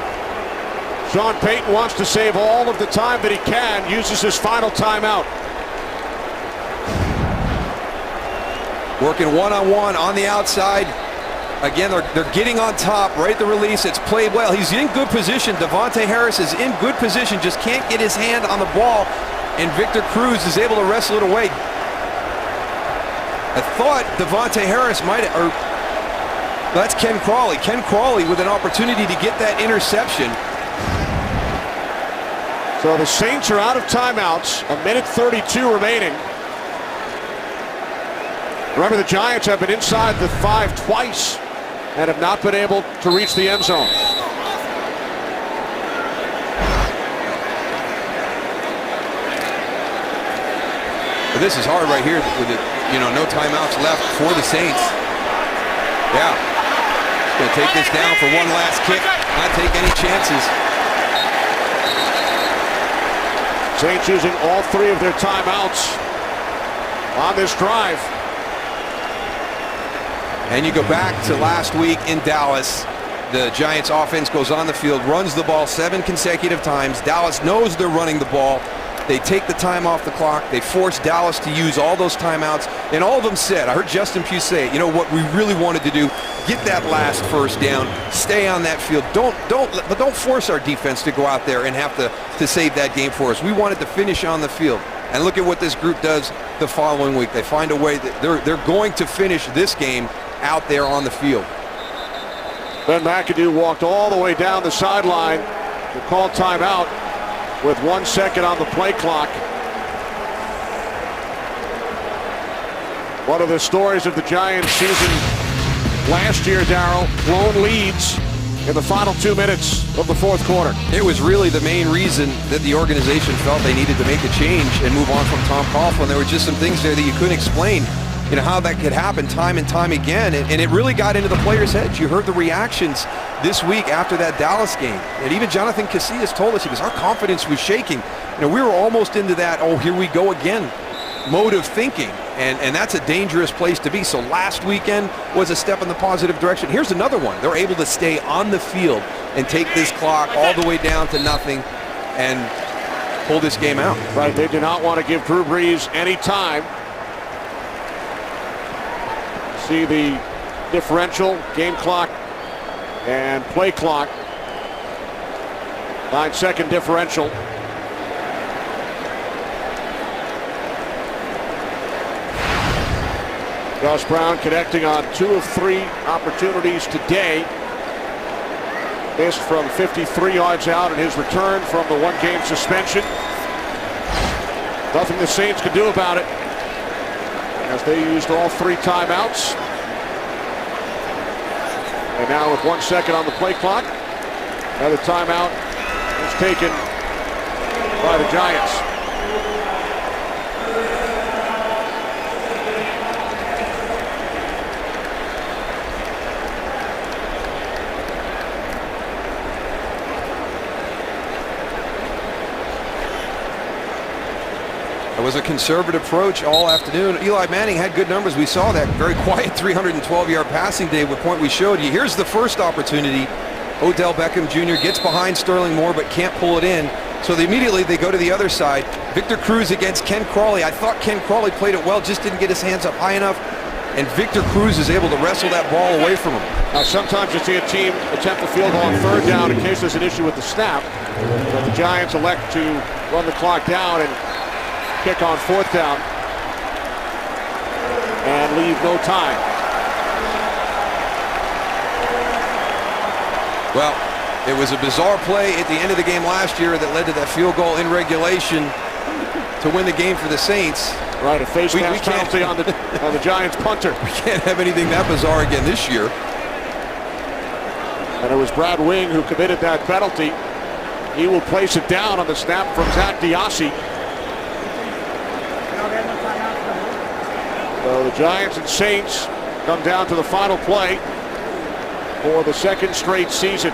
Sean Payton wants to save all of the time that he can, uses his final timeout. Working one-on-one on the outside. Again, they're getting on top right at the release. It's played well. He's in good position. Davante Harris is in good position, just can't get his hand on the ball, and Victor Cruz is able to wrestle it away. I thought Davante Harris might have, or that's Ken Crawley. Ken Crawley with an opportunity to get that interception. So the Saints are out of timeouts. 1:32 remaining. Remember, the Giants have been inside the 5 twice and have not been able to reach the end zone. But this is hard right here with it, no timeouts left for the Saints. Yeah. Going to take this down for one last kick. Not take any chances. Saints using all 3 of their timeouts on this drive. And you go back to last week in Dallas. The Giants offense goes on the field, runs the ball 7 consecutive times. Dallas knows they're running the ball. They take the time off the clock. They force Dallas to use all those timeouts. And all of them said, I heard Justin Pugh say it, you know what we really wanted to do, get that last first down, stay on that field. But don't force our defense to go out there and have to save that game for us. We wanted to finish on the field. And look at what this group does the following week. They find a way that they're going to finish this game out there on the field. Ben McAdoo walked all the way down the sideline to call timeout with 1 second on the play clock. One of the stories of the Giants season last year, Darryl, blown leads in the final 2 minutes of the fourth quarter. It was really the main reason that the organization felt they needed to make a change and move on from Tom Coughlin. There were just some things there that you couldn't explain, you know, how that could happen time and time again. And it really got into the players' heads. You heard the reactions this week after that Dallas game. And even Jonathan Casillas told us, he goes, our confidence was shaking. You know, we were almost into that, oh, here we go again mode of thinking. And that's a dangerous place to be. So last weekend was a step in the positive direction. Here's another one. They're able to stay on the field and take this clock all the way down to nothing and pull this game out. Right, they do not want to give Drew Brees any time. See the differential, game clock and play clock. 9-second differential. Gus Brown connecting on 2 of 3 opportunities today. Missed from 53 yards out in his return from the 1-game suspension. Nothing the Saints could do about it, as they used all 3 timeouts. And now with 1 second on the play clock, another timeout is taken by the Giants. It was a conservative approach all afternoon. Eli Manning had good numbers. We saw that very quiet 312-yard passing day, what point we showed you. Here's the first opportunity. Odell Beckham Jr. gets behind Sterling Moore but can't pull it in. So immediately they go to the other side. Victor Cruz against Ken Crawley. I thought Ken Crawley played it well, just didn't get his hands up high enough. And Victor Cruz is able to wrestle that ball away from him. Now sometimes you see a team attempt the field goal on 3rd down in case there's an issue with the snap. But the Giants elect to run the clock down and kick on 4th down and leave no time. Well, it was a bizarre play at the end of the game last year that led to that field goal in regulation to win the game for the Saints. Right, a face mask penalty on the Giants punter. We can't have anything that bizarre again this year. And it was Brad Wing who committed that penalty. He will place it down on the snap from Zach Diassi. So the Giants and Saints come down to the final play for the 2nd straight season.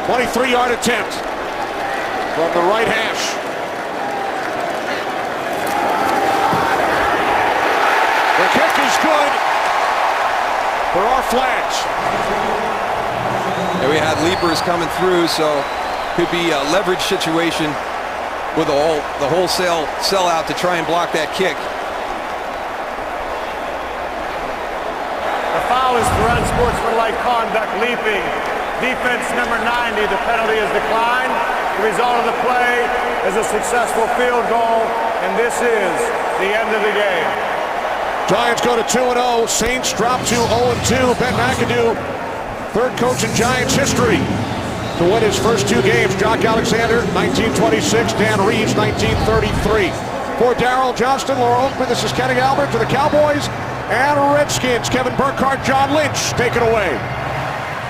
23-yard attempt from the right hash. The kick is good. There are flags. And we had leapers coming through, so could be a leverage situation with the wholesale sellout to try and block that kick. The foul is for unsportsmanlike conduct, leaping. Defense number 90, the penalty is declined. The result of the play is a successful field goal, and this is the end of the game. Giants go to 2-0. Saints drop to 0-2. Ben McAdoo, 3rd coach in Giants history to win his first 2 games. Jock Alexander, 1926. Dan Reeves, 1933. For Darryl Johnston, Laura Oakman, this is Kenny Albert for the Cowboys and Redskins. Kevin Burkhardt, John Lynch, take it away.